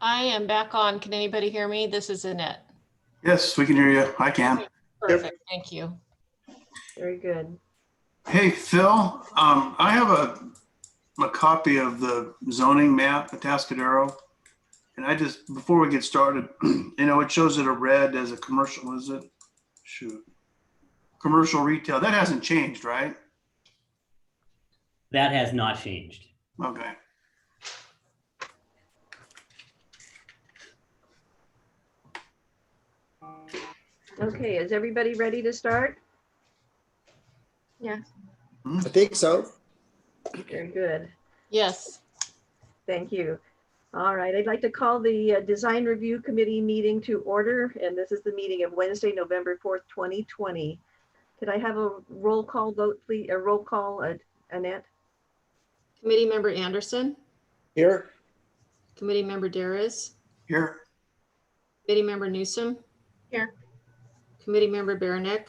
I am back on. Can anybody hear me? This is Annette. Yes, we can hear you. I can. Perfect. Yep. Thank you. Very good. Hey, Phil, I have a copy of the zoning map, Atascadero. And I just, before we get started, it shows it a red as a commercial, is it? Shoot. Commercial retail. That hasn't changed, right? That has not changed. Okay. Okay, is everybody ready to start? Yeah. I think so. Very good. Yes. Thank you. All right, I'd like to call the Design Review Committee meeting to order, and this is the meeting of Wednesday, November 4th, 2020. Could I have a roll call vote, please? A roll call, Annette? Committee member Anderson. Here. Committee member Darris. Here. Committee member Newsom. Here. Committee member Baranek.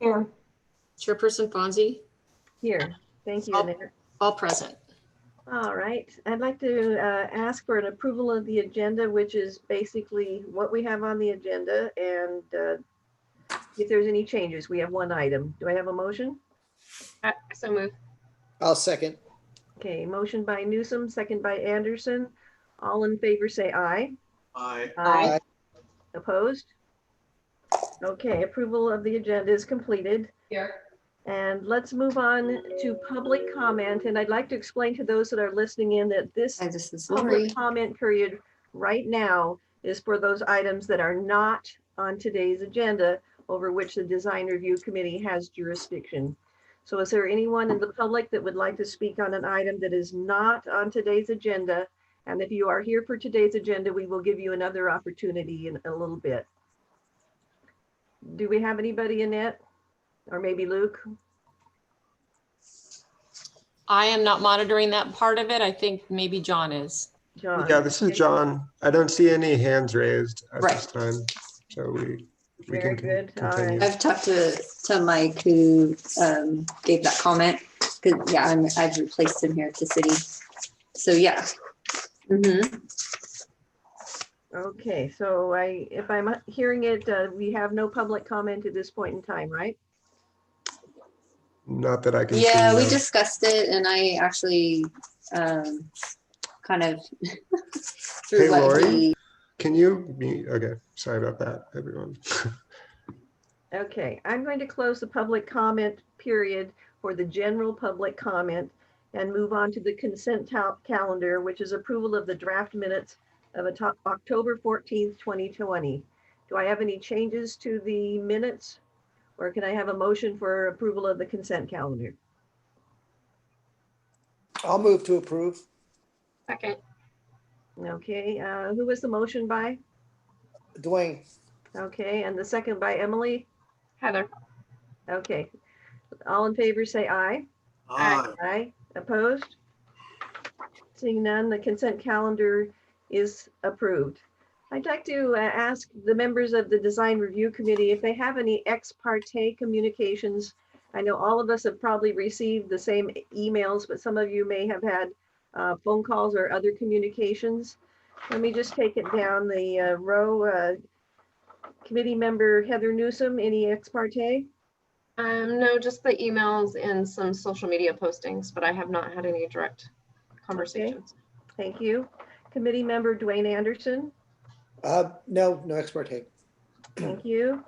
Here. Chairperson Fonzie. Here. Thank you, Annette. All present. All right, I'd like to ask for an approval of the agenda, which is basically what we have on the agenda, and if there's any changes. We have one item. Do I have a motion? So move. I'll second. Okay, motion by Newsom, second by Anderson. All in favor say aye. Aye. Aye. Opposed? Okay, approval of the agenda is completed. Here. And let's move on to public comment. And I'd like to explain to those that are listening in that this public comment period right now is for those items that are not on today's agenda, over which the Design Review Committee has jurisdiction. So is there anyone in the public that would like to speak on an item that is not on today's agenda? And if you are here for today's agenda, we will give you another opportunity in a little bit. Do we have anybody, Annette? Or maybe Luke? I am not monitoring that part of it. I think maybe John is. John? Yeah, this is Okay. John. I don't see any hands raised at Right. this time. So we Very can good. All continue. right. I've talked to Mike, who gave that comment. 'Cause, yeah, I've replaced him here at the city. So yeah. Okay, so if I'm hearing it, we have no public comment at this point in time, right? Not that I can Yeah, see. we no. discussed it, and I actually kind of through Hey, what Lori. he. Can you mute? Okay, sorry about that, everyone. Okay, I'm going to close the public comment period for the general public comment and move on to the consent calendar, which is approval of the draft minutes of October 14th, 2020. Do I have any changes to the minutes? Or can I have a motion for approval of the consent calendar? I'll move to approve. Second. Okay, who was the motion by? Dwayne. Okay, and the second by Emily? Heather. Okay, all in favor say aye. Aye. Aye, opposed? Seeing none, the consent calendar is approved. I'd like to ask the members of the Design Review Committee if they have any ex parte communications. I know all of us have probably received the same emails, but some of you may have had phone calls or other communications. Let me just take it down the row. Committee member Heather Newsom, any ex parte? No, just the emails and some social media postings, but I have not had any direct conversations. Thank you. Committee member Dwayne Anderson. No ex parte. Thank you.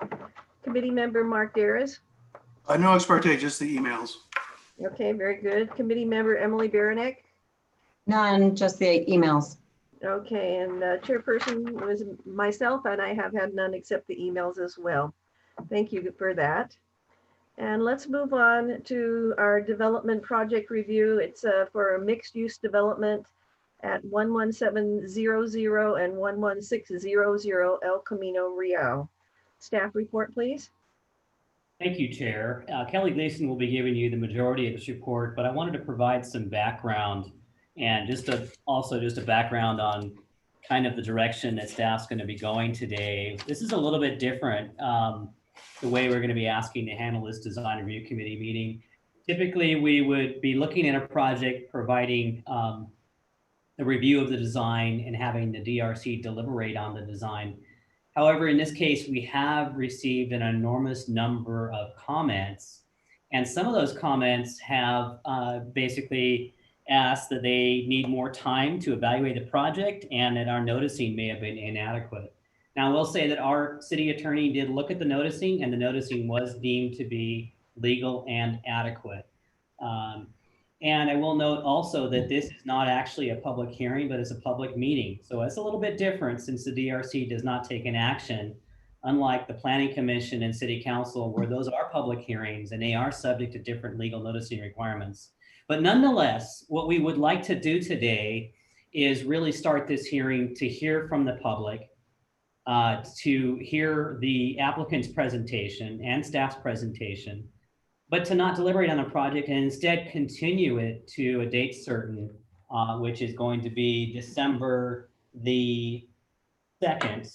Committee member Mark Darris. No ex parte, just the emails. Okay, very good. Committee member Emily Baranek. None, just the emails. Okay, and chairperson was myself, and I have had none except the emails as well. Thank you for that. And let's move on to our development project review. It's for a mixed use development at 11700 and 11600 El Camino Real. Staff report, please. Thank you, Chair. Kelly Gleason will be giving you the majority of this report, but I wanted to provide some background and just a background on kind of the direction that staff's going to be going today. This is a little bit different, the way we're going to be asking to handle this Design Review Committee meeting. Typically, we would be looking at a project, providing the review of the design and having the DRC deliberate on the design. However, in this case, we have received an enormous number of comments, and some of those comments have basically asked that they need more time to evaluate the project and that our noticing may have been inadequate. Now, I will say that our city attorney did look at the noticing, and the noticing was deemed to be legal and adequate. And I will note also that this is not actually a public hearing, but it's a public meeting. So it's a little bit different since the DRC does not take an action, unlike the Planning Commission and City Council, where those are public hearings and they are subject to different legal noticing requirements. But nonetheless, what we would like to do today is really start this hearing to hear from the public, to hear the applicant's presentation and staff's presentation, but to not deliberate on the project and instead continue it to a date certain, which is going to be December the 2nd.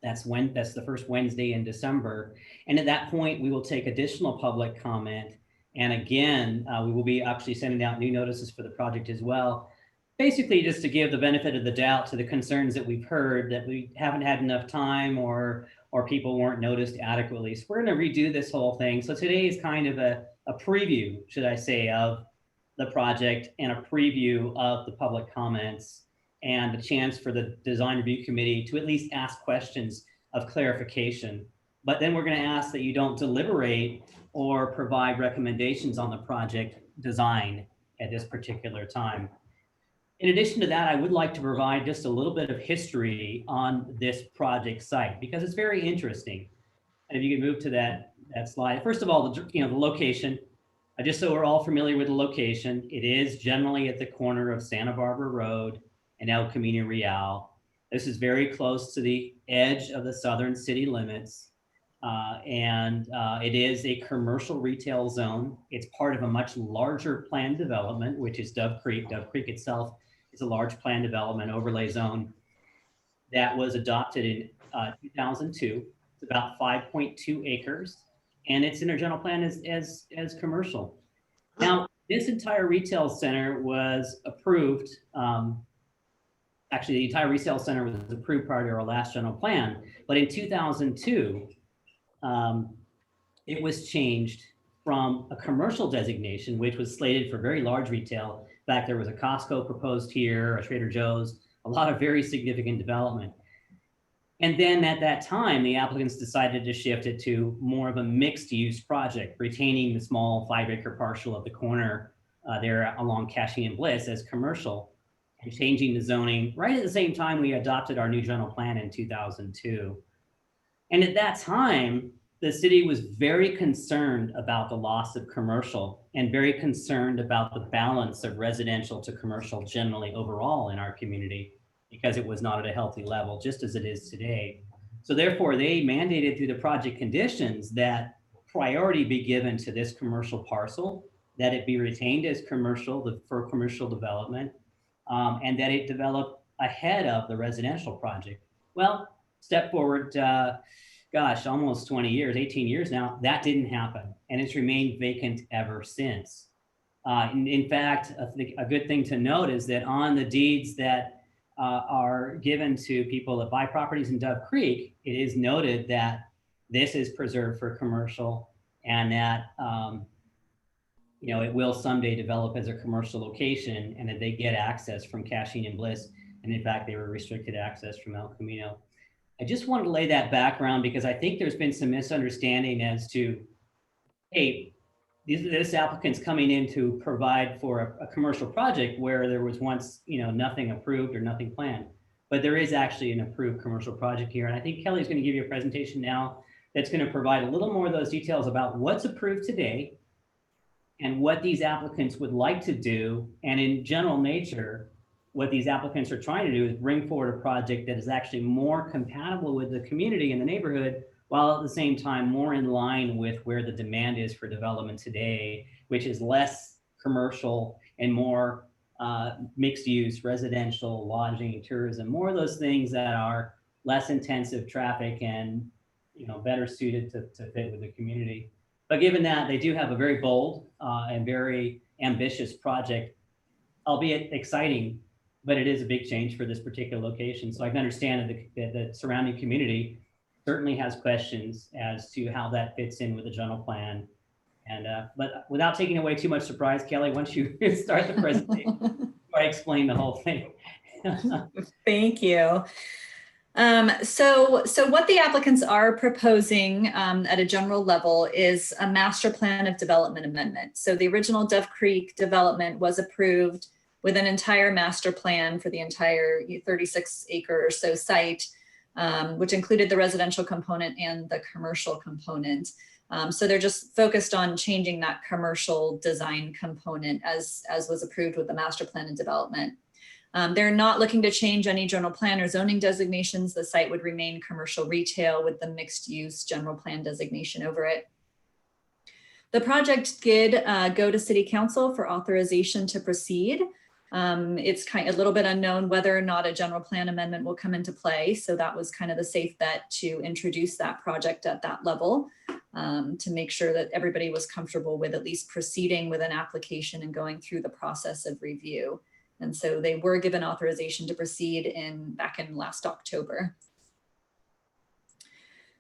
That's the first Wednesday in December. And at that point, we will take additional public comment. And again, we will be actually sending out new notices for the project as well. Basically, just to give the benefit of the doubt to the concerns that we've heard that we haven't had enough time or people weren't noticed adequately. So we're going to redo this whole thing. So today is kind of a preview, should I say, of the project and a preview of the public comments and a chance for the design review committee to at least ask questions of clarification. But then we're going to ask that you don't deliberate or provide recommendations on the project design at this particular time. In addition to that, I would like to provide just a little bit of history on this project site because it's very interesting. And if you can move to that slide. First of all, the location. Just so we're all familiar with the location, it is generally at the corner of Santa Barbara Road and El Camino Real. This is very close to the edge of the southern city limits. It is a commercial retail zone. It's part of a much larger planned development, which is Dove Creek. Dove Creek itself is a large planned development overlay zone that was adopted in 2002. It's about 5.2 acres, and it's in our general plan as commercial. Now, this entire retail center was approved. Actually, the entire retail center was approved prior to our last general plan, but in 2002, it was changed from a commercial designation, which was slated for very large retail. In fact, there was a Costco proposed here, a Trader Joe's, a lot of very significant development. And then at that time, the applicants decided to shift it to more of a mixed use project, retaining the small 5-acre parcel at the corner there along Cashin and Bliss as commercial, and changing the zoning right at the same time we adopted our new general plan in 2002. And at that time, the city was very concerned about the loss of commercial and very concerned about the balance of residential to commercial generally overall in our community because it was not at a healthy level, just as it is today. So therefore, they mandated through the project conditions that priority be given to this commercial parcel, that it be retained as commercial for commercial development, and that it develop ahead of the residential project. Well, step forward, gosh, almost 20 years, 18 years now, that didn't happen. And it's remained vacant ever since. In fact, a good thing to note is that on the deeds that are given to people that buy properties in Dove Creek, it is noted that this is preserved for commercial and that it will someday develop as a commercial location and that they get access from Cashin and Bliss. And in fact, they were restricted access from El Camino. I just wanted to lay that background because I think there's been some misunderstanding as to, hey, this applicant's coming in to provide for a commercial project where there was once, nothing approved or nothing planned. But there is actually an approved commercial project here. And I think Kelly's going to give you a presentation now that's going to provide a little more of those details about what's approved today and what these applicants would like to do. And in general nature, what these applicants are trying to do is bring forward a project that is actually more compatible with the community and the neighborhood, while at the same time more in line with where the demand is for development today, which is less commercial and more mixed use, residential, lodging, tourism, more of those things that are less intensive traffic and better suited to fit with the community. But given that, they do have a very bold and very ambitious project albeit exciting, but it is a big change for this particular location. So I can understand that the surrounding community certainly has questions as to how that fits in with the general plan. And but without taking away too much surprise, Kelly, once you start the presentation, I explain the whole thing. Thank you. So what the applicants are proposing at a general level is a master plan of development amendment. So the original Dove Creek development was approved with an entire master plan for the entire 36 acre or so site, which included the residential component and the commercial component. So they're just focused on changing that commercial design component as was approved with the master plan and development. They're not looking to change any general plan or zoning designations. The site would remain commercial retail with the mixed use general plan designation over it. The project did go to City Council for authorization to proceed. It's a little bit unknown whether or not a general plan amendment will come into play. So that was kind of the safe bet to introduce that project at that level to make sure that everybody was comfortable with at least proceeding with an application and going through the process of review. And so they were given authorization to proceed back in last October.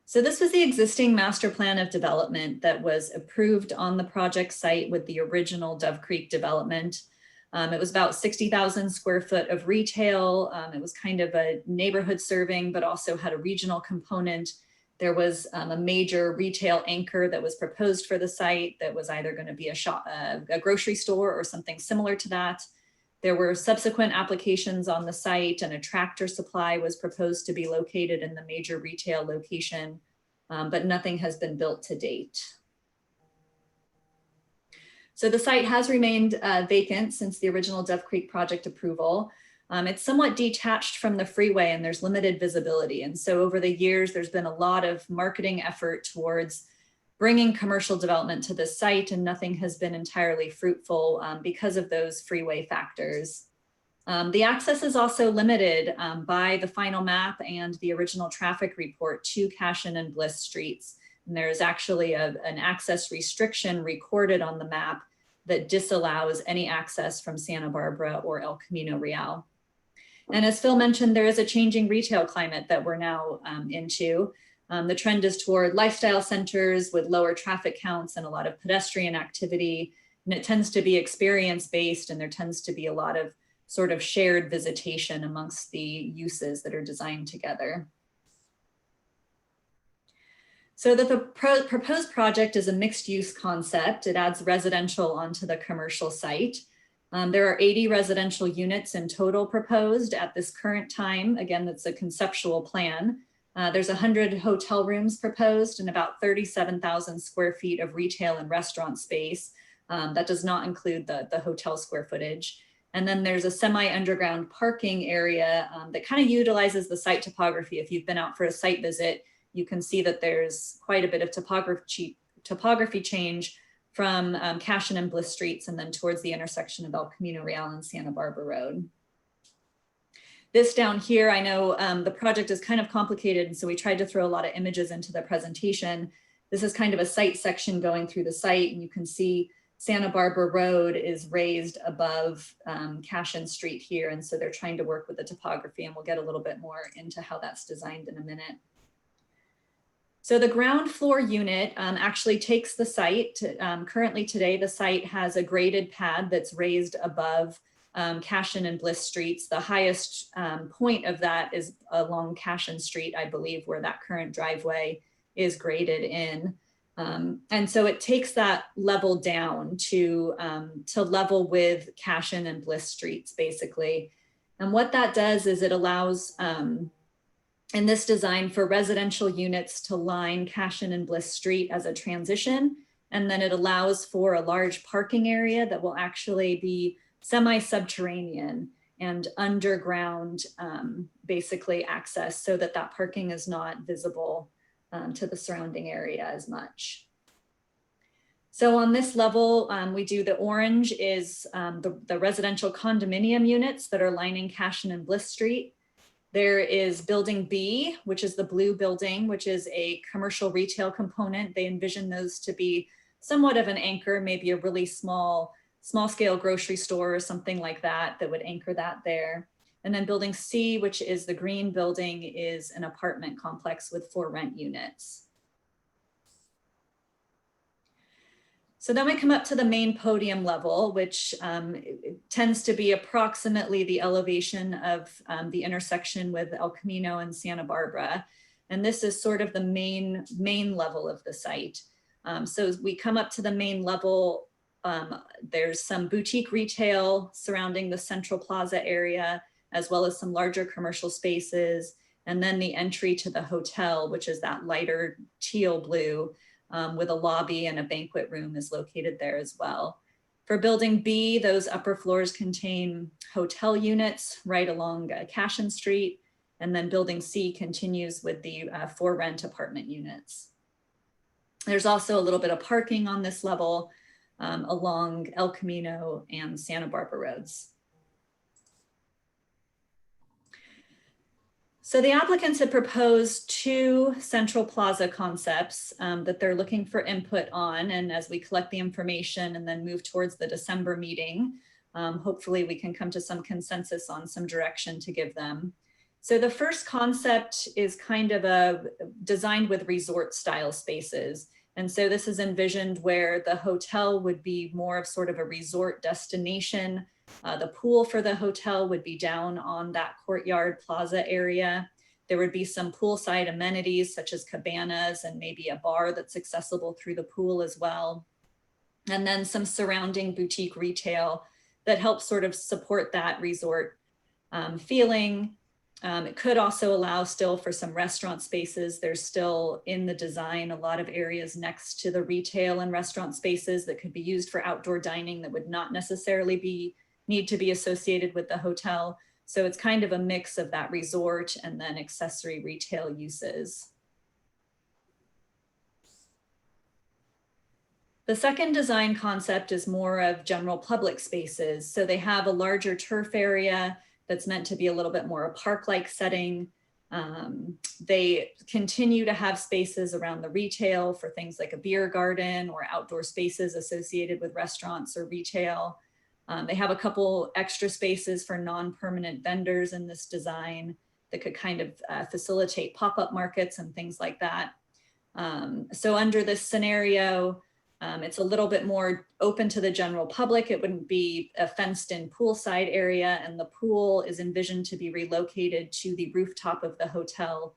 So this was the existing master plan of development that was approved on the project site with the original Dove Creek development. It was about 60,000 square foot of retail. It was kind of a neighborhood serving, but also had a regional component. There was a major retail anchor that was proposed for the site that was either going to be a grocery store or something similar to that. There were subsequent applications on the site, and a Tractor Supply was proposed to be located in the major retail location, but nothing has been built to date. So the site has remained vacant since the original Dove Creek project approval. It's somewhat detached from the freeway and there's limited visibility. And so over the years, there's been a lot of marketing effort towards bringing commercial development to the site, and nothing has been entirely fruitful because of those freeway factors. The access is also limited by the final map and the original traffic report to Cashin and Bliss streets. And there's actually an access restriction recorded on the map that disallows any access from Santa Barbara or El Camino Real. And as Phil mentioned, there is a changing retail climate that we're now into. The trend is toward lifestyle centers with lower traffic counts and a lot of pedestrian activity. And it tends to be experience-based, and there tends to be a lot of sort of shared visitation amongst the uses that are designed together. So the proposed project is a mixed use concept. It adds residential onto the commercial site. There are 80 residential units in total proposed at this current time. Again, that's a conceptual plan. There's 100 hotel rooms proposed and about 37,000 square feet of retail and restaurant space. That does not include the hotel square footage. And then there's a semi-underground parking area that kind of utilizes the site topography. If you've been out for a site visit, you can see that there's quite a bit of topography change from Cashin and Bliss streets and then towards the intersection of El Camino Real and Santa Barbara Road. This down here, I know the project is kind of complicated, and so we tried to throw a lot of images into the presentation. This is kind of a site section going through the site, and you can see Santa Barbara Road is raised above Cashin Street here, and so they're trying to work with the topography, and we'll get a little bit more into how that's designed in a minute. So the ground floor unit actually takes the site. Currently today, the site has a graded pad that's raised above Cashin and Bliss streets. The highest point of that is along Cashin Street, I believe, where that current driveway is graded in. And so it takes that level down to level with Cashin and Bliss streets, basically. And what that does is it allows, in this design, for residential units to line Cashin and Bliss Street as a transition. And then it allows for a large parking area that will actually be semi-subterranean and underground, basically access, so that that parking is not visible to the surrounding area as much. So on this level, we do the orange is the residential condominium units that are lining Cashin and Bliss Street. There is building B, which is the blue building, which is a commercial retail component. They envision those to be somewhat of an anchor, maybe a really small small scale grocery store or something like that that would anchor that there. And then building C, which is the green building, is an apartment complex with 4 rent units. So then we come up to the main podium level, which tends to be approximately the elevation of the intersection with El Camino and Santa Barbara. And this is sort of the main level of the site. So as we come up to the main level, there's some boutique retail surrounding the central plaza area, as well as some larger commercial spaces. And then the entry to the hotel, which is that lighter teal blue, with a lobby and a banquet room is located there as well. For building B, those upper floors contain hotel units right along Cashin Street. And then building C continues with the 4 rent apartment units. There's also a little bit of parking on this level along El Camino and Santa Barbara roads. So the applicants had proposed 2 central plaza concepts that they're looking for input on. And as we collect the information and then move towards the December meeting, hopefully we can come to some consensus on some direction to give them. So the first concept is kind of designed with resort style spaces. And so this is envisioned where the hotel would be more of sort of a resort destination. The pool for the hotel would be down on that courtyard plaza area. There would be some poolside amenities such as cabanas and maybe a bar that's accessible through the pool as well. And then some surrounding boutique retail that helps sort of support that resort feeling. It could also allow still for some restaurant spaces. There's still in the design a lot of areas next to the retail and restaurant spaces that could be used for outdoor dining that would not necessarily need to be associated with the hotel. So it's kind of a mix of that resort and then accessory retail uses. The second design concept is more of general public spaces. So they have a larger turf area that's meant to be a little bit more a park-like setting. They continue to have spaces around the retail for things like a beer garden or outdoor spaces associated with restaurants or retail. They have a couple extra spaces for non-permanent vendors in this design that could kind of facilitate pop-up markets and things like that. So under this scenario, it's a little bit more open to the general public. It wouldn't be a fenced-in poolside area, and the pool is envisioned to be relocated to the rooftop of the hotel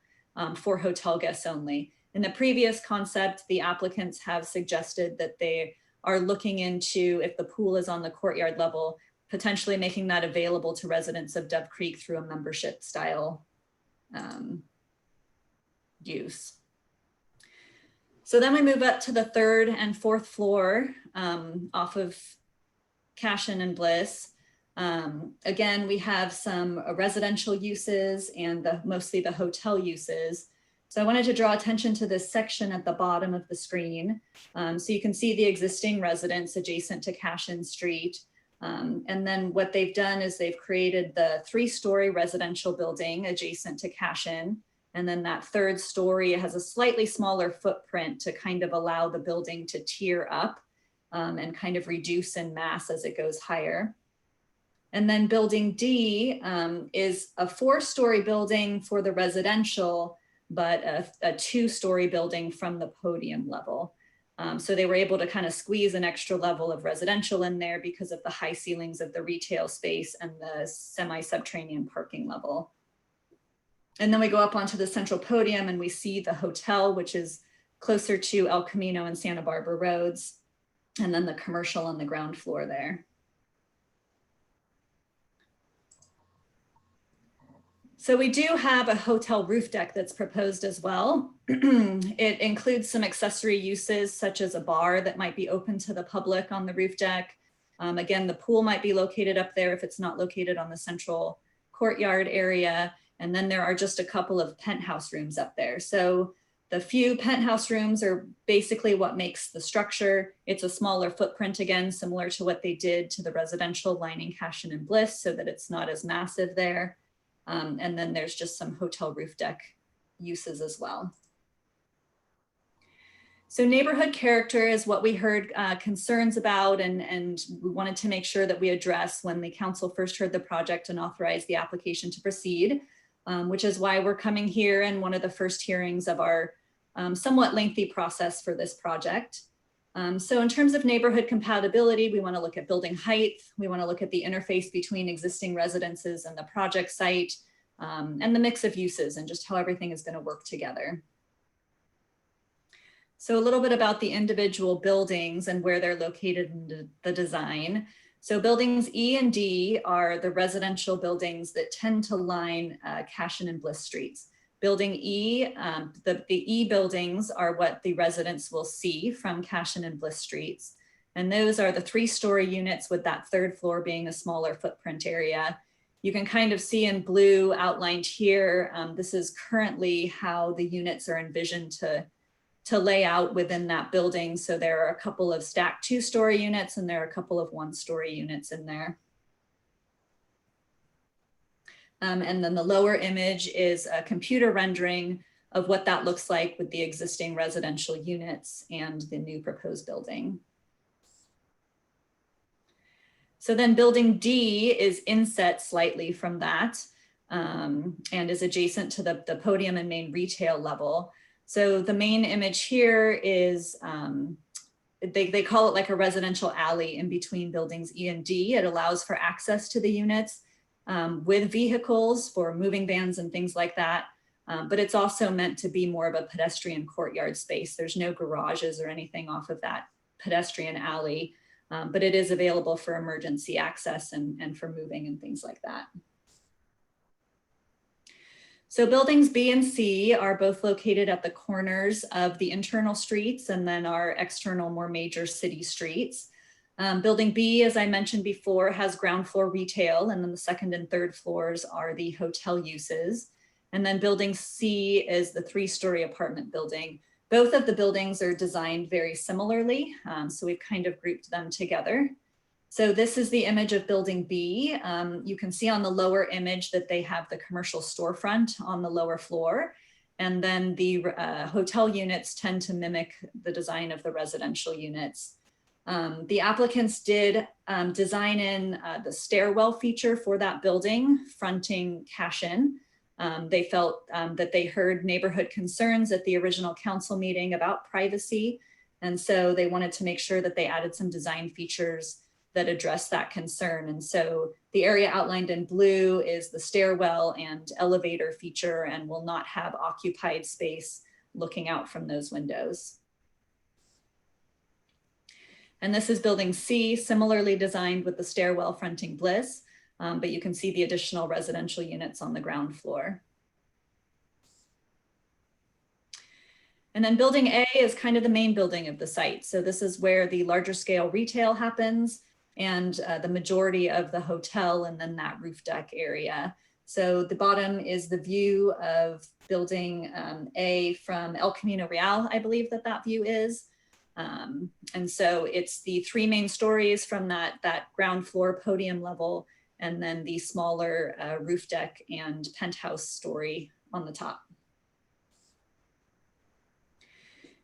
for hotel guests only. In the previous concept, the applicants have suggested that they are looking into, if the pool is on the courtyard level, potentially making that available to residents of Dove Creek through a membership style use. So then we move up to the 3rd and 4th floor off of Cashin and Bliss. Again, we have some residential uses and mostly the hotel uses. So I wanted to draw attention to this section at the bottom of the screen. So you can see the existing residence adjacent to Cashin Street. And then what they've done is they've created the 3-story residential building adjacent to Cashin. And then that 3rd story has a slightly smaller footprint to kind of allow the building to tier up and kind of reduce in mass as it goes higher. And then building D is a 4-story building for the residential, but a 2-story building from the podium level. So they were able to kind of squeeze an extra level of residential in there because of the high ceilings of the retail space and the semi-subterranean parking level. And then we go up onto the central podium and we see the hotel, which is closer to El Camino and Santa Barbara roads, and then the commercial on the ground floor there. So we do have a hotel roof deck that's proposed as well. It includes some accessory uses such as a bar that might be open to the public on the roof deck. Again, the pool might be located up there if it's not located on the central courtyard area. And then there are just a couple of penthouse rooms up there. So the few penthouse rooms are basically what makes the structure. It's a smaller footprint, again, similar to what they did to the residential lining Cashin and Bliss, so that it's not as massive there. And then there's just some hotel roof deck uses as well. So neighborhood character is what we heard concerns about, and we wanted to make sure that we address when the council first heard the project and authorized the application to proceed, which is why we're coming here in one of the first hearings of our somewhat lengthy process for this project. So in terms of neighborhood compatibility, we want to look at building height. We want to look at the interface between existing residences and the project site, and the mix of uses and just how everything is going to work together. So a little bit about the individual buildings and where they're located in the design. So buildings E and D are the residential buildings that tend to line Cashin and Bliss streets. Building E, the E buildings are what the residents will see from Cashin and Bliss streets. And those are the 3-story units with that 3rd floor being a smaller footprint area. You can kind of see in blue outlined here, this is currently how the units are envisioned to lay out within that building. So there are a couple of stacked 2-story units and there are a couple of 1-story units in there. And then the lower image is a computer rendering of what that looks like with the existing residential units and the new proposed building. So then building D is inset slightly from that and is adjacent to the podium and main retail level. So the main image here is, they call it like a residential alley in between buildings E and D. It allows for access to the units with vehicles for moving vans and things like that. But it's also meant to be more of a pedestrian courtyard space. There's no garages or anything off of that pedestrian alley, but it is available for emergency access and for moving and things like that. So buildings B and C are both located at the corners of the internal streets and then our external, more major city streets. Building B, as I mentioned before, has ground floor retail, and then the 2nd and 3rd floors are the hotel uses. And then building C is the 3-story apartment building. Both of the buildings are designed very similarly, so we've kind of grouped them together. So this is the image of building B. You can see on the lower image that they have the commercial storefront on the lower floor. And then the hotel units tend to mimic the design of the residential units. The applicants did design in the stairwell feature for that building fronting Cashin. They felt that they heard neighborhood concerns at the original council meeting about privacy. And so they wanted to make sure that they added some design features that address that concern. And so the area outlined in blue is the stairwell and elevator feature and will not have occupied space looking out from those windows. And this is building C, similarly designed with the stairwell fronting Bliss, but you can see the additional residential units on the ground floor. And then building A is kind of the main building of the site. So this is where the larger scale retail happens and the majority of the hotel and then that roof deck area. So the bottom is the view of building A from El Camino Real, I believe that view is. And so it's the 3 main stories from that ground floor podium level, and then the smaller roof deck and penthouse story on the top.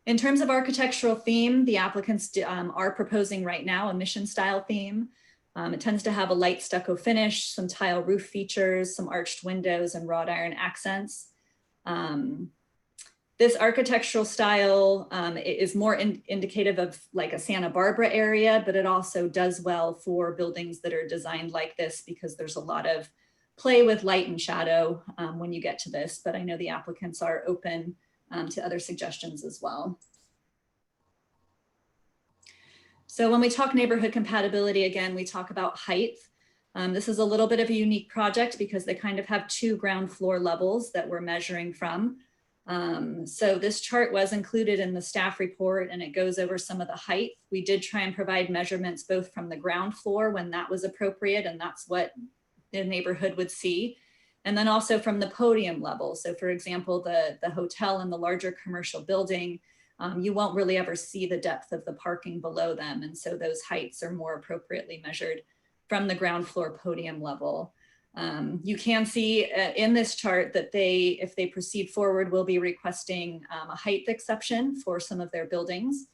In terms of architectural theme, the applicants are proposing right now a mission style theme. It tends to have a light stucco finish, some tile roof features, some arched windows and wrought iron accents. This architectural style is more indicative of like a Santa Barbara area, but it also does well for buildings that are designed like this because there's a lot of play with light and shadow when you get to this, but I know the applicants are open to other suggestions as well. So when we talk neighborhood compatibility, again, we talk about height. This is a little bit of a unique project because they kind of have 2 ground floor levels that we're measuring from. So this chart was included in the staff report and it goes over some of the height. We did try and provide measurements both from the ground floor when that was appropriate, and that's what the neighborhood would see. And then also from the podium level. So for example, the hotel and the larger commercial building, you won't really ever see the depth of the parking below them. And so those heights are more appropriately measured from the ground floor podium level. You can see in this chart that they, if they proceed forward, will be requesting a height exception for some of their buildings.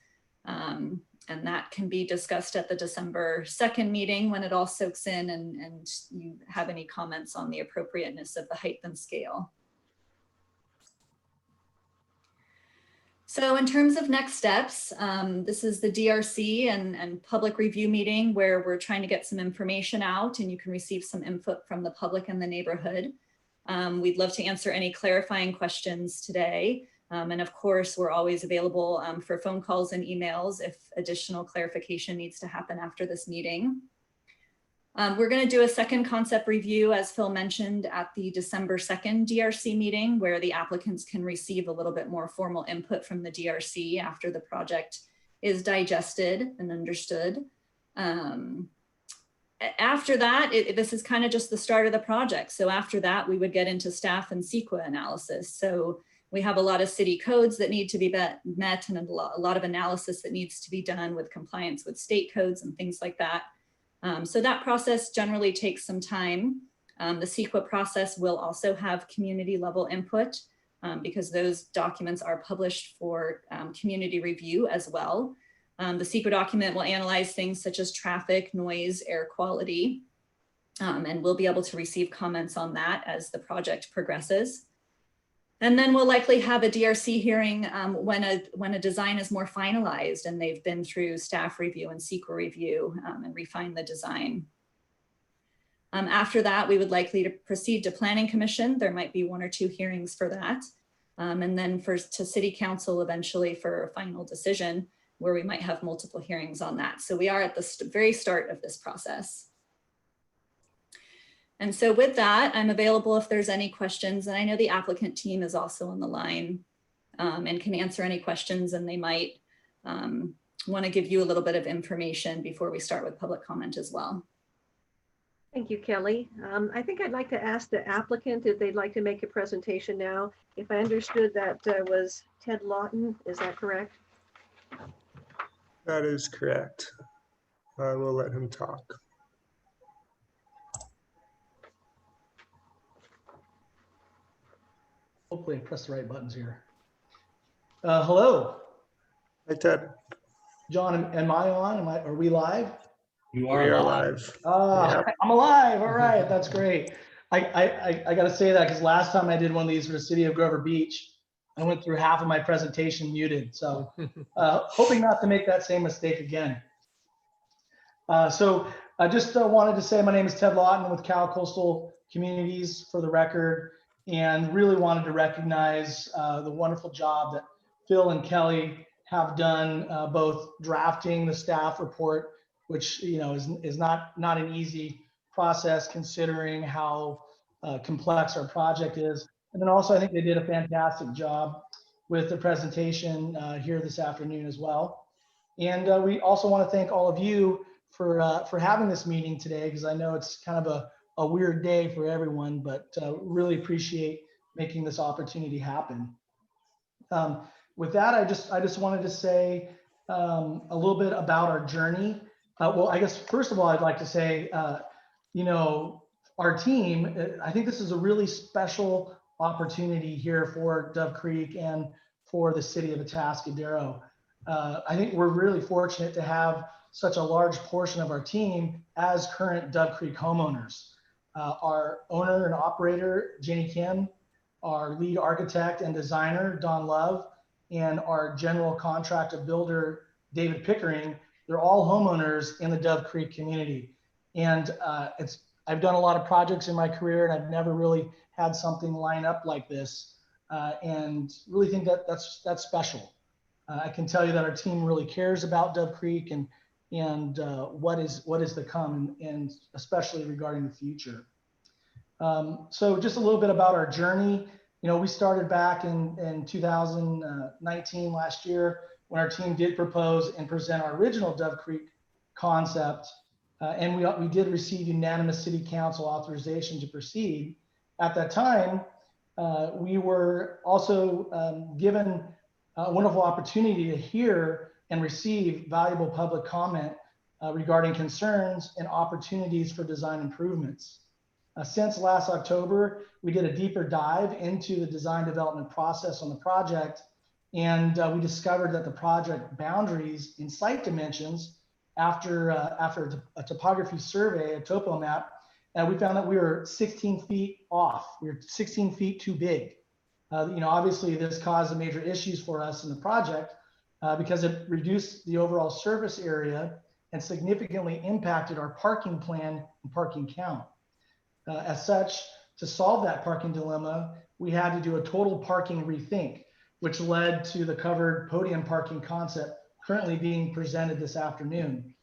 And that can be discussed at the December 2nd meeting when it all soaks in and you have any comments on the appropriateness of the height and scale. So in terms of next steps, this is the DRC and public review meeting where we're trying to get some information out and you can receive some input from the public and the neighborhood. We'd love to answer any clarifying questions today. And of course, we're always available for phone calls and emails if additional clarification needs to happen after this meeting. We're going to do a second concept review, as Phil mentioned, at the December 2nd DRC meeting, where the applicants can receive a little bit more formal input from the DRC after the project is digested and understood. After that, this is kind of just the start of the project. So after that, we would get into staff and CEQA analysis. So we have a lot of city codes that need to be met and a lot of analysis that needs to be done with compliance with state codes and things like that. So that process generally takes some time. The CEQA process will also have community level input because those documents are published for community review as well. The CEQA document will analyze things such as traffic, noise, air quality, and we'll be able to receive comments on that as the project progresses. And then we'll likely have a DRC hearing when a design is more finalized and they've been through staff review and CEQA review and refine the design. After that, we would likely to proceed to Planning Commission. There might be 1 or 2 hearings for that. And then first to City Council eventually for a final decision where we might have multiple hearings on that. So we are at the very start of this process. And so with that, I'm available if there's any questions. And I know the applicant team is also on the line and can answer any questions, and they might want to give you a little bit of information before we start with public comment as well. Thank you, Kelly. I think I'd like to ask the applicant if they'd like to make a presentation now. If I understood that was Ted Lawton, is that correct? That is correct. I will let him talk. Hopefully I press the right buttons here. Hello, Hi, Ted. John, am I on? Are we live? You We are are live. live. Yep. I'm alive. All right, that's great. I got to say that because last time I did one of these for the city of Grover Beach, I went through half of my presentation muted. So hoping not to make that same mistake again. So I just wanted to say my name is Ted Lawton with Cal Coastal Communities for the record, and really wanted to recognize the wonderful job that Phil and Kelly have done, both drafting the staff report, which is not an easy process considering how complex our project is. And then also I think they did a fantastic job with the presentation here this afternoon as well. And we also want to thank all of you for having this meeting today, because I know it's kind of a weird day for everyone, but really appreciate making this opportunity happen. With that, I just wanted to say a little bit about our journey. Well, I guess first of all, I'd like to say, our team, I think this is a really special opportunity here for Dove Creek and for the city of Atascadero. I think we're really fortunate to have such a large portion of our team as current Dove Creek homeowners. Our owner and operator, Jenny Kim, our lead architect and designer, Don Love, and our general contractor builder, David Pickering, they're all homeowners in the Dove Creek community. And I've done a lot of projects in my career, and I've never really had something line up like this, and really think that's special. I can tell you that our team really cares about Dove Creek and what is to come, and especially regarding the future. So just a little bit about our journey. We started back in 2019, last year, when our team did propose and present our original Dove Creek concept. And we did receive unanimous city council authorization to proceed. At that time, we were also given a wonderful opportunity to hear and receive valuable public comment regarding concerns and opportunities for design improvements. Since last October, we did a deeper dive into the design development process on the project, and we discovered that the project boundaries in site dimensions after a topography survey, a topo map, we found that we were 16 feet off. We were 16 feet too big. Obviously this caused major issues for us in the project because it reduced the overall surface area and significantly impacted our parking plan and parking count. As such, to solve that parking dilemma, we had to do a total parking rethink, which led to the covered podium parking concept currently being presented this afternoon.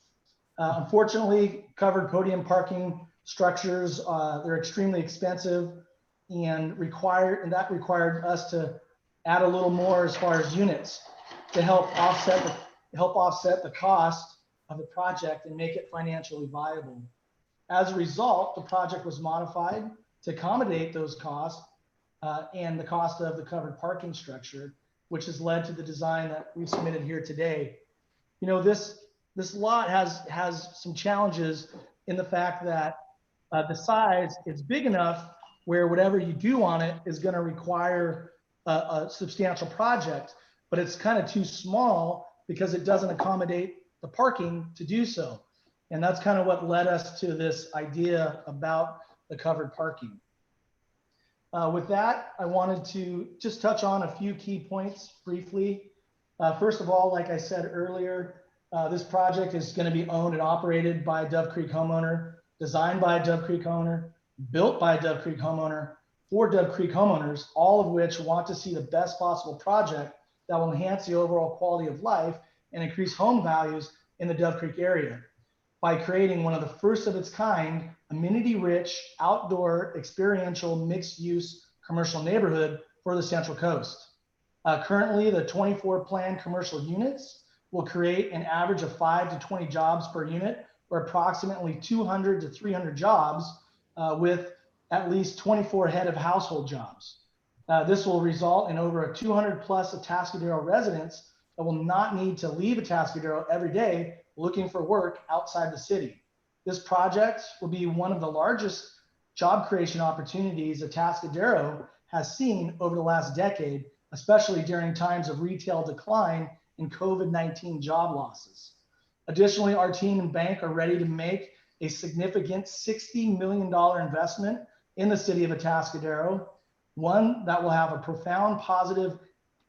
Unfortunately, covered podium parking structures, they're extremely expensive and that required us to add a little more as far as units to help offset the cost of the project and make it financially viable. As a result, the project was modified to accommodate those costs and the cost of the covered parking structure, which has led to the design that we submitted here today. This lot has some challenges in the fact that the size is big enough where whatever you do on it is going to require a substantial project, but it's kind of too small because it doesn't accommodate the parking to do so. And that's kind of what led us to this idea about the covered parking. With that, I wanted to just touch on a few key points briefly. First of all, like I said earlier, this project is going to be owned and operated by a Dove Creek homeowner, designed by a Dove Creek homeowner, built by a Dove Creek homeowner, for Dove Creek homeowners, all of which want to see the best possible project that will enhance the overall quality of life and increase home values in the Dove Creek area by creating one of the first of its kind, amenity-rich, outdoor, experiential, mixed-use commercial neighborhood for the Central Coast. Currently, the 24 planned commercial units will create an average of 5 to 20 jobs per unit, or approximately 200 to 300 jobs with at least 24 head of household jobs. This will result in over 200 plus Atascadero residents that will not need to leave Atascadero every day looking for work outside the city. This project will be one of the largest job creation opportunities Atascadero has seen over the last decade, especially during times of retail decline and COVID-19 job losses. Additionally, our team and bank are ready to make a significant $60 million investment in the city of Atascadero, one that will have a profound positive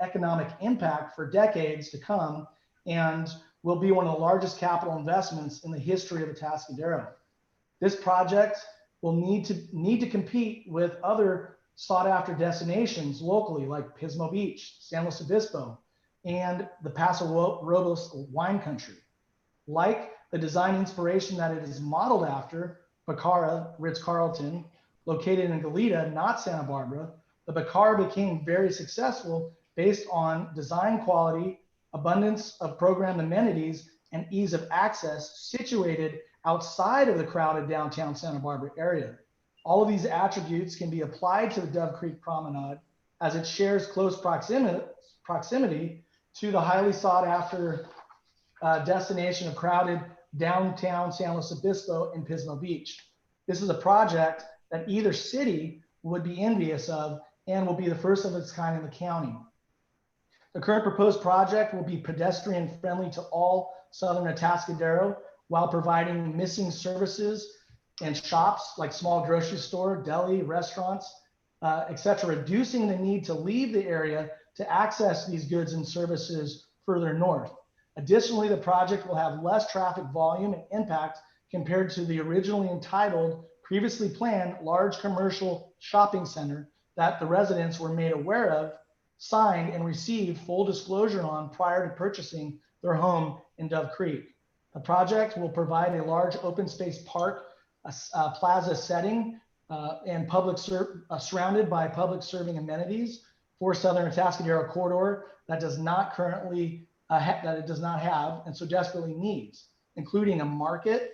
economic impact for decades to come and will be one of the largest capital investments in the history of Atascadero. This project will need to compete with other sought after destinations locally like Pismo Beach, San Luis Obispo, and the Paso Robles wine country. Like the design inspiration that it is modeled after, Bacara Ritz-Carlton, located in Goleta, not Santa Barbara, the Bacara became very successful based on design quality, abundance of program amenities, and ease of access situated outside of the crowded downtown Santa Barbara area. All of these attributes can be applied to the Dove Creek Promenade as it shares close proximity to the highly sought after destination of crowded downtown San Luis Obispo and Pismo Beach. This is a project that either city would be envious of and will be the first of its kind in the county. The current proposed project will be pedestrian friendly to all southern Atascadero while providing missing services and shops like small grocery store, deli, restaurants, etc., reducing the need to leave the area to access these goods and services further north. Additionally, the project will have less traffic volume and impact compared to the originally entitled, previously planned large commercial shopping center that the residents were made aware of, signed, and received full disclosure on prior to purchasing their home in Dove Creek. The project will provide a large open space park, plaza setting, and surrounded by public serving amenities for Southern Atascadero corridor that does not currently that it does not have and so desperately needs, including a market,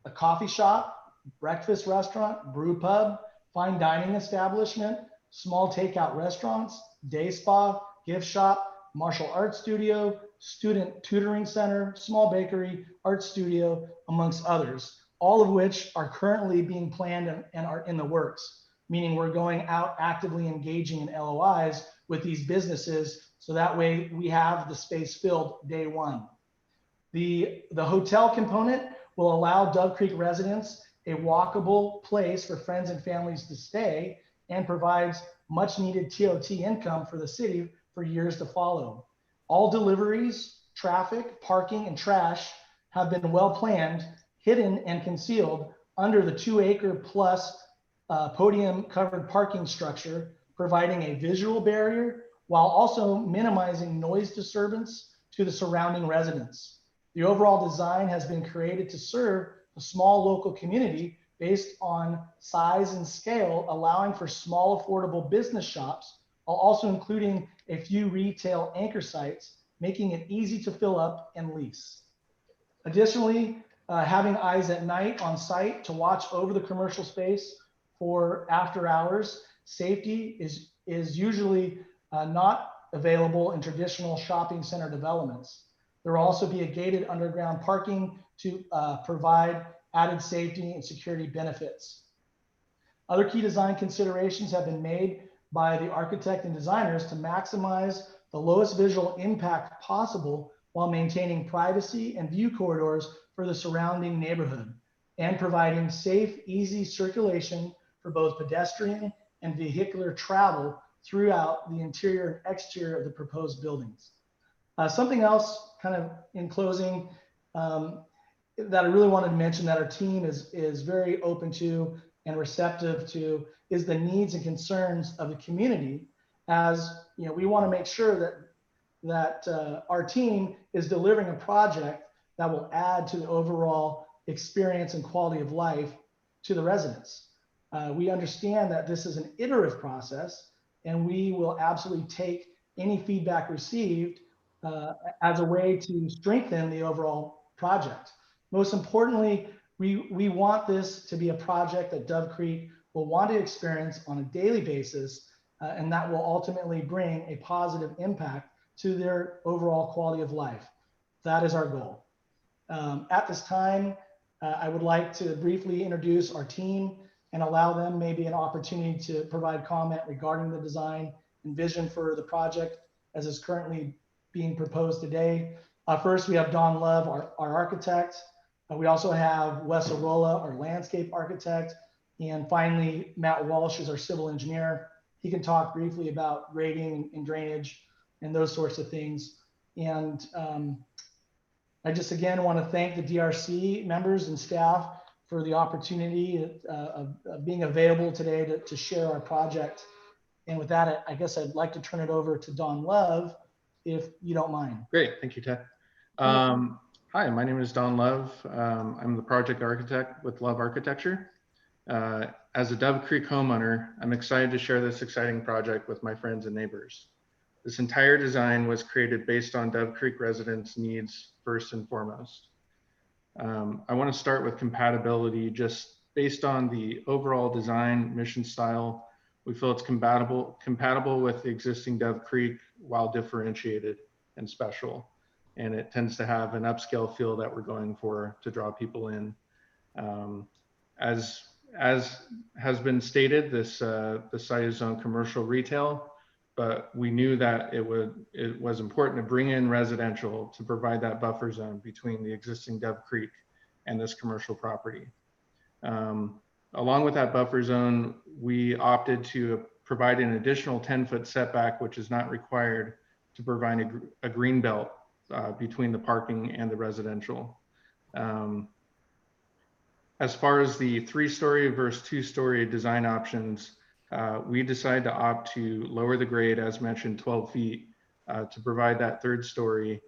a coffee shop, breakfast restaurant, brew pub, fine dining establishment, small takeout restaurants, day spa, gift shop, martial arts studio, student tutoring center, small bakery, art studio, amongst others, all of which are currently being planned and are in the works, meaning we're going out actively engaging in LOIs with these businesses, so that way we have the space filled day one. The hotel component will allow Dove Creek residents a walkable place for friends and families to stay and provides much needed TOT income for the city for years to follow. All deliveries, traffic, parking, and trash have been well planned, hidden and concealed under the 2-acre plus podium covered parking structure, providing a visual barrier while also minimizing noise disturbance to the surrounding residents. The overall design has been created to serve a small local community based on size and scale, allowing for small affordable business shops, while also including a few retail anchor sites, making it easy to fill up and lease. Additionally, having eyes at night on site to watch over the commercial space for after hours safety is usually not available in traditional shopping center developments. There will also be a gated underground parking to provide added safety and security benefits. Other key design considerations have been made by the architect and designers to maximize the lowest visual impact possible while maintaining privacy and view corridors for the surrounding neighborhood and providing safe, easy circulation for both pedestrian and vehicular travel throughout the interior and exterior of the proposed buildings. Something else kind of in closing that I really wanted to mention that our team is very open to and receptive to is the needs and concerns of the community. As you know, we want to make sure that our team is delivering a project that will add to the overall experience and quality of life to the residents. We understand that this is an iterative process, and we will absolutely take any feedback received as a way to strengthen the overall project. Most importantly, we want this to be a project that Dove Creek will want to experience on a daily basis, and that will ultimately bring a positive impact to their overall quality of life. That is our goal. At this time, I would like to briefly introduce our team and allow them maybe an opportunity to provide comment regarding the design and vision for the project as is currently being proposed today. First, we have Don Love, our architect. We also have Wes Arola, our landscape architect. And finally, Matt Walsh is our civil engineer. He can talk briefly about grading and drainage and those sorts of things. And I just again want to thank the DRC members and staff for the opportunity of being available today to share our project. And with that, I guess I'd like to turn it over to Don Love, if you don't mind. Great, thank you, Ted. Hi, my name is Don Love. I'm the project architect with Love Architecture. As a Dove Creek homeowner, I'm excited to share this exciting project with my friends and neighbors. This entire design was created based on Dove Creek residents' needs first and foremost. I want to start with compatibility. Just based on the overall design mission style, we feel it's compatible with the existing Dove Creek while differentiated and special. And it tends to have an upscale feel that we're going for to draw people in. As has been stated, the site is zoned commercial retail, but we knew that it was important to bring in residential to provide that buffer zone between the existing Dove Creek and this commercial property. Along with that buffer zone, we opted to provide an additional 10-foot setback, which is not required to provide a green belt between the parking and the residential. As far as the 3-story versus 2-story design options, we decided to opt to lower the grade, as mentioned, 12 feet to provide that 3rd story.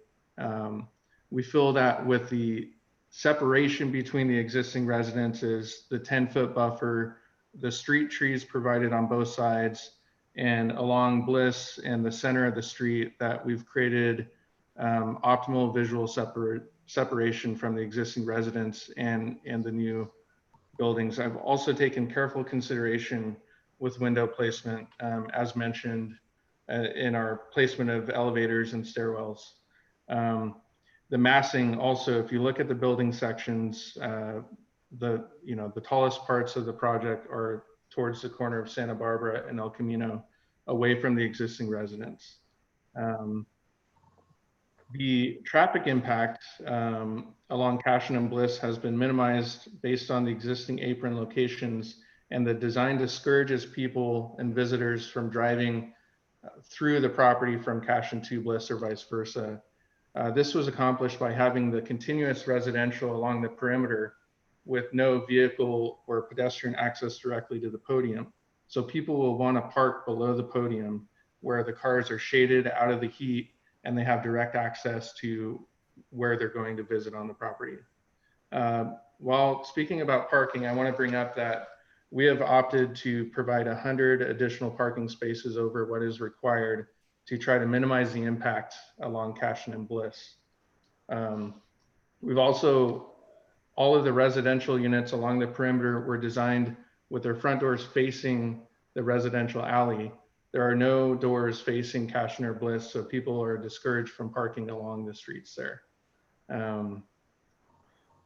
We feel that with the separation between the existing residences, the 10-foot buffer, the street trees provided on both sides, and along Bliss and the center of the street, that we've created optimal visual separation from the existing residents and the new buildings. I've also taken careful consideration with window placement, as mentioned in our placement of elevators and stairwells. The massing also, if you look at the building sections, the tallest parts of the project are towards the corner of Santa Barbara and El Camino, away from the existing residents. The traffic impact along Cashin and Bliss has been minimized based on the existing apron locations, and the design discourages people and visitors from driving through the property from Cashin to Bliss or vice versa. This was accomplished by having the continuous residential along the perimeter with no vehicle or pedestrian access directly to the podium. So people will want to park below the podium where the cars are shaded out of the heat and they have direct access to where they're going to visit on the property. While speaking about parking, I want to bring up that we have opted to provide 100 additional parking spaces over what is required to try to minimize the impact along Cashin and Bliss. We've also, all of the residential units along the perimeter were designed with their front doors facing the residential alley. There are no doors facing Cashin or Bliss, so people are discouraged from parking along the streets there.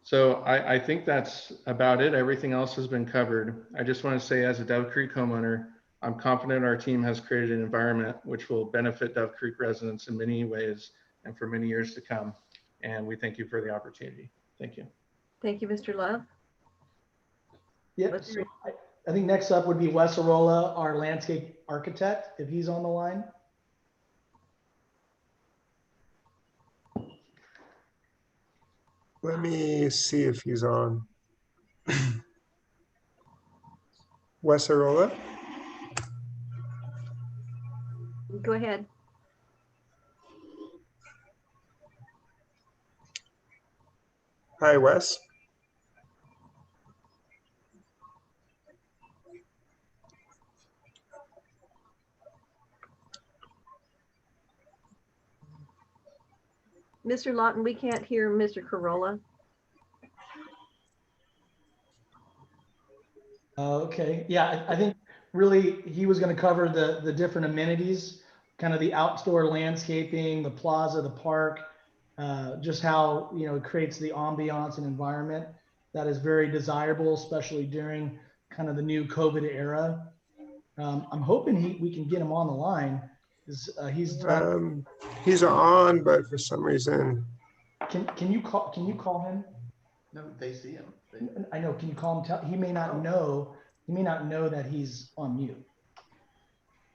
So I think that's about it. Everything else has been covered. I just want to say, as a Dove Creek homeowner, I'm confident our team has created an environment which will benefit Dove Creek residents in many ways and for many years to come. And we thank you for the opportunity. Thank you. Thank you, Mr. Love. Yeah, so I think next up would be Wes Arola, our landscape architect, if he's on the line. Let me see if he's on. Wes Arola? Go ahead. Hi, Wes. Mr. Lawton, we can't hear Mr. Corolla. Okay, yeah, I think really he was going to cover the different amenities, kind of the outdoor landscaping, the plaza, the park, just how, it creates the ambiance and environment that is very desirable, especially during kind of the new COVID era. I'm hoping we can get him on the line. He's on, but for some reason. Can you call him? No, they see him. I know. Can you call him? He may not know. He may not know that he's on mute.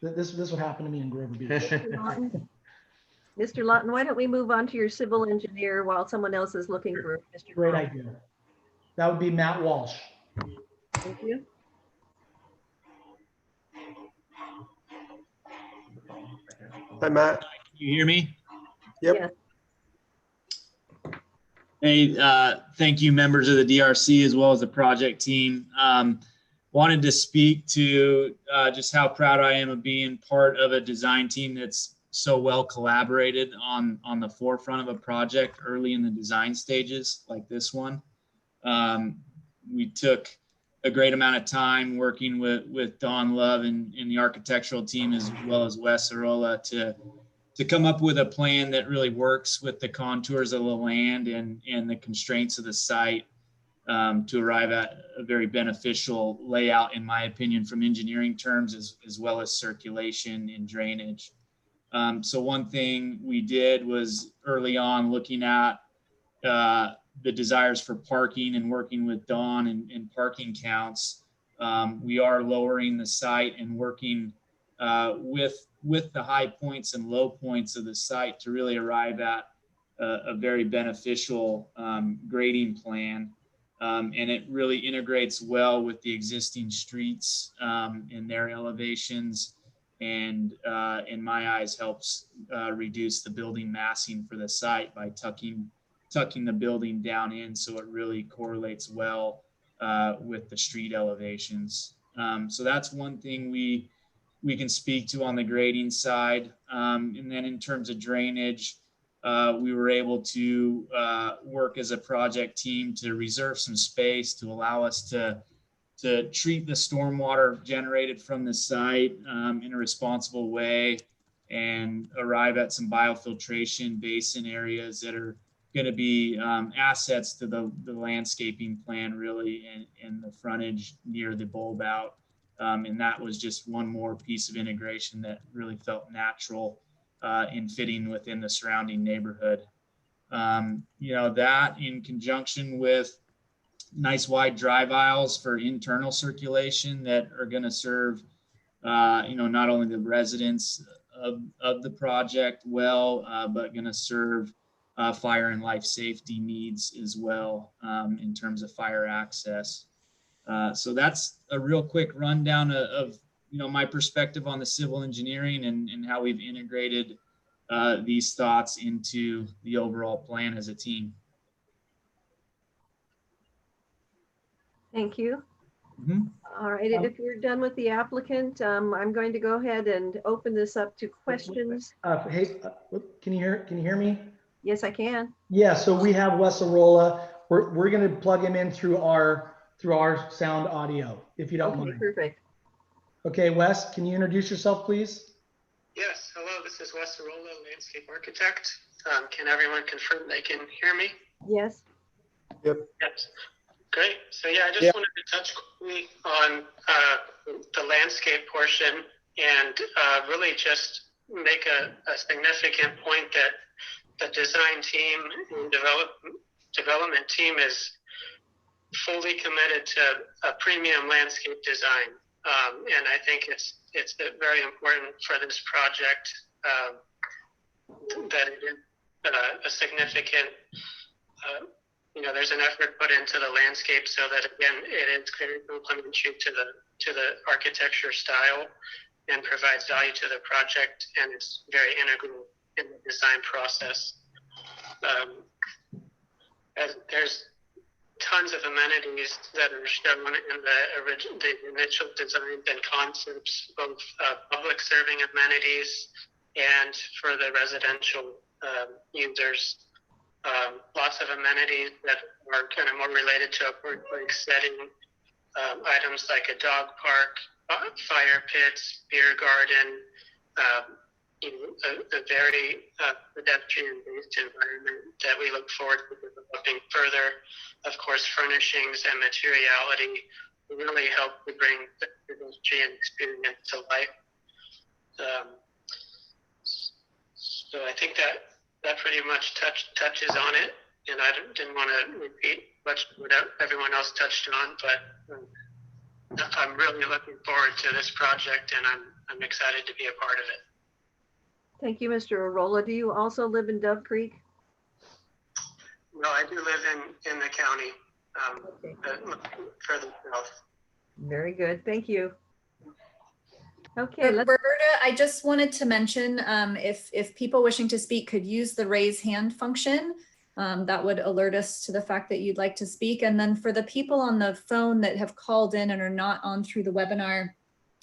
This would happen to me in Grover Beach. Mr. Lawton, why don't we move on to your civil engineer while someone else is looking for Mr. Great Corolla. idea. That would be Matt Walsh. Thank you. Hi, Matt. Can you hear me? Yep. Yes. Hey, thank you, members of the DRC as well as the project team. Wanted to speak to just how proud I am of being part of a design team that's so well collaborated on the forefront of a project early in the design stages like this one. We took a great amount of time working with Don Love and the architectural team, as well as Wes Arola, to come up with a plan that really works with the contours of the land and the constraints of the site, to arrive at a very beneficial layout, in my opinion, from engineering terms, as well as circulation and drainage. So one thing we did was early on looking at the desires for parking and working with Don and parking counts. We are lowering the site and working with the high points and low points of the site to really arrive at a very beneficial grading plan. And it really integrates well with the existing streets and their elevations, and in my eyes helps reduce the building massing for the site by tucking the building down in, so it really correlates well with the street elevations. So that's one thing we can speak to on the grading side. And then in terms of drainage, we were able to work as a project team to reserve some space to allow us to treat the stormwater generated from the site in a responsible way and arrive at some biofiltration basin areas that are going to be assets to the landscaping plan, really, in the frontage near the bulb out. And that was just one more piece of integration that really felt natural in fitting within the surrounding neighborhood. That in conjunction with nice wide drive aisles for internal circulation that are going to serve, not only the residents of the project well, but going to serve fire and life safety needs as well in terms of fire access. So that's a real quick rundown of my perspective on the civil engineering and how we've integrated these thoughts into the overall plan as a team. Thank you. Mm-hmm. All right, if you're done with the applicant, I'm going to go ahead and open this up to questions. Hey, can you hear me? Yes, I can. Yeah, so we have Wes Arola. We're going to plug him in through our sound audio, if you don't mind. Perfect. Okay, Wes, can you introduce yourself, please? Yes, hello, this is Wes Arola, landscape architect. Can everyone confirm they can hear me? Yes. Yep. Yes. Great. So yeah, I just wanted to touch quickly on the landscape portion and really just make a significant point that the design team and development team is fully committed to a premium landscape design. And I think it's very important for this project that it is a significant there's an effort put into the landscape so that, again, it is very complementary to the architecture style and provides value to the project, and it's very integral in the design process. There's tons of amenities that are shown in the initial designs and concepts, both public serving amenities and for the residential users. Lots of amenities that are kind of more related to a park-like setting, items like a dog park, fire pits, beer garden, a very pedestrian-based environment that we look forward to developing further. Of course, furnishings and materiality really help to bring the pedestrian experience to life. So I think that pretty much touches on it, and I didn't want to repeat much what everyone else touched on, but I'm really looking forward to this project, and I'm excited to be a part of it. Thank you, Mr. Arola. Do you also live in Dove Creek? No, I do live in the county, further south. Very good. Thank you. Okay, Roberta, I just wanted to mention if people wishing to speak could use the raise hand function, that would alert us to the fact that you'd like to speak. And then for the people on the phone that have called in and are not on through the webinar,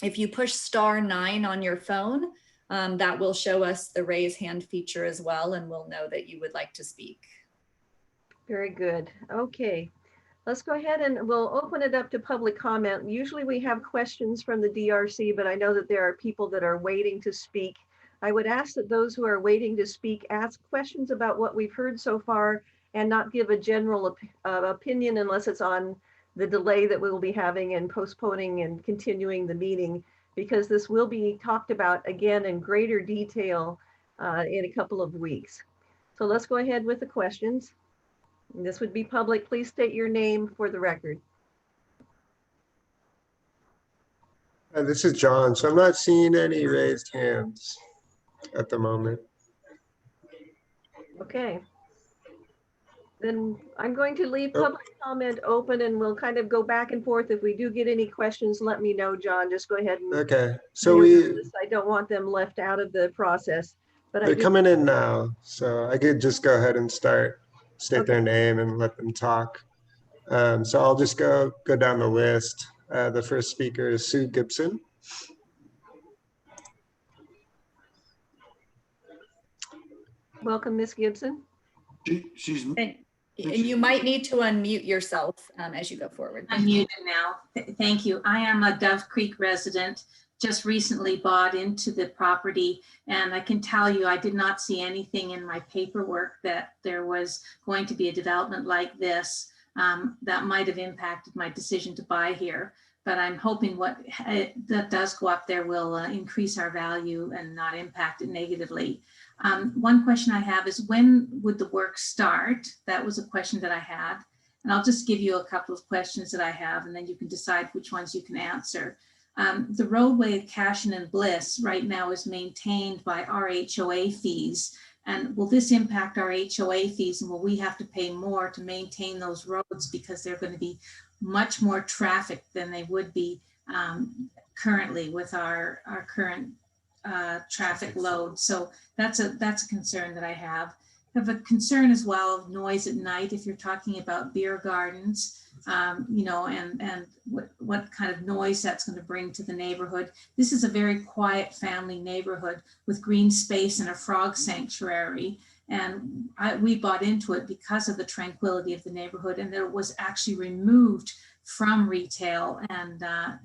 if you push *9 on your phone, that will show us the raise hand feature as well, and we'll know that you would like to speak. Very good. Okay. Let's go ahead and we'll open it up to public comment. Usually we have questions from the DRC, but I know that there are people that are waiting to speak. I would ask that those who are waiting to speak ask questions about what we've heard so far and not give a general opinion unless it's on the delay that we will be having and postponing and continuing the meeting, because this will be talked about again in greater detail in a couple of weeks. So let's go ahead with the questions. This would be public. Please state your name for the record. This is John. So I'm not seeing any raised hands at the moment. Okay. Then I'm going to leave public comment open and we'll kind of go back and forth. If we do get any questions, let me know, John. Just go ahead and okay. So I don't want them left out of the process. But they're coming in now. So I could just go ahead and state their name and let them talk. So I'll just go down the list. The first speaker is Sue Gibson. Welcome, Ms. Gibson. And you might need to unmute yourself as you go forward. I'm muted now. Thank you. I am a Dove Creek resident. just recently bought into the property. And I can tell you, I did not see anything in my paperwork that there was going to be a development like this that might have impacted my decision to buy here. But I'm hoping that does go up there will increase our value and not impact it negatively. One question I have is, when would the work start? That was a question that I had. And I'll just give you a couple of questions that I have, and then you can decide which ones you can answer. The roadway at Cashin and Bliss right now is maintained by our HOA fees. And will this impact our HOA fees, and will we have to pay more to maintain those roads because they're going to be much more traffic than they would be currently with our current traffic load? So that's a concern that I have. I have a concern as well of noise at night. If you're talking about beer gardens, you know, and what kind of noise that's going to bring to the neighborhood. This is a very quiet family neighborhood with green space and a frog sanctuary. And we bought into it because of the tranquility of the neighborhood, and it was actually removed from retail and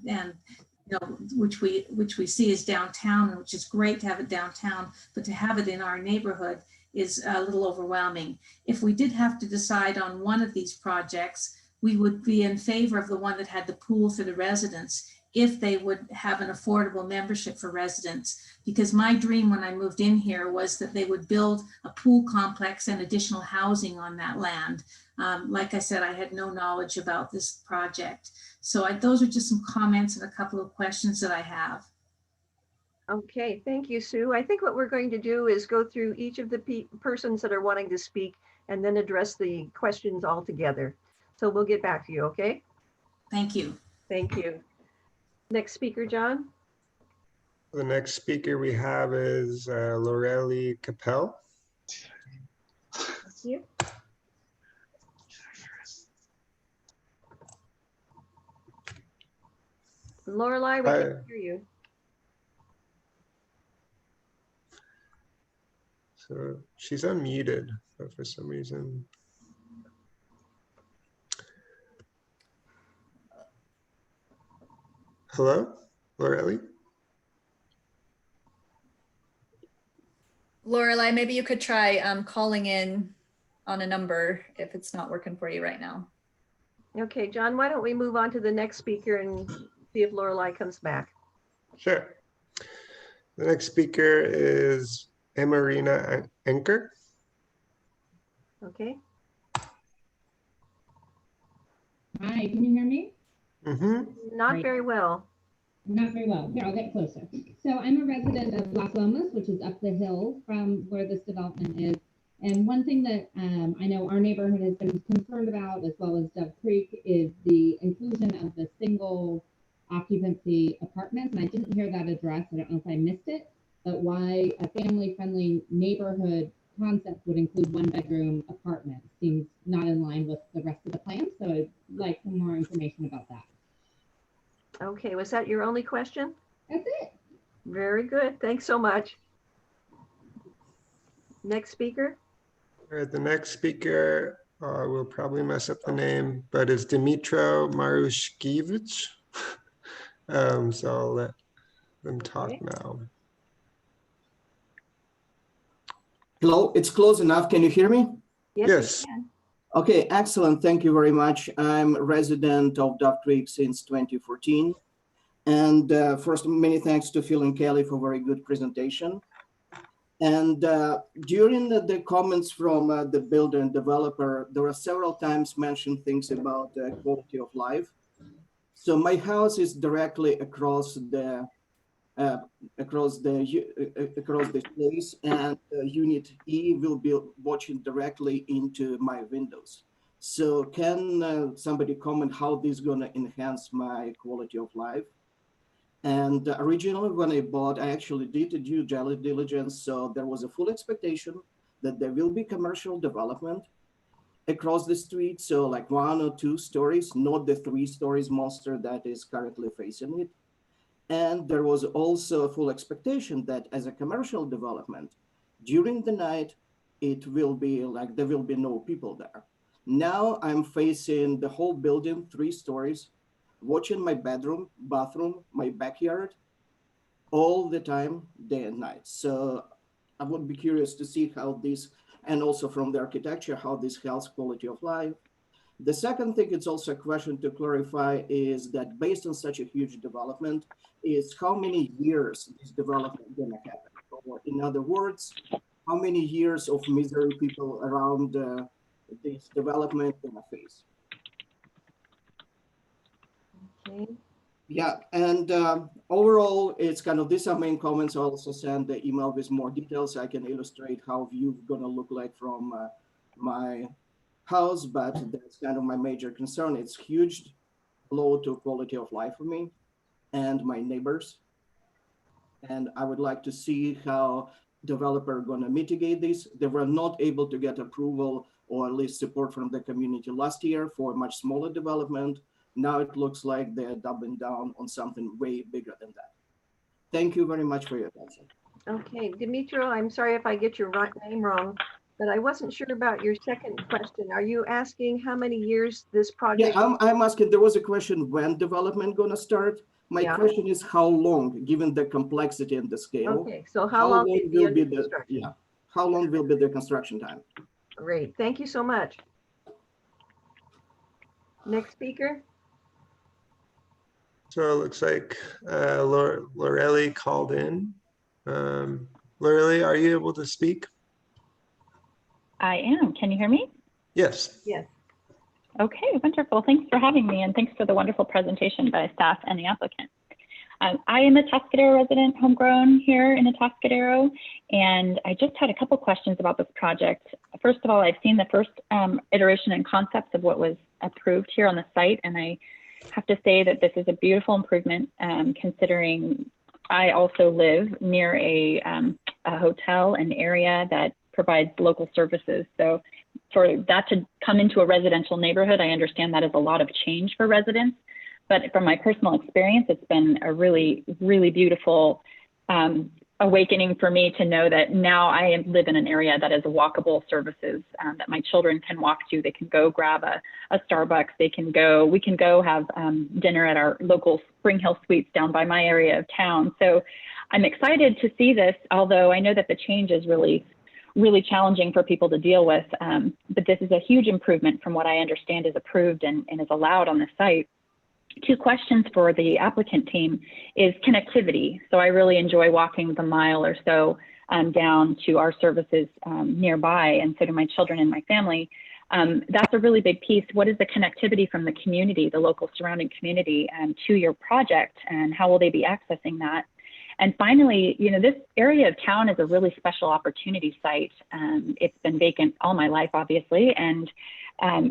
you know, which we see as downtown, which is great to have it downtown, but to have it in our neighborhood is a little overwhelming. If we did have to decide on one of these projects, we would be in favor of the one that had the pool for the residents, if they would have an affordable membership for residents. Because my dream when I moved in here was that they would build a pool complex and additional housing on that land. Like I said, I had no knowledge about this project. So those are just some comments and a couple of questions that I have. Okay, thank you, Sue. I think what we're going to do is go through each of the persons that are wanting to speak and then address the questions all together. So we'll get back to you, okay? Thank you. Thank you. Next speaker, John. The next speaker we have is Lorelei Capel. Thank you. Lorelei, we can't hear you. So she's unmuted, but for some reason. Hello, Lorelei? Lorelei, maybe you could try calling in on a number if it's not working for you right now. Okay, John, why don't we move on to the next speaker and see if Lorelei comes back. Sure. The next speaker is Emarina Anker. Okay. Hi, can you hear me? Mm-hmm. Not very well. Not very well. Here, I'll get closer. So I'm a resident of Las Lomas, which is up the hill from where this development is. And one thing that I know our neighborhood has been concerned about, as well as Dove Creek, is the inclusion of the single occupancy apartments. And I didn't hear that addressed. I don't know if I missed it, but why a family-friendly neighborhood concept would include one-bedroom apartments seems not in line with the rest of the plan. So I'd like some more information about that. Okay, was that your only question? That's it. Very good. Thanks so much. Next speaker. All right, the next speaker, will probably mess up the name, but is Dimitro Marushkiewicz. So I'll let them talk now. Hello, it's close enough. Can you hear me? Yes. Okay, excellent. Thank you very much. I'm a resident of Dove Creek since 2014. And first, many thanks to Phil and Kelly for very good presentation. And during the comments from the builder and developer, there were several times mentioned things about quality of life. So my house is directly across the place, and unit E will be watching directly into my windows. So can somebody comment how this is going to enhance my quality of life? And originally when I bought, I actually did a due diligence. So there was a full expectation that there will be commercial development across the street. So like 1 or 2 stories, not the 3 stories monster that is currently facing it. And there was also a full expectation that as a commercial development, during the night, it will be like there will be no people there. Now I'm facing the whole building, 3 stories, watching my bedroom, bathroom, my backyard. all the time, day and night. So I would be curious to see how this, and also from the architecture, how this helps quality of life. The second thing, it's also a question to clarify, is that based on such a huge development, is how many years this development gonna happen? Or in other words, how many years of misery people around this development gonna face? Okay. Yeah, and overall, it's kind of, these are main comments. I'll also send the email with more details. I can illustrate how view gonna look like from my house, but that's kind of my major concern. It's huge blow to quality of life for me and my neighbors. And I would like to see how developer gonna mitigate this. They were not able to get approval or at least support from the community last year for a much smaller development. Now it looks like they're doubling down on something way bigger than that. Thank you very much for your attention. Okay, Dimitro, I'm sorry if I get your name wrong, but I wasn't sure about your second question. Are you asking how many years this project? Yeah, I'm asking, there was a question, when development gonna start? My question is how long, given the complexity and the scale? Okay, so how long will be the construction? Yeah, how long will be the construction time? Great, thank you so much. Next speaker. So it looks like Lorelli called in. Lorelli, are you able to speak? I am. Can you hear me? Yes. Yes. Okay, wonderful. Thanks for having me, and thanks for the wonderful presentation by staff and the applicant. I am a Atascadero resident, homegrown here in Atascadero, and I just had a couple questions about this project. First of all, I've seen the first iteration and concepts of what was approved here on the site, and I have to say that this is a beautiful improvement, considering I also live near a hotel, an area that provides local services. So for that to come into a residential neighborhood, I understand that is a lot of change for residents. But from my personal experience, it's been a really, really beautiful awakening for me to know that now I live in an area that is walkable services that my children can walk to. They can go grab a Starbucks. We can go have dinner at our local Spring Hill Suites down by my area of town. So I'm excited to see this, although I know that the change is really challenging for people to deal with. But this is a huge improvement from what I understand is approved and is allowed on the site. Two questions for the applicant team is connectivity. So I really enjoy walking the mile or so down to our services nearby, and so do my children and my family. That's a really big piece. What is the connectivity from the community, the local surrounding community, to your project, and how will they be accessing that? And finally, you know, this area of town is a really special opportunity site. It's been vacant all my life, obviously, and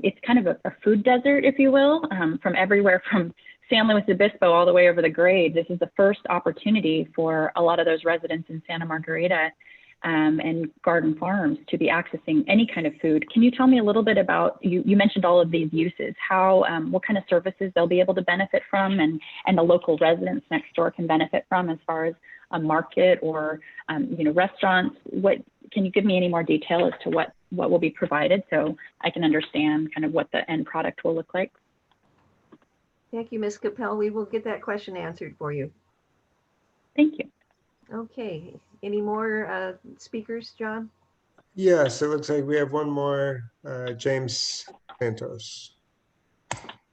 it's kind of a food desert, if you will, from everywhere from San Luis Obispo all the way over the grade. This is the first opportunity for a lot of those residents in Santa Margarita and Garden Farms to be accessing any kind of food. Can you tell me a little bit about, you mentioned all of these uses, how, what kind of services they'll be able to benefit from, and the local residents next door can benefit from, as far as a market or, you know, restaurants? What, can you give me any more detail as to what will be provided, so I can understand kind of what the end product will look like? Thank you, Ms. Capel. We will get that question answered for you. Thank you. Okay, any more speakers, John? Yes, it looks like we have one more, James Santos.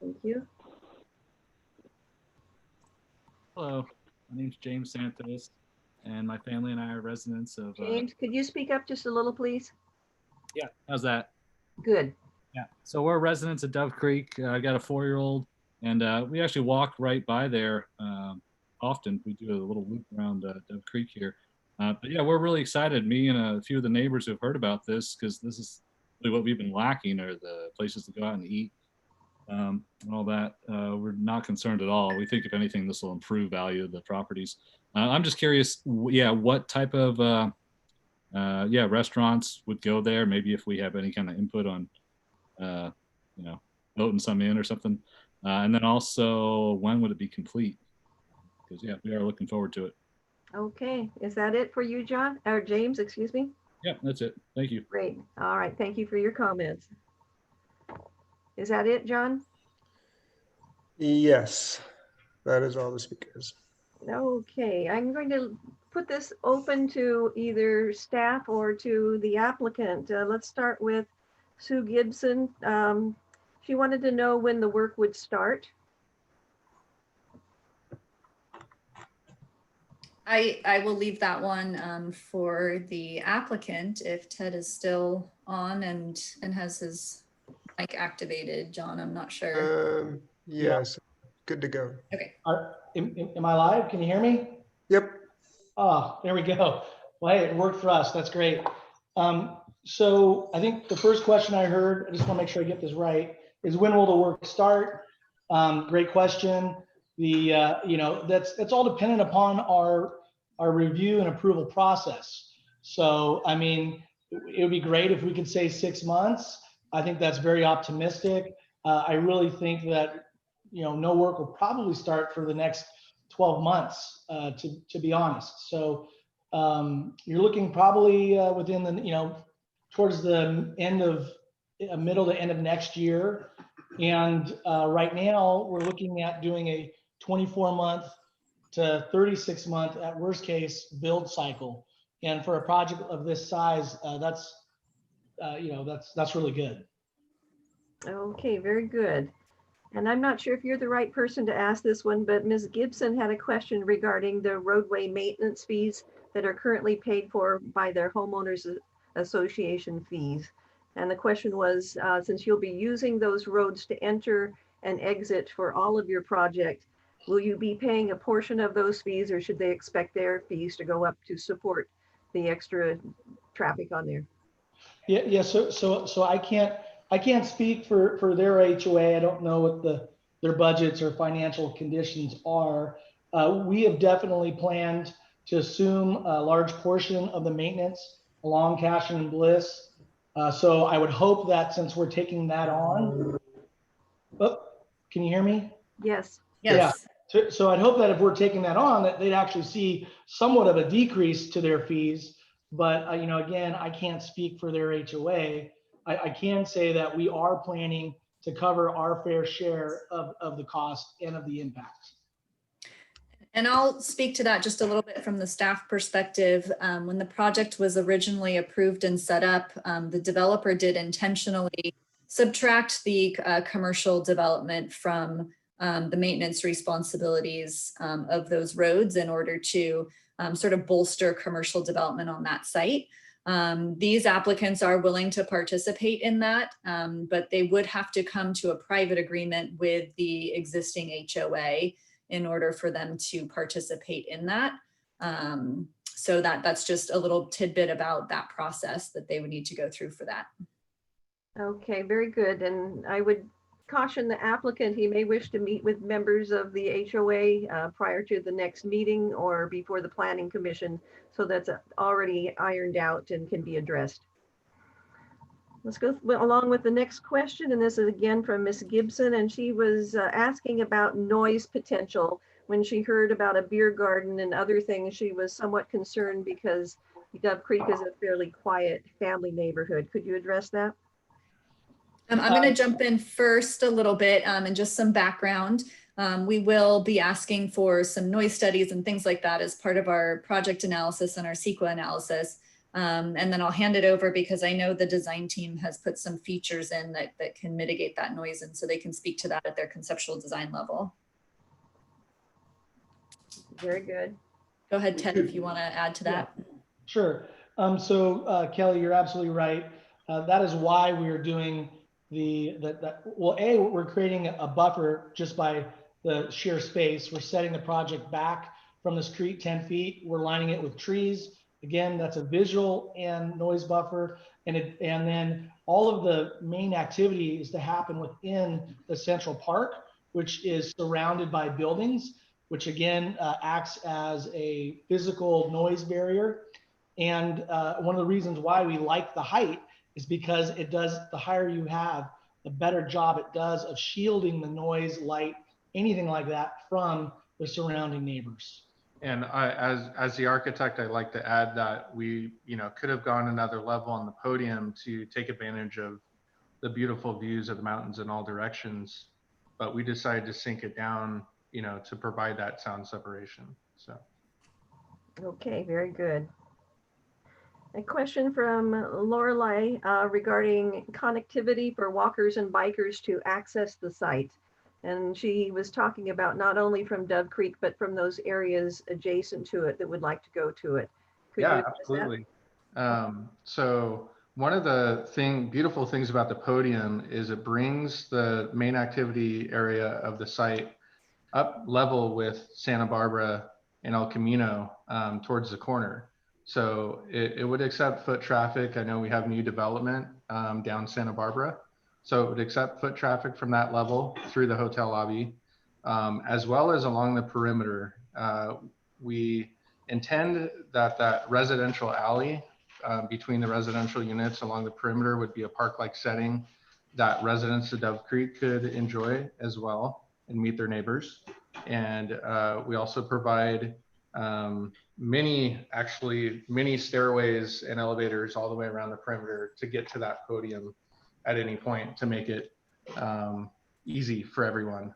Thank you. Hello, my name's James Santos, and my family and I are residents of. James, could you speak up just a little, please? Yeah, how's that? Good. Yeah, so we're residents of Dove Creek. I got a 4-year-old, and we actually walk right by there often. We do a little loop around Dove Creek here. But yeah, we're really excited. Me and a few of the neighbors who have heard about this, because this is really what we've been lacking, are the places to go out and eat and all that. We're not concerned at all. We think, if anything, this will improve value of the properties. I'm just curious, yeah, what type of restaurants would go there? Maybe if we have any kind of input on, you know, voting some in or something. And then also, when would it be complete? Because yeah, we are looking forward to it. Okay, is that it for you, John, or James, excuse me? Yeah, that's it. Thank you. Great. All right, thank you for your comments. Is that it, John? Yes, that is all the speakers. Okay, I'm going to put this open to either staff or to the applicant. Let's start with Sue Gibson. She wanted to know when the work would start. I will leave that one for the applicant if Ted is still on and has his mic activated. John, I'm not sure. Yes, good to go. Okay. Am I live? Can you hear me? Yep. Oh, there we go. Well, hey, it worked for us. That's great. So I think the first question I heard, I just want to make sure I get this right, is when will the work start? Great question. That's all dependent upon our review and approval process. So, I mean, it would be great if we could say 6 months. I think that's very optimistic. I really think that, no work will probably start for the next 12 months, to be honest. So you're looking probably within the, towards the end of, middle to end of next year. And right now we're looking at doing a 24-month to 36-month, at worst case, build cycle. And for a project of this size, that's really good. Okay, very good. And I'm not sure if you're the right person to ask this one, but Ms. Gibson had a question regarding the roadway maintenance fees that are currently paid for by their homeowners association fees. And the question was, since you'll be using those roads to enter and exit for all of your project, will you be paying a portion of those fees, or should they expect their fees to go up to support the extra traffic on there? Yeah. So I can't speak for their HOA. I don't know what their budgets or financial conditions are. We have definitely planned to assume a large portion of the maintenance along Cashin and Bliss. So I would hope that since we're taking that on, can you hear me? Yes. Yes. Yeah. So I'd hope that if we're taking that on, that they'd actually see somewhat of a decrease to their fees. But again, I can't speak for their HOA. I can say that we are planning to cover our fair share of the cost and of the impact. And I'll speak to that just a little bit from the staff perspective. When the project was originally approved and set up, the developer did intentionally subtract the commercial development from the maintenance responsibilities of those roads in order to sort of bolster commercial development on that site. These applicants are willing to participate in that, but they would have to come to a private agreement with the existing HOA in order for them to participate in that. So that's just a little tidbit about that process that they would need to go through for that. Okay, very good. And I would caution the applicant, he may wish to meet with members of the HOA prior to the next meeting or before the Planning Commission. So that's already ironed out and can be addressed. Let's go along with the next question. And this is again from Ms. Gibson. And she was asking about noise potential. When she heard about a beer garden and other things, she was somewhat concerned because Dove Creek is a fairly quiet family neighborhood. Could you address that? I'm going to jump in first a little bit and just some background. We will be asking for some noise studies and things like that as part of our project analysis and our CEQA analysis. And then I'll hand it over because I know the design team has put some features in that can mitigate that noise, and so they can speak to that at their conceptual design level. Very good. Go ahead, Ted, if you want to add to that. Yeah, sure. So Kelly, you're absolutely right. That is why we are doing we're creating a buffer just by the sheer space. We're setting the project back from the street 10 feet. We're lining it with trees. Again, that's a visual and noise buffer. And then all of the main activity is to happen within the central park, which is surrounded by buildings, which again acts as a physical noise barrier. And one of the reasons why we like the height is because the higher you have, the better job it does of shielding the noise, light, anything like that from the surrounding neighbors. And as the architect, I'd like to add that we, could have gone another level on the podium to take advantage of the beautiful views of the mountains in all directions, but we decided to sink it down, to provide that sound separation. So. Okay, very good. A question from Lorelei regarding connectivity for walkers and bikers to access the site. And she was talking about not only from Dove Creek, but from those areas adjacent to it that would like to go to it. Could you Yeah, address that? absolutely. So one of the beautiful things about the podium is it brings the main activity area of the site up level with Santa Barbara and El Camino towards the corner. So it would accept foot traffic. I know we have new development down Santa Barbara. So it would accept foot traffic from that level through the hotel lobby, as well as along the perimeter. We intend that residential alley between the residential units along the perimeter would be a park-like setting that residents of Dove Creek could enjoy as well and meet their neighbors. And we also provide many stairways and elevators all the way around the perimeter to get to that podium at any point to make it easy for everyone,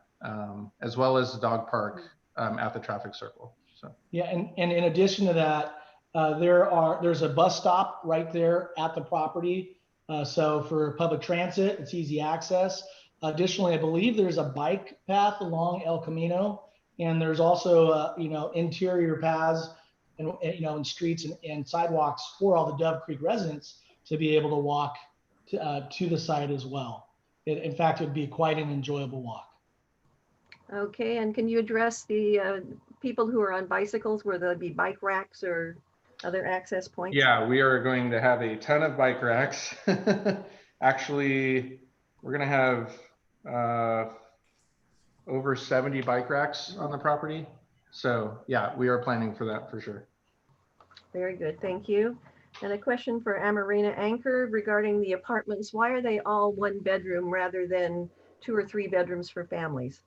as well as the dog park at the traffic circle. So yeah, and in addition to that, there's a bus stop right there at the property. So for public transit, it's easy access. Additionally, I believe there's a bike path along El Camino, and there's also interior paths and streets and sidewalks for all the Dove Creek residents to be able to walk to the site as well. In fact, it would be quite an enjoyable walk. Okay, and can you address the people who are on bicycles, where there'll be bike racks or other access points? yeah, we are going to have a ton of bike racks. Actually, we're going to have over 70 bike racks on the property. So yeah, we are planning for that for sure. Very good, thank you. And a question for Amarina Anchor regarding the apartments. Why are they all one bedroom rather than 2 or 3 bedrooms for families?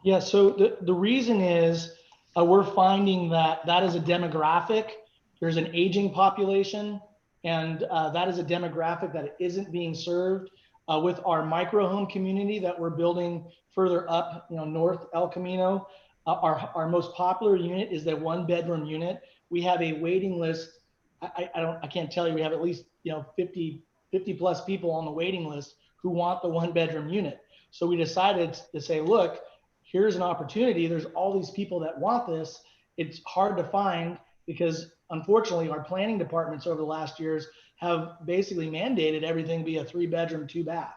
Yeah, so the reason is we're finding that is a demographic. There's an aging population, and that is a demographic that isn't being served with our micro home community that we're building further up, north El Camino. Our most popular unit is the 1-bedroom unit. We have a waiting list. I can't tell you, we have at least 50 plus people on the waiting list who want the 1-bedroom unit. So we decided to say, look, here's an opportunity. There's all these people that want this. It's hard to find because unfortunately our planning departments over the last years have basically mandated everything be a 3-bedroom, 2-bath.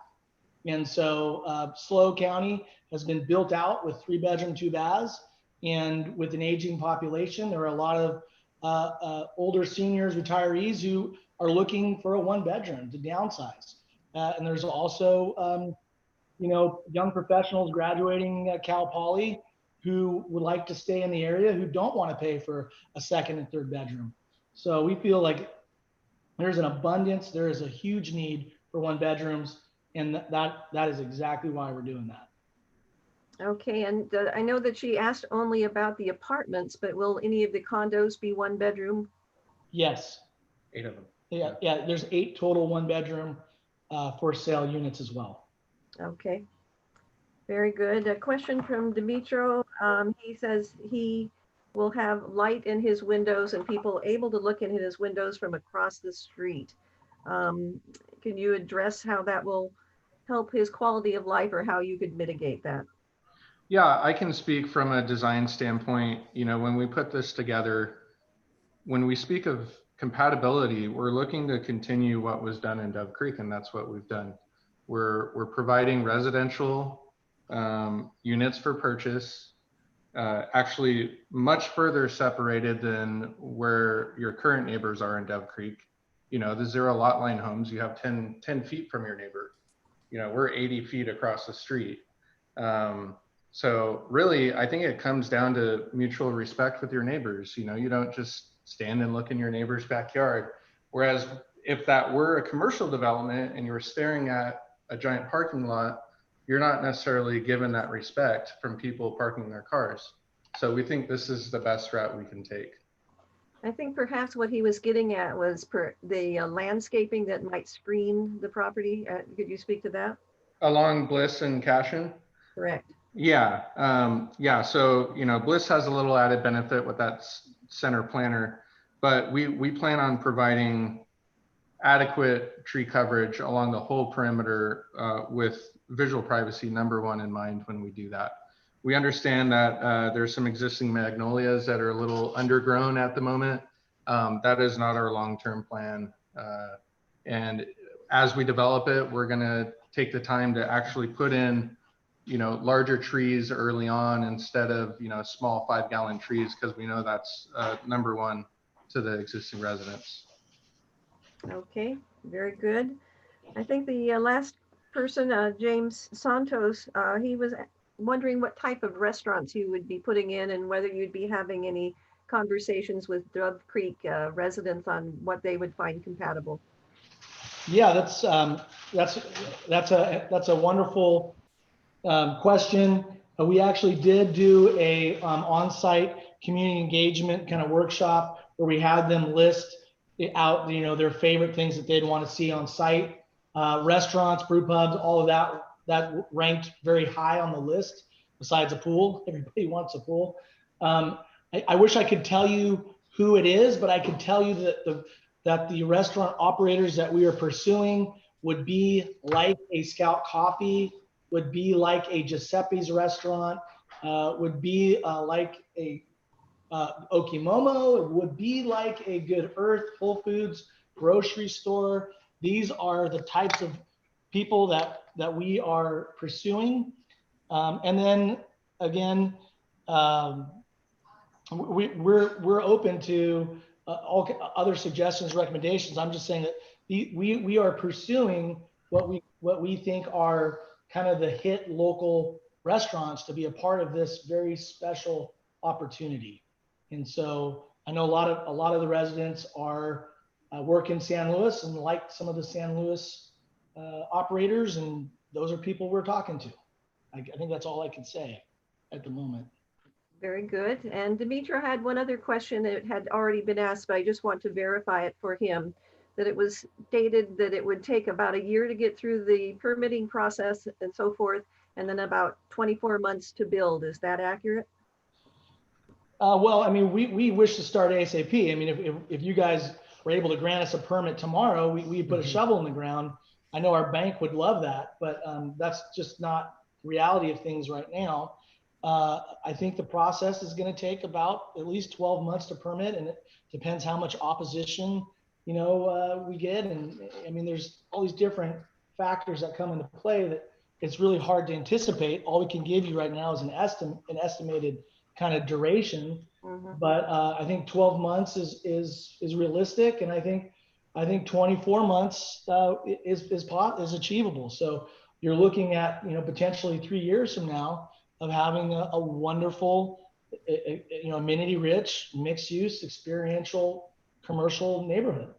And so SLO County has been built out with 3-bedroom, 2 baths. And with an aging population, there are a lot of older seniors, retirees who are looking for a 1-bedroom to downsize. And there's also, young professionals graduating at Cal Poly who would like to stay in the area who don't want to pay for a 2nd and 3rd bedroom. So we feel like there's an abundance, there is a huge need for 1-bedrooms, and that is exactly why we're doing that. Okay, and I know that she asked only about the apartments, but will any of the condos be 1-bedroom? Yes. 8 of them. Yeah, there's 8 total 1-bedroom for sale units as well. Okay, very good. A question from Dimitro. He says he will have light in his windows and people able to look in his windows from across the street. Can you address how that will help his quality of life, or how you could mitigate that? Yeah, I can speak from a design standpoint. When we put this together, when we speak of compatibility, we're looking to continue what was done in Dove Creek, and that's what we've done. We're providing residential units for purchase, actually much further separated than where your current neighbors are in Dove Creek. The 0 lot line homes, you have 10 feet from your neighbor. We're 80 feet across the street. So really, I think it comes down to mutual respect with your neighbors. You don't just stand and look in your neighbor's backyard. Whereas if that were a commercial development and you were staring at a giant parking lot, you're not necessarily given that respect from people parking their cars. So we think this is the best route we can take. I think perhaps what he was getting at was the landscaping that might screen the property. Could you speak to that? Along Bliss and Cashin? Correct. Yeah. So, Bliss has a little added benefit with that center planter, but we plan on providing adequate tree coverage along the whole perimeter with visual privacy #1 in mind when we do that. We understand that there's some existing magnolias that are a little undergrown at the moment. That is not our long-term plan. And as we develop it, we're gonna take the time to actually put in larger trees early on instead of small 5-gallon trees, because we know that's #1 to the existing residents. Okay, very good. I think the last person, James Santos, he was wondering what type of restaurants you would be putting in and whether you'd be having any conversations with Dove Creek residents on what they would find compatible. Yeah, that's a wonderful question. We actually did do a on-site community engagement kind of workshop where we had them list out, their favorite things that they'd want to see on site. Restaurants, brew pubs, all of that ranked very high on the list. Besides a pool, everybody wants a pool. I wish I could tell you who it is, but I can tell you that the restaurant operators that we are pursuing would be like a Scout Coffee, would be like a Giuseppe's restaurant, would be like a Okimomo, it would be like a Good Earth, Whole Foods, grocery store. These are the types of people that we are pursuing. And then again, we're open to all other suggestions, recommendations. I'm just saying that we are pursuing what we think are kind of the hit local restaurants to be a part of this very special opportunity. And so I know a lot of the residents are work in San Luis and like some of the San Luis operators, and those are people we're talking to. I think that's all I can say at the moment. Very good. And Demetra had one other question that had already been asked, but I just want to verify it for him, that it was stated that it would take about a year to get through the permitting process and so forth, and then about 24 months to build. Is that accurate? Well, I mean, we wish to start ASAP. I mean, if you guys were able to grant us a permit tomorrow, we put a shovel in the ground. I know our bank would love that, but that's just not the reality of things right now. I think the process is going to take about at least 12 months to permit, and it depends how much opposition we get. And I mean, there's all these different factors that come into play that it's really hard to anticipate. All we can give you right now is an estimated kind of duration. Mm-hmm. But I think 12 months is realistic, and I think 24 months is achievable. So you're looking at potentially 3 years from now of having a wonderful, amenity-rich, mixed-use, experiential, commercial neighborhood.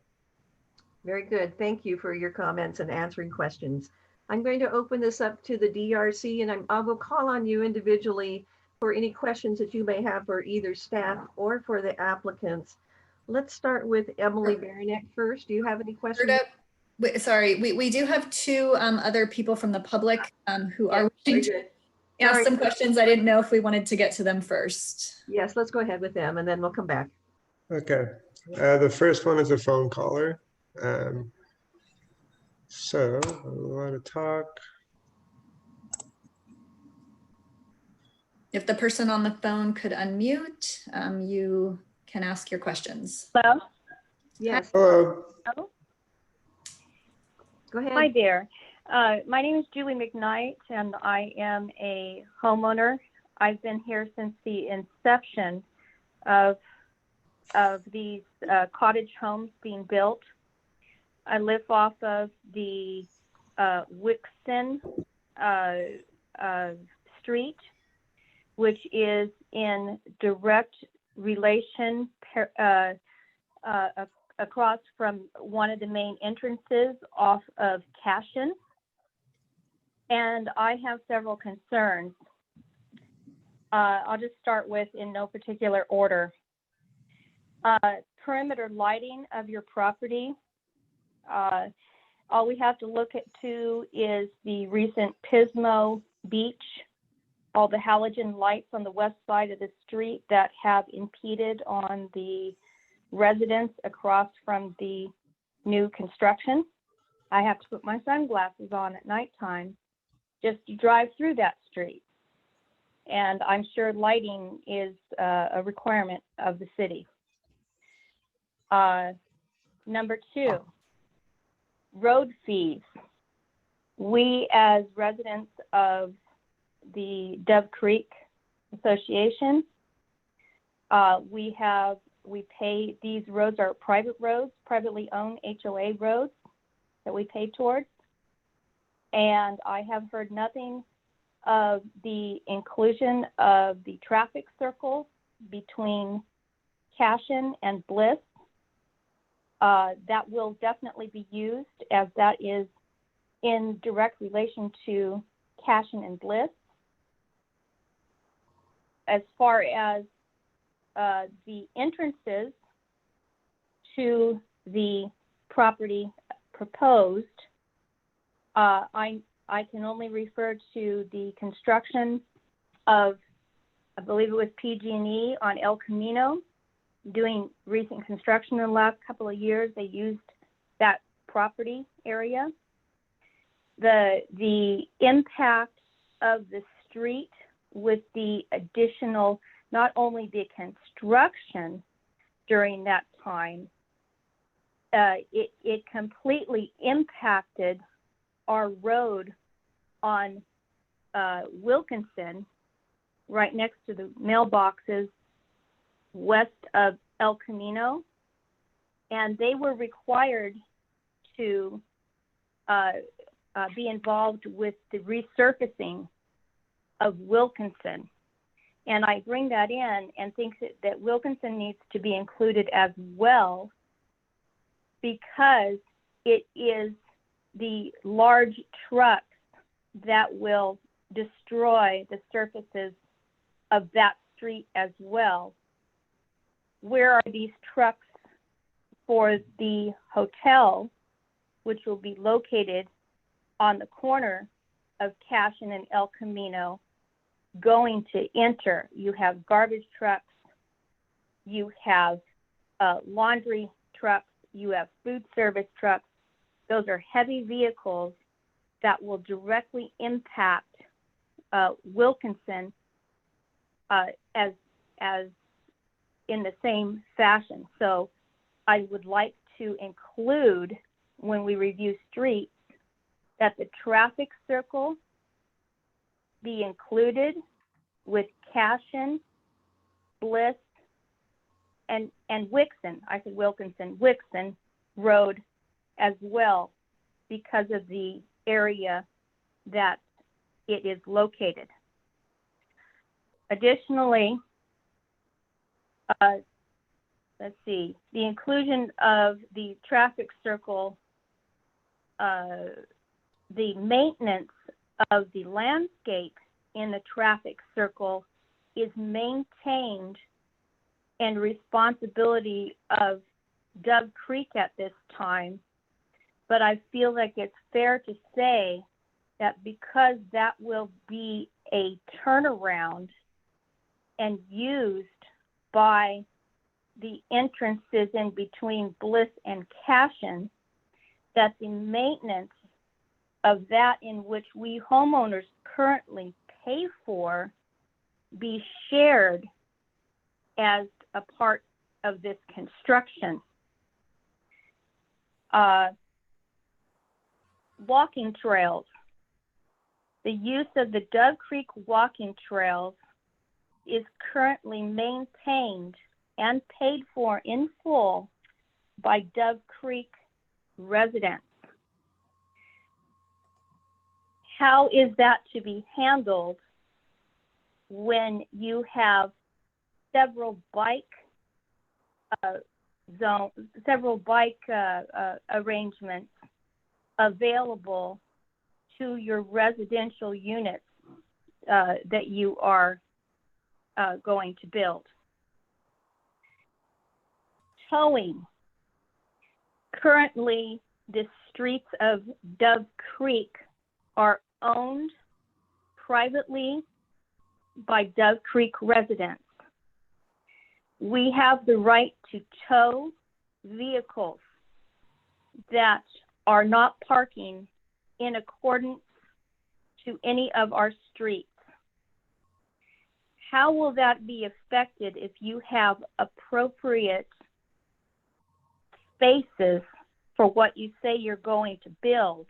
Very good. Thank you for your comments and answering questions. I'm going to open this up to the DRC, and I will call on you individually for any questions that you may have for either staff or for the applicants. Let's start with Emily Baranek first. Do you have any questions? Sorry, we do have two other people from the public who are wishing to ask some questions. I didn't know if we wanted to get to them first. Yes, let's go ahead with them and then we'll come back. Okay. The first one is a phone caller. So I want to talk. If the person on the phone could unmute, you can ask your questions. Hello? Yes. Hello. Hello? Go ahead. Hi there. My name is Julie McKnight, and I am a homeowner. I've been here since the inception of these cottage homes being built. I live off of the Wixon Street, which is in direct relation across from one of the main entrances off of Cashin. And I have several concerns. I'll just start with in no particular order. Perimeter lighting of your property. All we have to look at to is the recent Pismo Beach all the halogen lights on the west side of the street that have impeded on the residents across from the new construction. I have to put my sunglasses on at nighttime just to drive through that street. And I'm sure lighting is a requirement of the city. Number 2, road fees. We, as residents of the Dove Creek Association, we pay, these roads are private roads, privately owned HOA roads that we pay towards. And I have heard nothing of the inclusion of the traffic circle between Cashin and Bliss. That will definitely be used, as that is in direct relation to Cashin and Bliss. As far as the entrances to the property proposed, I can only refer to the construction of, I believe it was PG&E on El Camino, doing recent construction in the last couple of years. They used that property area. The impact of the street with the additional, not only the construction during that time, it completely impacted our road on Wilkinson, right next to the mailboxes west of El Camino, and they were required to be involved with the resurfacing of Wilkinson. And I bring that in and think that Wilkinson needs to be included as well, because it is the large trucks that will destroy the surfaces of that street as well. Where are these trucks for the hotel, which will be located on the corner of Cashin and El Camino, going to enter? You have garbage trucks, you have laundry trucks, you have food service trucks. Those are heavy vehicles that will directly impact Wilkinson as in the same fashion. So I would like to include, when we review streets, that the traffic circle be included with Cashin, Bliss, and Wixon. I said Wilkinson, Wixon Road as well, because of the area that it is located. Additionally, let's see, the inclusion of the traffic circle, the maintenance of the landscape in the traffic circle is maintained and responsibility of Dove Creek at this time. But I feel like it's fair to say that because that will be a turnaround and used by the entrances in between Bliss and Cashin, that the maintenance of that, in which we homeowners currently pay for, be shared as a part of this construction. Walking trails. The use of the Dove Creek walking trails is currently maintained and paid for in full by Dove Creek residents. How is that to be handled when you have several bike arrangements available to your residential units that you are going to build? Towing. Currently, the streets of Dove Creek are owned privately by Dove Creek residents. We have the right to tow vehicles that are not parking in accordance to any of our streets. How will that be affected if you have appropriate spaces for what you say you're going to build?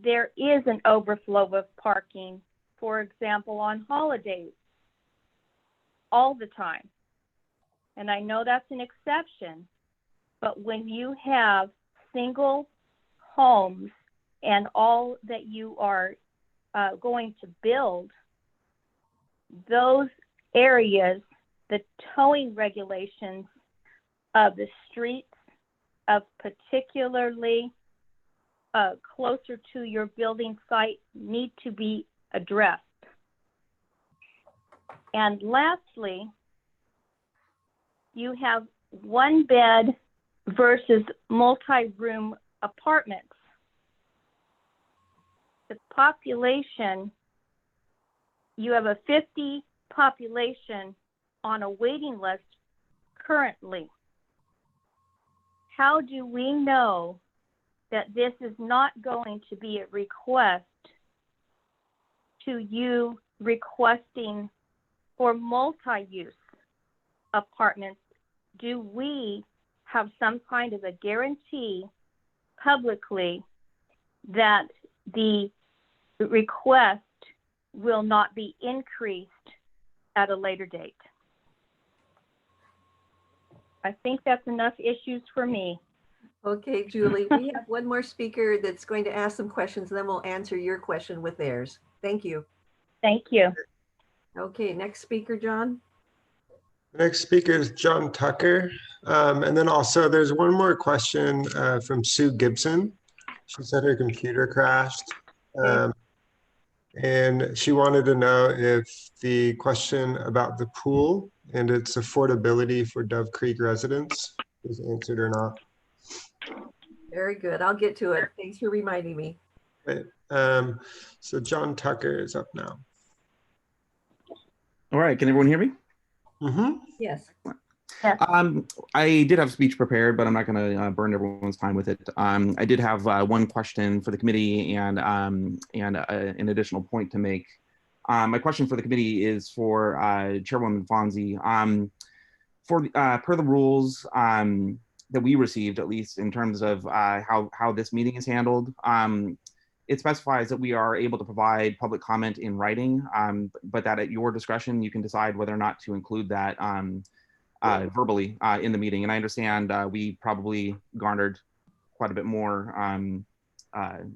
There is an overflow of parking, for example, on holidays, all the time. And I know that's an exception, but when you have single homes and all that you are going to build, those areas, the towing regulations of the streets of particularly closer to your building site need to be addressed. And lastly, you have one bed versus multi-room apartments. The population, you have a 50 population on a waiting list currently. How do we know that this is not going to be a request to you requesting for multi-use apartments? Do we have some kind of a guarantee publicly that the request will not be increased at a later date? I think that's enough issues for me. Okay, Julie, we have one more speaker that's going to ask some questions, and then we'll answer your question with theirs. Thank you. Thank you. Okay, next speaker, John. Next speaker is John Tucker. And then also there's one more question from Sue Gibson. She said her computer crashed. And she wanted to know if the question about the pool and its affordability for Dove Creek residents was answered or not. Very good. I'll get to it. Thanks for reminding me. Right. So John Tucker is up now. All right, can everyone hear me? Mm-hmm. Yes. I did have a speech prepared, but I'm not going to burn everyone's time with it. I did have one question for the committee and an additional point to make. My question for the committee is for Chairwoman Fonzie. Per the rules that we received, at least in terms of how this meeting is handled, it specifies that we are able to provide public comment in writing, but that at your discretion, you can decide whether or not to include that verbally in the meeting. And I understand we probably garnered quite a bit more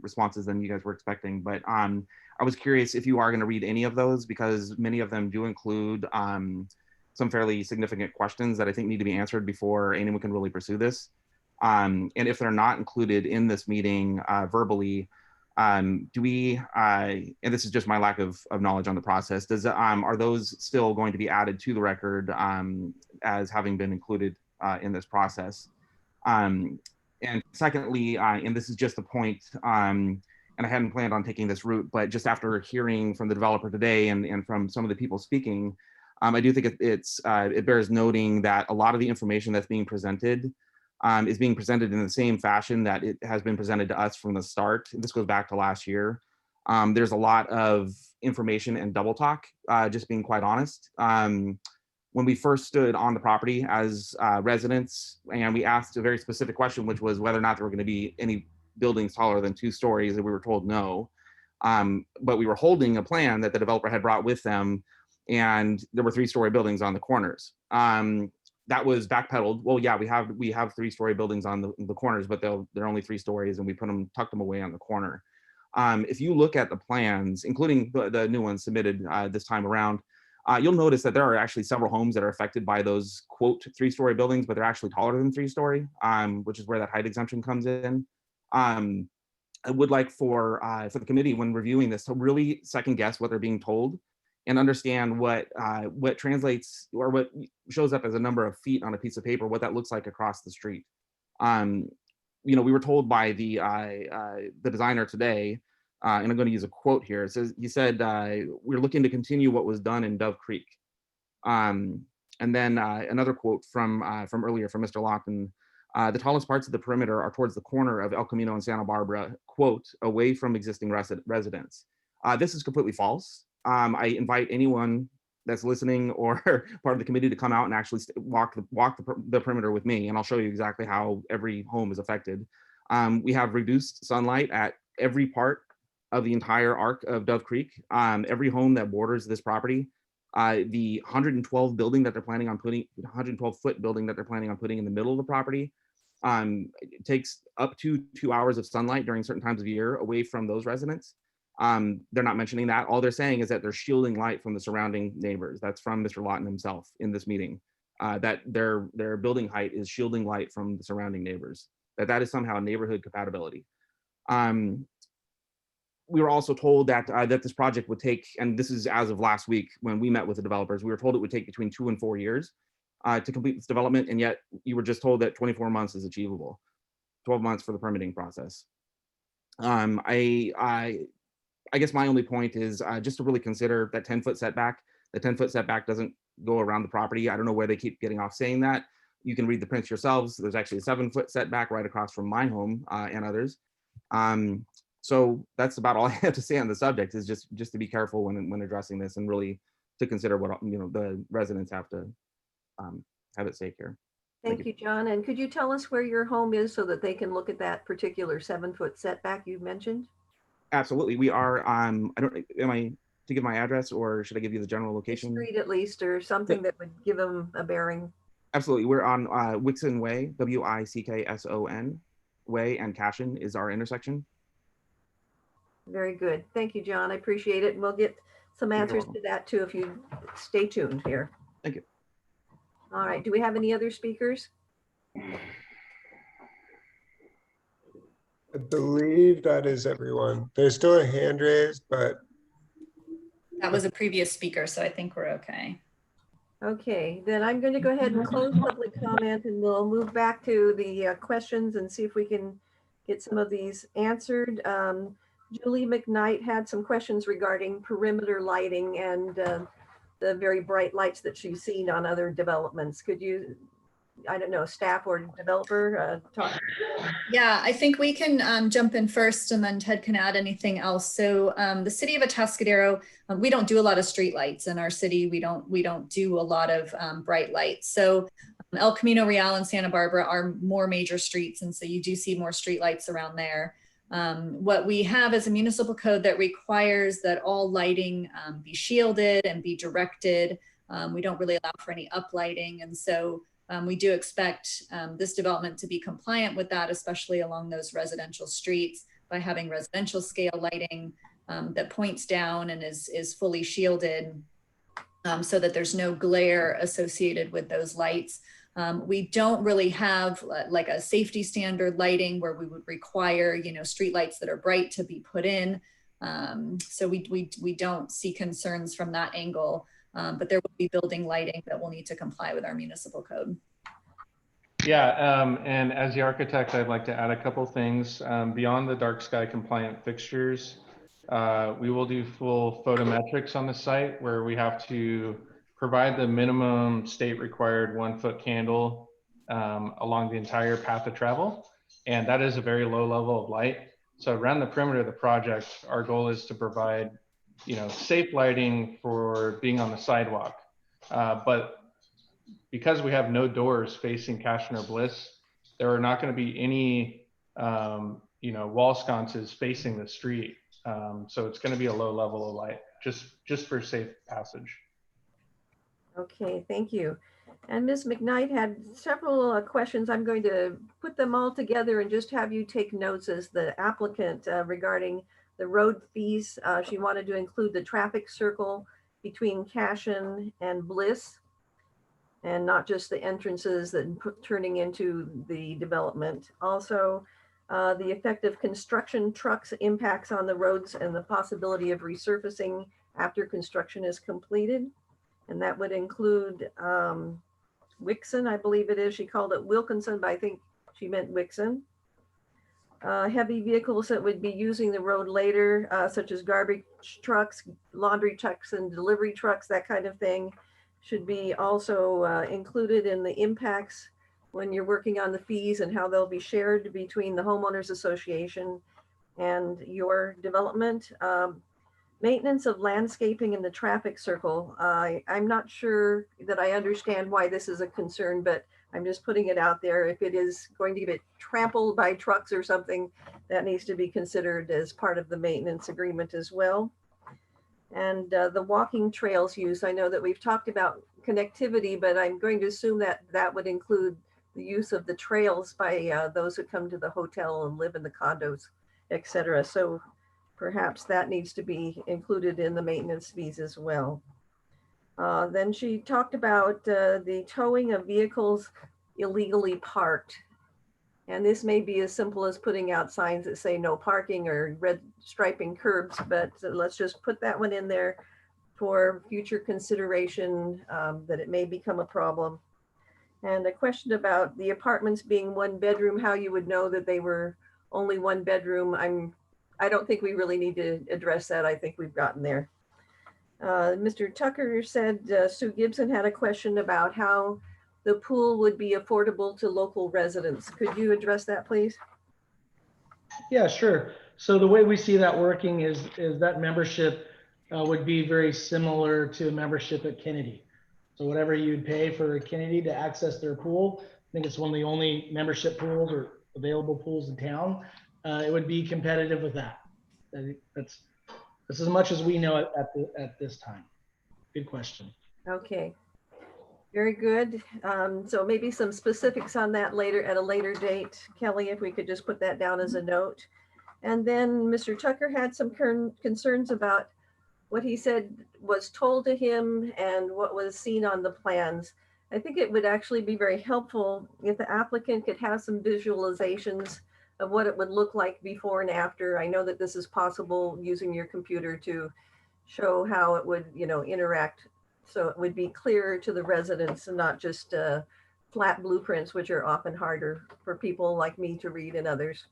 responses than you guys were expecting, but I was curious if you are going to read any of those, because many of them do include some fairly significant questions that I think need to be answered before anyone can really pursue this. And if they're not included in this meeting verbally, do we, and this is just my lack of knowledge on the process, are those still going to be added to the record as having been included in this process? And secondly, and this is just a point, and I hadn't planned on taking this route, but just after hearing from the developer today and from some of the people speaking, I do think it bears noting that a lot of the information that's being presented is being presented in the same fashion that it has been presented to us from the start. This goes back to last year. There's a lot of information and double talk, just being quite honest. When we first stood on the property as residents, and we asked a very specific question, which was whether or not there were going to be any buildings taller than 2 stories, and we were told no. But we were holding a plan that the developer had brought with them, and there were 3-story buildings on the corners. That was backpedaled. Well, yeah, we have 3-story buildings on the corners, but they're only 3 stories, and we tucked them away on the corner. If you look at the plans, including the new ones submitted this time around, you'll notice that there are actually several homes that are affected by those quote 3-story buildings, but they're actually taller than 3-story, which is where that height exemption comes in. I would like for the committee, when reviewing this, to really second guess what they're being told and understand what translates or what shows up as a number of feet on a piece of paper, what that looks like across the street. We were told by the designer today and I'm going to use a quote here. It says, he said, we're looking to continue what was done in Dove Creek. And then another quote from earlier from Mr. Lockton. The tallest parts of the perimeter are towards the corner of El Camino and Santa Barbara, quote, away from existing residents. This is completely false. I invite anyone that's listening or part of the committee to come out and actually walk the perimeter with me, and I'll show you exactly how every home is affected. We have reduced sunlight at every part of the entire arc of Dove Creek. Every home that borders this property, the 112 building that they're planning on putting, 112 foot building that they're planning on putting in the middle of the property, it takes up to 2 hours of sunlight during certain times of year away from those residents. They're not mentioning that. All they're saying is that they're shielding light from the surrounding neighbors. That's from Mr. Lawton himself in this meeting, that their building height is shielding light from the surrounding neighbors, that is somehow neighborhood compatibility. We were also told that that this project would take, and this is as of last week when we met with the developers, we were told it would take between 2 and 4 years to complete this development, and yet you were just told that 24 months is achievable, 12 months for the permitting process. I guess my only point is just to really consider that 10-foot setback. The 10-foot setback doesn't go around the property. I don't know where they keep getting off saying that. You can read the prints yourselves. There's actually a 7-foot setback right across from my home and others. So that's about all I have to say on the subject, is just to be careful when addressing this, and really to consider what the residents have to have at stake here. Thank you, John. And could you tell us where your home is so that they can look at that particular 7-foot setback you mentioned? Absolutely. We are, am I to give my address, or should I give you the general location? Street at least, or something that would give them a bearing. Absolutely. We're on Wickson Way, Wickson Way, and Cashin is our intersection. Very good. Thank you, John. I appreciate it. And we'll get some answers to that too if you stay tuned here. Thank you. All right. Do we have any other speakers? I believe that is everyone. There's still a hand raised, but That was a previous speaker, so I think we're okay. Okay, then I'm going to go ahead and close public comment, and we'll move back to the questions and see if we can get some of these answered. Julie McKnight had some questions regarding perimeter lighting and the very bright lights that she's seen on other developments. Could you, I don't know, staff or developer talk? Yeah, I think we can jump in first, and then Ted can add anything else. So the city of Atascadero, we don't do a lot of street lights in our city. We don't do a lot of bright lights. So El Camino Real and Santa Barbara are more major streets, and so you do see more street lights around there. What we have is a municipal code that requires that all lighting be shielded and be directed. We don't really allow for any uplighting, and so we do expect this development to be compliant with that, especially along those residential streets, by having residential scale lighting that points down and is fully shielded, so that there's no glare associated with those lights. We don't really have like a safety standard lighting where we would require, street lights that are bright to be put in. So we don't see concerns from that angle. But there will be building lighting that will need to comply with our municipal code. Yeah, and as the architect, I'd like to add a couple things. Beyond the dark sky compliant fixtures, we will do full photometrics on the site, where we have to provide the minimum state required 1-foot candle along the entire path of travel. And that is a very low level of light. So around the perimeter of the project, our goal is to provide safe lighting for being on the sidewalk. But because we have no doors facing Cashin or Bliss, there are not going to be any, wall sconces facing the street. So it's going to be a low level of light, just for safe passage. Okay, thank you. And Ms. McKnight had several questions. I'm going to put them all together and just have you take notes as the applicant regarding the road fees. She wanted to include the traffic circle between Cashin and Bliss, and not just the entrances that turning into the development. Also, the effect of construction trucks impacts on the roads and the possibility of resurfacing after construction is completed. And that would include Wickson, I believe it is. She called it Wilkinson, but I think she meant Wickson. Heavy vehicles that would be using the road later, such as garbage trucks, laundry trucks, and delivery trucks, that kind of thing, should be also included in the impacts when you're working on the fees and how they'll be shared between the homeowners association and your development. Maintenance of landscaping in the traffic circle. I'm not sure that I understand why this is a concern, but I'm just putting it out there. If it is going to get trampled by trucks or something, that needs to be considered as part of the maintenance agreement as well. And the walking trails use, I know that we've talked about connectivity, but I'm going to assume that that would include the use of the trails by those who come to the hotel and live in the condos, et cetera. So perhaps that needs to be included in the maintenance fees as well. Then she talked about the towing of vehicles illegally parked. And this may be as simple as putting out signs that say no parking or red striping curbs, but let's just put that one in there for future consideration that it may become a problem. And a question about the apartments being one bedroom, how you would know that they were only one bedroom. I don't think we really need to address that. I think we've gotten there. Mr. Tucker said Sue Gibson had a question about how the pool would be affordable to local residents. Could you address that, please? Yeah, sure. So the way we see that working is that membership would be very similar to membership at Kennedy. So whatever you'd pay for Kennedy to access their pool, I think it's one of the only membership pools or available pools in town. It would be competitive with that. That's as much as we know at this time. Good question. Okay, very good. So maybe some specifics on that later at a later date. Kelly, if we could just put that down as a note. And then Mr. Tucker had some concerns about what he said was told to him and what was seen on the plans. I think it would actually be very helpful if the applicant could have some visualizations of what it would look like before and after. I know that this is possible using your computer to show how it would, interact. So it would be clearer to the residents and not just flat blueprints, which are often harder for people like me to read and others.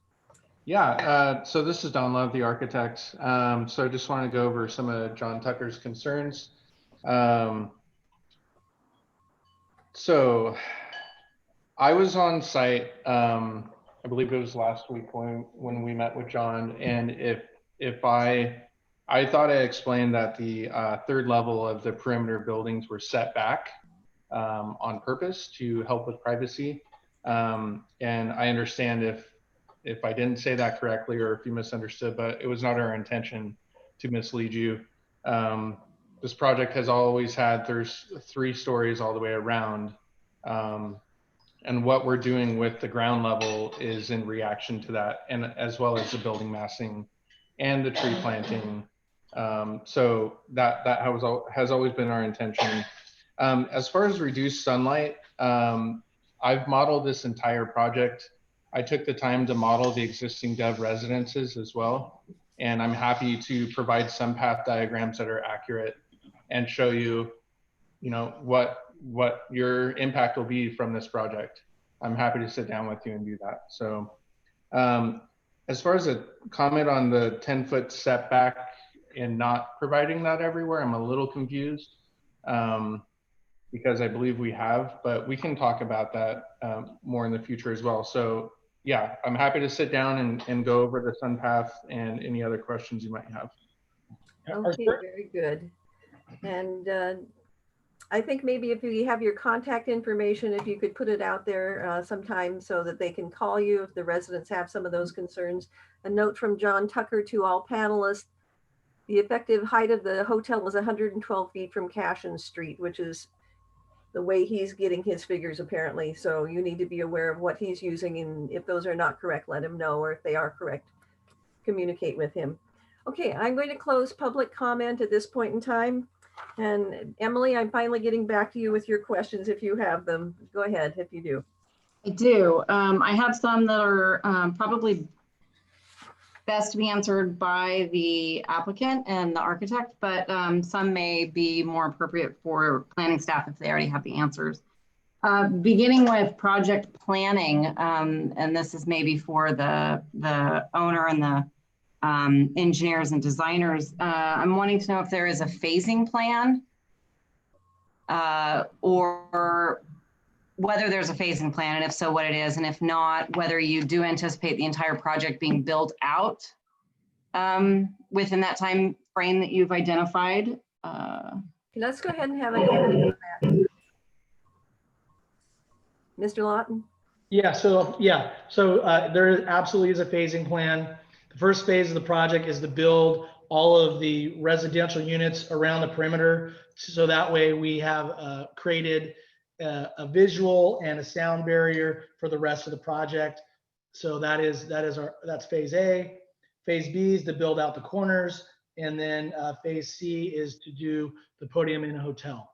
Yeah, so this is Don Love, the architect. So I just want to go over some of John Tucker's concerns. So I was on site, I believe it was last week when we met with John, and if I thought I explained that the third level of the perimeter buildings were set back on purpose to help with privacy. And I understand if I didn't say that correctly or if you misunderstood, but it was not our intention to mislead you. This project has always had, there's 3 stories all the way around. And what we're doing with the ground level is in reaction to that, and as well as the building massing and the tree planting. So that has always been our intention. As far as reduced sunlight, I've modeled this entire project. I took the time to model the existing Dove residences as well. And I'm happy to provide some path diagrams that are accurate and show you, what your impact will be from this project. I'm happy to sit down with you and do that. So as far as a comment on the 10-foot setback and not providing that everywhere, I'm a little confused because I believe we have, but we can talk about that more in the future as well. So yeah, I'm happy to sit down and go over the sun path and any other questions you might have. Okay, very good. And I think maybe if you have your contact information, if you could put it out there sometime so that they can call you if the residents have some of those concerns. A note from John Tucker to all panelists. The effective height of the hotel was 112 feet from Cashin Street, which is the way he's getting his figures apparently. So you need to be aware of what he's using, and if those are not correct, let him know, or if they are correct, communicate with him. Okay, I'm going to close public comment at this point in time. And Emily, I'm finally getting back to you with your questions if you have them. Go ahead if you do. I do. I have some that are probably best to be answered by the applicant and the architect, but some may be more appropriate for planning staff if they already have the answers. Beginning with project planning, and this is maybe for the owner and the engineers and designers. I'm wanting to know if there is a phasing plan or whether there's a phasing plan, and if so, what it is, and if not, whether you do anticipate the entire project being built out within that time frame that you've identified. Let's go ahead and have an answer to that. Mr. Lawton? So there absolutely is a phasing plan. The first phase of the project is to build all of the residential units around the perimeter. So that way we have created a visual and a sound barrier for the rest of the project. So that's phase A. Phase B is to build out the corners. And then phase C is to do the podium in a hotel.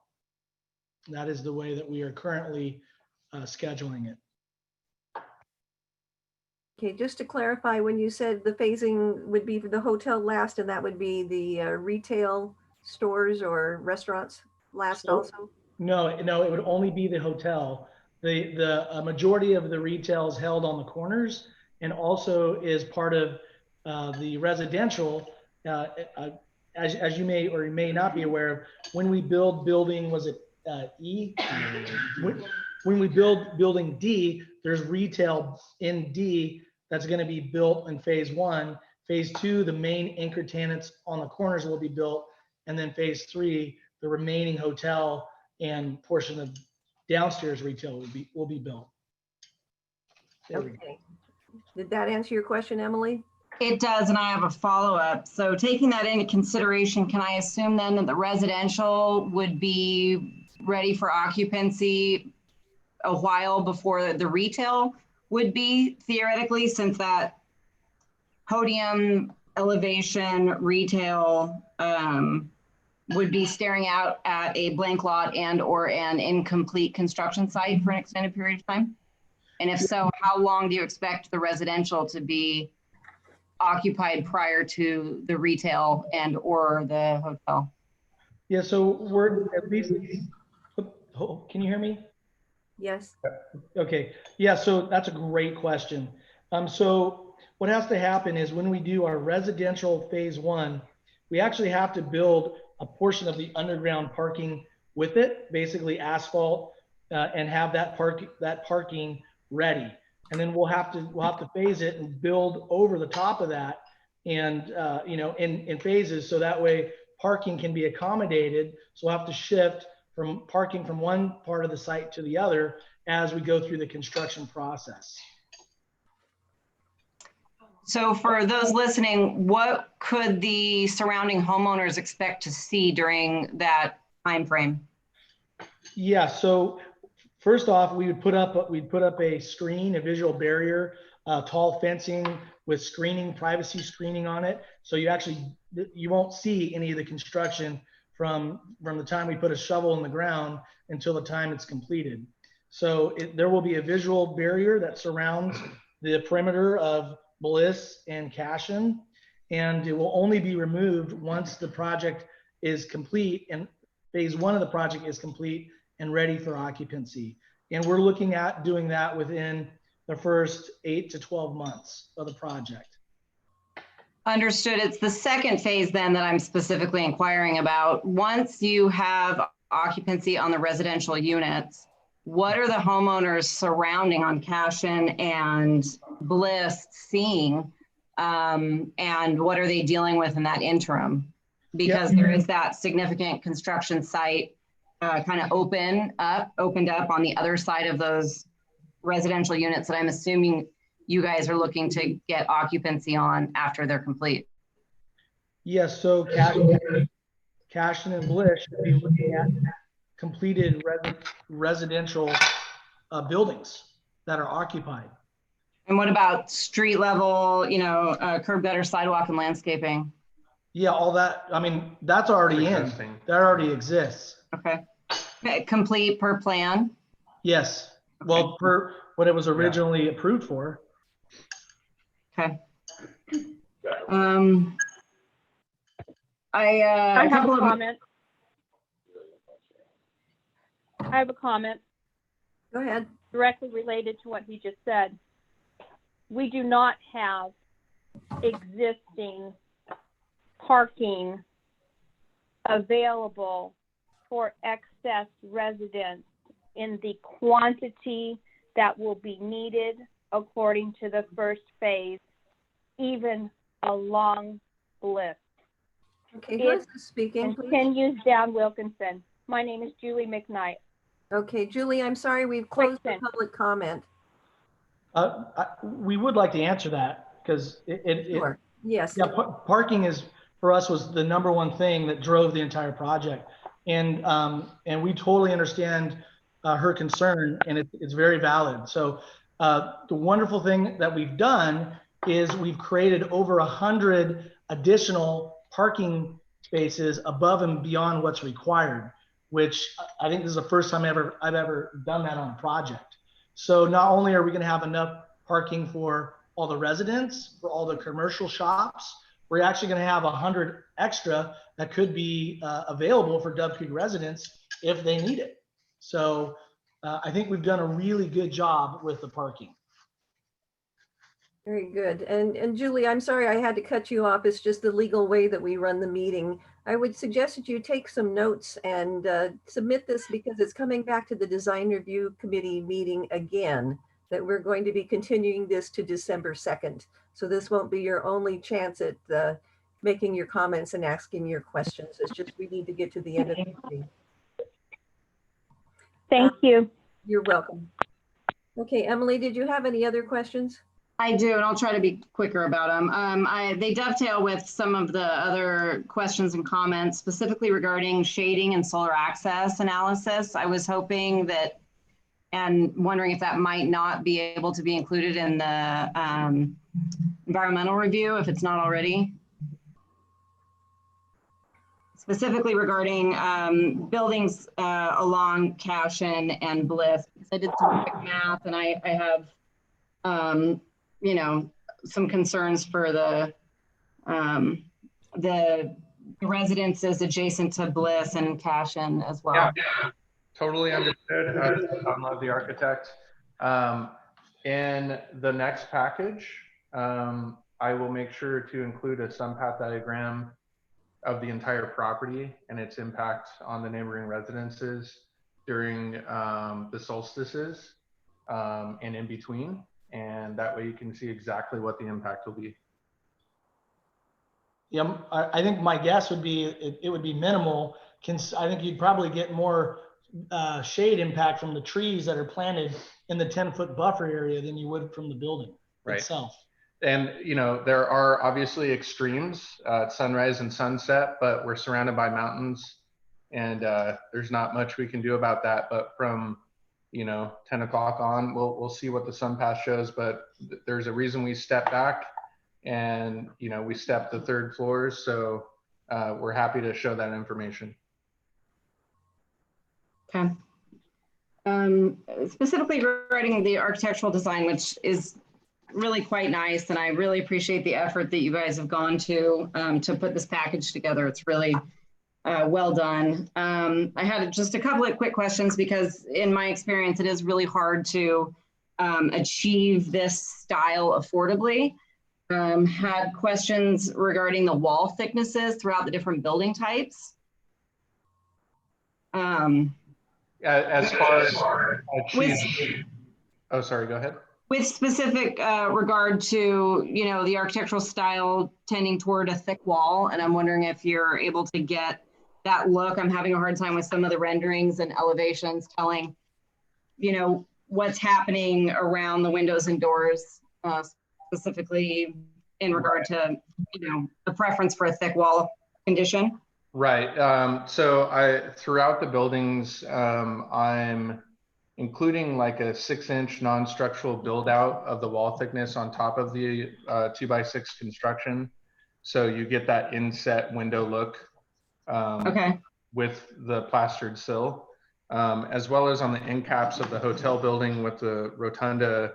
That is the way that we are currently scheduling it. Okay, just to clarify, when you said the phasing would be for the hotel last, and that would be the retail stores or restaurants last also? No, it would only be the hotel. The majority of the retail is held on the corners and also is part of the residential. As you may or you may not be aware of, when we build building, was it E? When we build building D, there's retail in D that's going to be built in phase 1. Phase 2, the main anchor tenants on the corners will be built. And then phase 3, the remaining hotel and portion of downstairs retail will be built. Okay. Did that answer your question, Emily? It does, and I have a follow-up. So taking that into consideration, can I assume then that the residential would be ready for occupancy a while before the retail would be, theoretically, since that podium elevation retail would be staring out at a blank lot and or an incomplete construction site for an extended period of time? And if so, how long do you expect the residential to be occupied prior to the retail and or the hotel? Yeah, so we're at least, can you hear me? Yes. Okay, yeah, so that's a great question. So what has to happen is when we do our residential phase 1, we actually have to build a portion of the underground parking with it, basically asphalt, and have that parking ready. And then we'll have to phase it and build over the top of that, and in phases, so that way parking can be accommodated. So we'll have to shift from parking from one part of the site to the other as we go through the construction process. So for those listening, what could the surrounding homeowners expect to see during that time frame? Yeah, so first off, we'd put up a screen, a visual barrier, tall fencing with screening, privacy screening on it. So you won't see any of the construction from the time we put a shovel in the ground until the time it's completed. So there will be a visual barrier that surrounds the perimeter of Bliss and Cashin, and it will only be removed once the project is complete and phase 1 of the project is complete and ready for occupancy. And we're looking at doing that within the first 8 to 12 months of the project. Understood. It's the second phase then that I'm specifically inquiring about. Once you have occupancy on the residential units, what are the homeowners surrounding on Cashin and Bliss seeing, and what are they dealing with in that interim? Because there is that significant construction site kind of opened up on the other side of those residential units that I'm assuming you guys are looking to get occupancy on after they're complete. Yes, so Cashin and Bliss should be looking at completed residential buildings that are occupied. And what about street level, curb gutter, sidewalk, and landscaping? Yeah, all that. I mean, that's already in. That already exists. Okay. Complete per plan? Yes. Okay. Well, per what it was originally approved for. Okay. I have a comment. Go ahead. Directly related to what he just said. We do not have existing parking available for excess residents in the quantity that will be needed according to the first phase, even along Bliss. Okay, who is speaking, please? Continues down Wilkinson. My name is Julie McKnight. Okay, Julie, I'm sorry, we've closed the public comment. We would like to answer that because Sure. Yes. Yeah, parking is for us was the #1 thing that drove the entire project, and we totally understand her concern, and it's very valid. So the wonderful thing that we've done is we've created over 100 additional parking spaces above and beyond what's required, which I think this is the first time I've ever done that on a project. So not only are we going to have enough parking for all the residents, for all the commercial shops, we're actually going to have 100 extra that could be available for Dove Creek residents if they need it. So I think we've done a really good job with the parking. Very good. And Julie, I'm sorry I had to cut you off. It's just the legal way that we run the meeting. I would suggest that you take some notes and submit this because it's coming back to the Design Review Committee meeting again, that we're going to be continuing this to December 2nd. So this won't be your only chance at making your comments and asking your questions. It's just we need to get to the end of the meeting. Thank you. You're welcome. Okay, Emily, did you have any other questions? I do, and I'll try to be quicker about them. They dovetail with some of the other questions and comments, specifically regarding shading and solar access analysis. I was hoping that, and wondering if that might not be able to be included in the environmental review, if it's not already. Specifically regarding buildings along Cashin and Bliss. I did some quick math, and I have you know, some concerns for the residences adjacent to Bliss and Cashin as well. Yeah, totally understood. I'm not the architect. In the next package, I will make sure to include a sunpath diagram of the entire property and its impact on the neighboring residences during the solstices and in between. And that way you can see exactly what the impact will be. Yeah, I think my guess would be it would be minimal. I think you'd probably get more shade impact from the trees that are planted in the 10-foot buffer area than you would from the building itself. And you know, there are obviously extremes at sunrise and sunset, but we're surrounded by mountains, and there's not much we can do about that. But from 10 o'clock on, we'll see what the sun path shows, but there's a reason we step back, and we step the 3rd floors. So we're happy to show that information. Okay. Specifically regarding the architectural design, which is really quite nice, and I really appreciate the effort that you guys have gone to put this package together. It's really well done. I had just a couple of quick questions because in my experience, it is really hard to achieve this style affordably. Had questions regarding the wall thicknesses throughout the different building types. As far as oh, sorry, go ahead. With specific regard to, the architectural style tending toward a thick wall, and I'm wondering if you're able to get that look. I'm having a hard time with some of the renderings and elevations telling, what's happening around the windows and doors, specifically in regard to, the preference for a thick wall condition. Right. So throughout the buildings, I'm including like a 6-inch non-structural build out of the wall thickness on top of the 2x6 construction. So you get that inset window look with the plastered sill, as well as on the end caps of the hotel building with the rotunda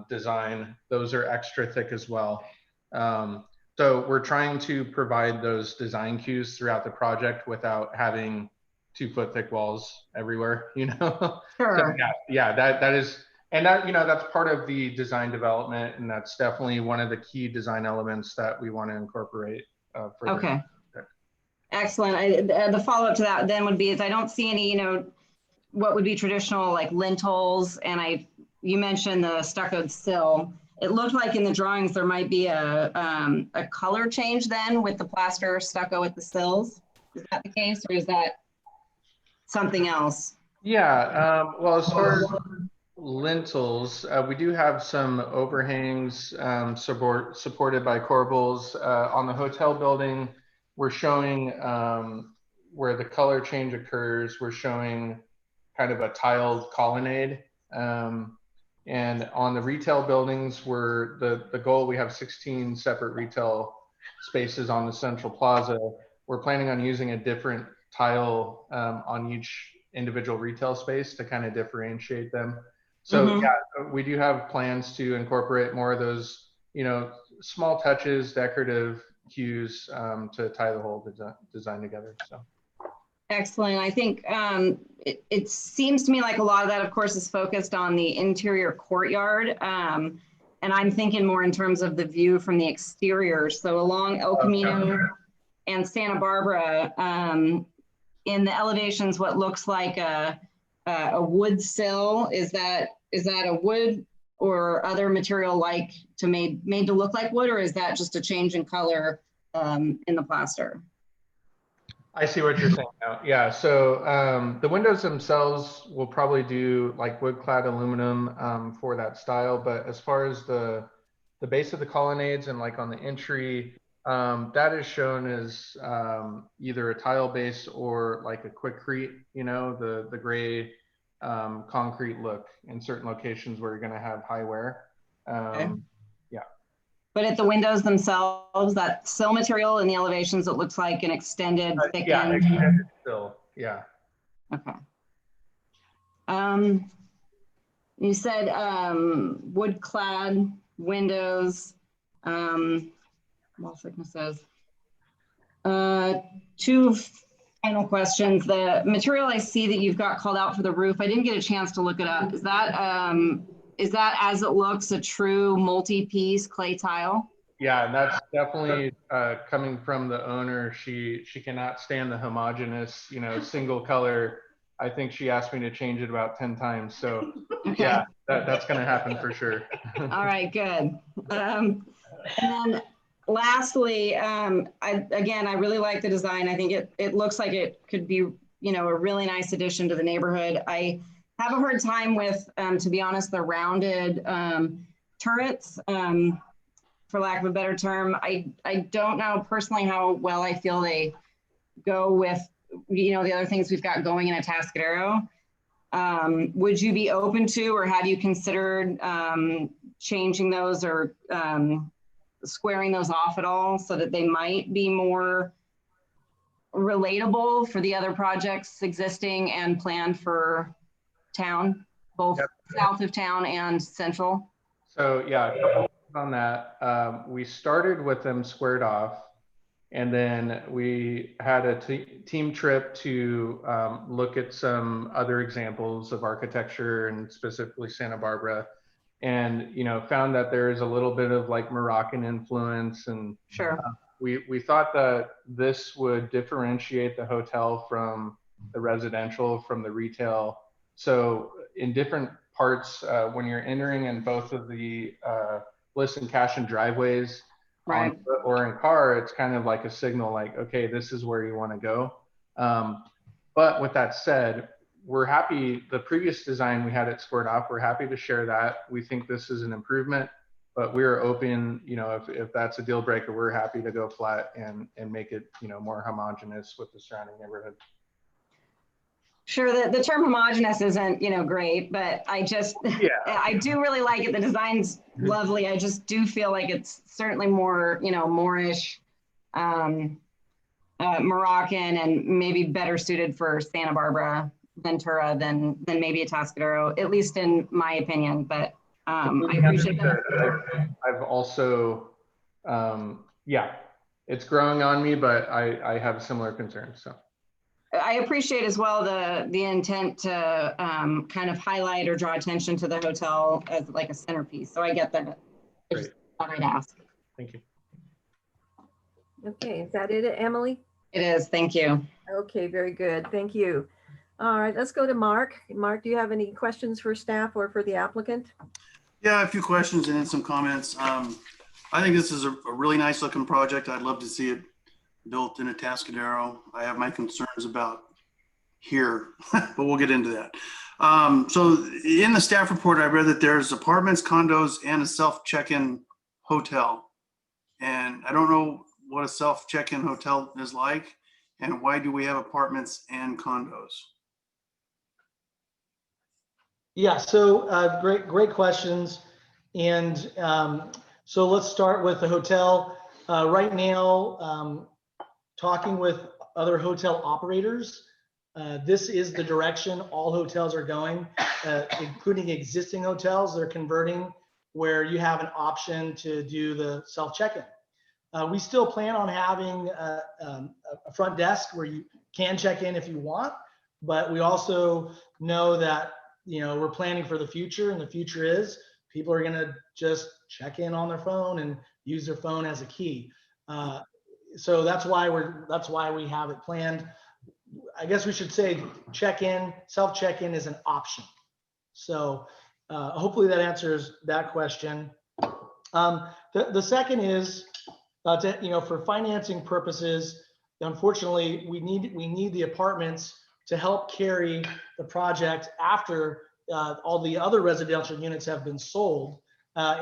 design. Those are extra thick as well. So we're trying to provide those design cues throughout the project without having 2-foot thick walls everywhere, you know? Sure. So yeah, that is, and that, you know, that's part of the design development, and that's definitely one of the key design elements that we want to incorporate further. Okay. Excellent. The follow-up to that then would be is I don't see any, you know, what would be traditional like lintels, and you mentioned the stuccoed sill. It looked like in the drawings there might be a color change then with the plaster stucco at the sills. Is that the case, or is that something else? Yeah, well, as far as lintels, we do have some overhangs supported by corbels. On the hotel building, we're showing where the color change occurs. We're showing kind of a tiled colonnade. And on the retail buildings, where the goal, we have 16 separate retail spaces on the central plaza. We're planning on using a different tile on each individual retail space to kind of differentiate them. So yeah, we do have plans to incorporate more of those, you know, small touches, decorative cues to tie the whole design together. So. Excellent. I think it seems to me like a lot of that, of course, is focused on the interior courtyard. And I'm thinking more in terms of the view from the exterior. So along El Camino and Santa Barbara, in the elevations, what looks like a wood sill, is that a wood or other material like made to look like wood, or is that just a change in color in the plaster? I see what you're saying now. Yeah, so the windows themselves will probably do like wood clad aluminum for that style, but as far as the base of the colonnades and like on the entry, that is shown as either a tile base or like a quickcrete, you know, the gray concrete look in certain locations where you're going to have high wear. Okay. Yeah. But at the windows themselves, that sill material in the elevations, it looks like an extended, thickened. Yeah, extended sill. Yeah. Okay. You said wood-clad windows, wall thicknesses. Two final questions. The material I see that you've got called out for the roof, I didn't get a chance to look it up. Is that as it looks a true multi-piece clay tile? Yeah, and that's definitely coming from the owner. She cannot stand the homogeneous, you know, single color. I think she asked me to change it about 10 times. So okay. Yeah, that's going to happen for sure. All right, good. And then lastly, I really like the design. I think it looks like it could be, you know, a really nice addition to the neighborhood. I have a hard time with, to be honest, the rounded turrets, for lack of a better term. I don't know personally how well I feel they go with, you know, the other things we've got going in Atascadero. Would you be open to, or have you considered changing those or squaring those off at all so that they might be more relatable for the other projects existing and planned for town, both south of town and central? So yeah, a couple on that. We started with them squared off, and then we had a team trip to look at some other examples of architecture, and specifically Santa Barbara, and you know, found that there is a little bit of like Moroccan influence, and sure. We thought that this would differentiate the hotel from the residential, from the retail. So in different parts, when you're entering in both of the Bliss and Cashin driveways, right, or in car, it's kind of like a signal like, okay, this is where you want to go. But with that said, we're happy, the previous design we had it squared off, we're happy to share that. We think this is an improvement, but we're open, you know, if that's a deal breaker, we're happy to go flat and make it, you know, more homogeneous with the surrounding neighborhood. Sure, the term homogeneous isn't, you know, great, but I just, I do really like it. The design's lovely. I just do feel like it's certainly more, you know, Moorish, Moroccan, and maybe better suited for Santa Barbara, Ventura than maybe Atascadero, at least in my opinion. But I appreciate that. I've also, yeah, it's growing on me, but I have similar concerns. So. I appreciate as well the intent to kind of highlight or draw attention to the hotel as like a centerpiece. So I get that. I just thought I'd ask. Thank you. Okay, is that it, Emily? It is. Thank you. Okay, very good. Thank you. All right, let's go to Mark. Mark, do you have any questions for staff or for the applicant? Yeah, a few questions and then some comments. I think this is a really nice looking project. I'd love to see it built in Atascadero. I have my concerns about here, but we'll get into that. So in the staff report, I read that there's apartments, condos, and a self check-in hotel. And I don't know what a self check-in hotel is like, and why do we have apartments and condos? Yeah, so great questions. And so let's start with the hotel. Right now, talking with other hotel operators, this is the direction all hotels are going, including existing hotels. They're converting where you have an option to do the self check-in. We still plan on having a front desk where you can check in if you want, but we also know that we're planning for the future, and the future is people are going to just check in on their phone and use their phone as a key. So that's why we have it planned. I guess we should say check-in, self check-in is an option. So hopefully that answers that question. The second is for financing purposes, unfortunately, we need the apartments to help carry the project after all the other residential units have been sold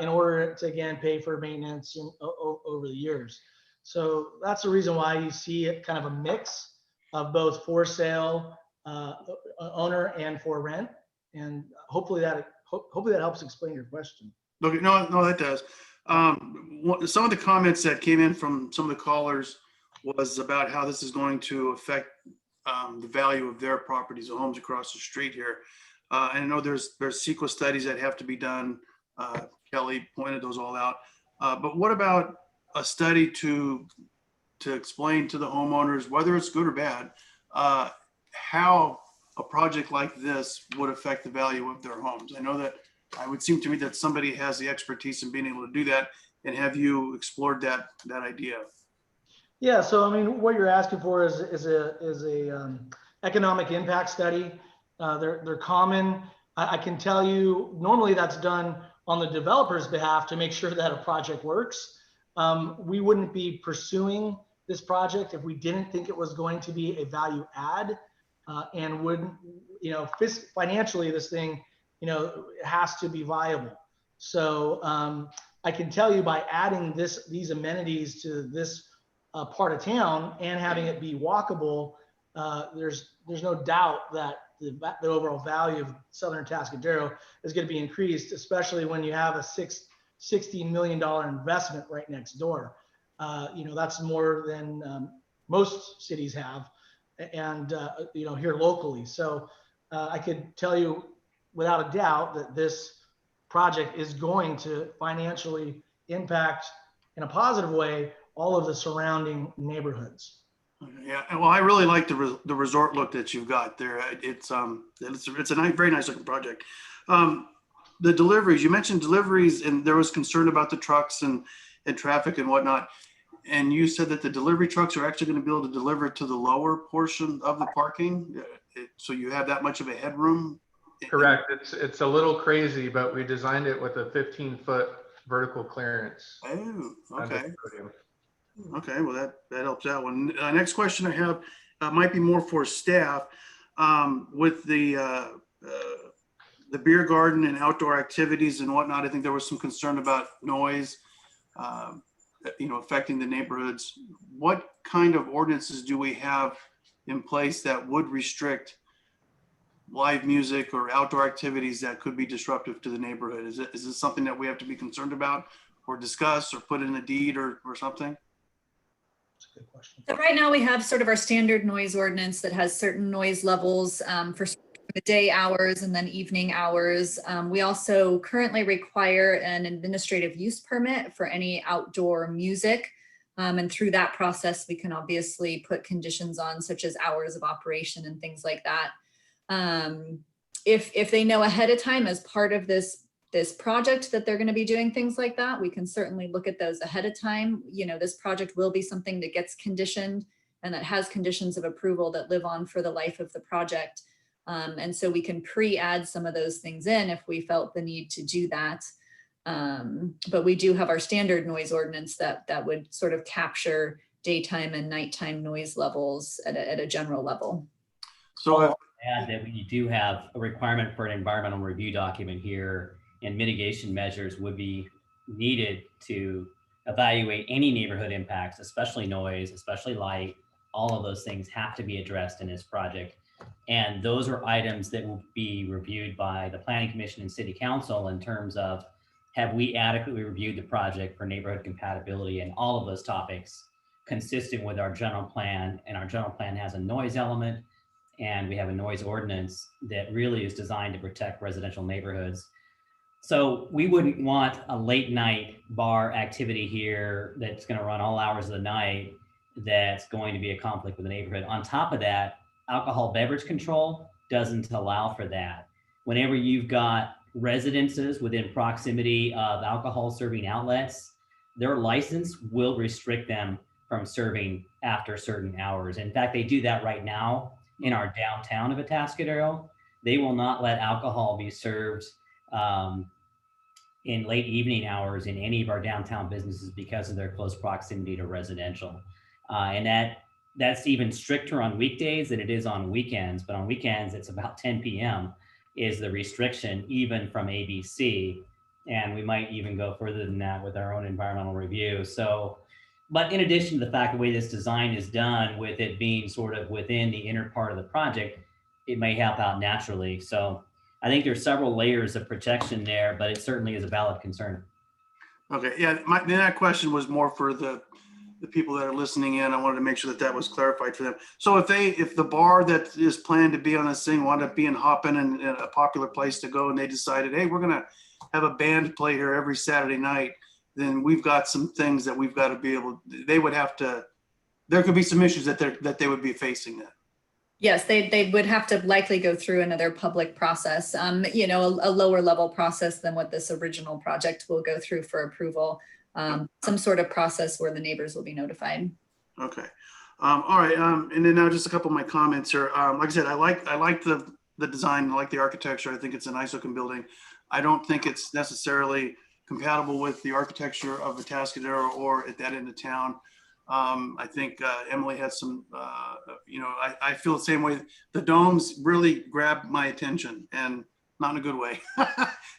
in order to, again, pay for maintenance over the years. So that's the reason why you see it kind of a mix of both for sale, owner, and for rent. And hopefully that helps explain your question. Okay, no, that does. Some of the comments that came in from some of the callers was about how this is going to affect the value of their properties, the homes across the street here. And I know there's CEQA studies that have to be done. Kelly pointed those all out. But what about a study to explain to the homeowners, whether it's good or bad, how a project like this would affect the value of their homes? I know that it would seem to me that somebody has the expertise in being able to do that. And have you explored that idea? Yeah, so I mean, what you're asking for is a economic impact study. They're common. I can tell you, normally that's done on the developer's behalf to make sure that a project works. We wouldn't be pursuing this project if we didn't think it was going to be a value add, and would, financially this thing, has to be viable. So I can tell you, by adding these amenities to this part of town and having it be walkable, there's no doubt that the overall value of Southern Atascadero is going to be increased, especially when you have a $16 million investment right next door. That's more than most cities have, and here locally. So I could tell you without a doubt that this project is going to financially impact in a positive way all of the surrounding neighborhoods. Yeah, well, I really like the resort look that you've got there. It's a very nice looking project. The deliveries, you mentioned deliveries, and there was concern about the trucks and traffic and whatnot. And you said that the delivery trucks are actually going to be able to deliver to the lower portion of the parking. So you have that much of a headroom. Correct. It's a little crazy, but we designed it with a 15-foot vertical clearance. Oh, okay. Okay, well that helps out one. Next question I have might be more for staff. With the beer garden and outdoor activities and whatnot, I think there was some concern about noise, affecting the neighborhoods. What kind of ordinances do we have in place that would restrict live music or outdoor activities that could be disruptive to the neighborhood? Is this something that we have to be concerned about or discuss or put in a deed or something? Good question. So right now we have sort of our standard noise ordinance that has certain noise levels for the day hours and then evening hours. We also currently require an administrative use permit for any outdoor music. And through that process, we can obviously put conditions on such as hours of operation and things like that. If they know ahead of time as part of this project that they're going to be doing things like that, we can certainly look at those ahead of time. You know, this project will be something that gets conditioned and that has conditions of approval that live on for the life of the project. And so we can pre-add some of those things in if we felt the need to do that. But we do have our standard noise ordinance that would sort of capture daytime and nighttime noise levels at a general level. So add that we do have a requirement for an environmental review document here, and mitigation measures would be needed to evaluate any neighborhood impacts, especially noise, especially light. All of those things have to be addressed in this project. And those are items that will be reviewed by the Planning Commission and City Council in terms of, have we adequately reviewed the project for neighborhood compatibility and all of those topics consistent with our general plan. And our general plan has a noise element, and we have a noise ordinance that really is designed to protect residential neighborhoods. So we wouldn't want a late night bar activity here that's going to run all hours of the night that's going to be a conflict with the neighborhood. On top of that, alcohol beverage control doesn't allow for that. Whenever you've got residences within proximity of alcohol serving outlets, their license will restrict them from serving after certain hours. In fact, they do that right now in our downtown of Atascadero. They will not let alcohol be served in late evening hours in any of our downtown businesses because of their close proximity to residential. And that's even stricter on weekdays than it is on weekends, but on weekends it's about 10 p.m. is the restriction, even from ABC. And we might even go further than that with our own environmental review. So, but in addition to the fact the way this design is done, with it being sort of within the inner part of the project, it may help out naturally. So I think there's several layers of protection there, but it certainly is a valid concern. Okay, yeah, that question was more for the people that are listening in. I wanted to make sure that was clarified for them. So if the bar that is planned to be on this thing wound up being hopping and a popular place to go, and they decided, hey, we're gonna have a band play here every Saturday night, then we've got some things that we've got to be able, they would have to, there could be some issues that they would be facing then. Yes, they would have to likely go through another public process, you know, a lower level process than what this original project will go through for approval. Some sort of process where the neighbors will be notified. Okay. All right. And then now just a couple of my comments here. Like I said, I like the design. I like the architecture. I think it's a nice looking building. I don't think it's necessarily compatible with the architecture of Atascadero or at that end of town. I think Emily has some, you know, I feel the same way. The domes really grab my attention, and not in a good way.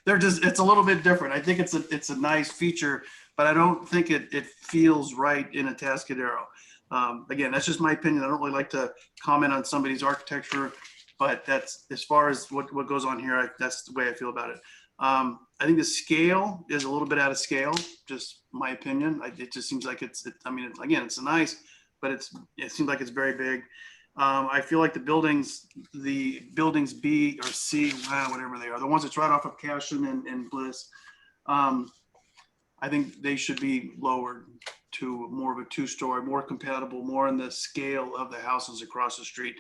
They're just, it's a little bit different. I think it's a nice feature, but I don't think it feels right in Atascadero. Again, that's just my opinion. I don't really like to comment on somebody's architecture, but that's, as far as what goes on here, that's the way I feel about it. I think the scale is a little bit out of scale, just my opinion. It just seems like again, it's nice, but it seems like it's very big. I feel like the buildings B or C, whatever they are, the ones that's right off of Cashin and Bliss, I think they should be lowered to more of a two-story, more compatible, more in the scale of the houses across the street.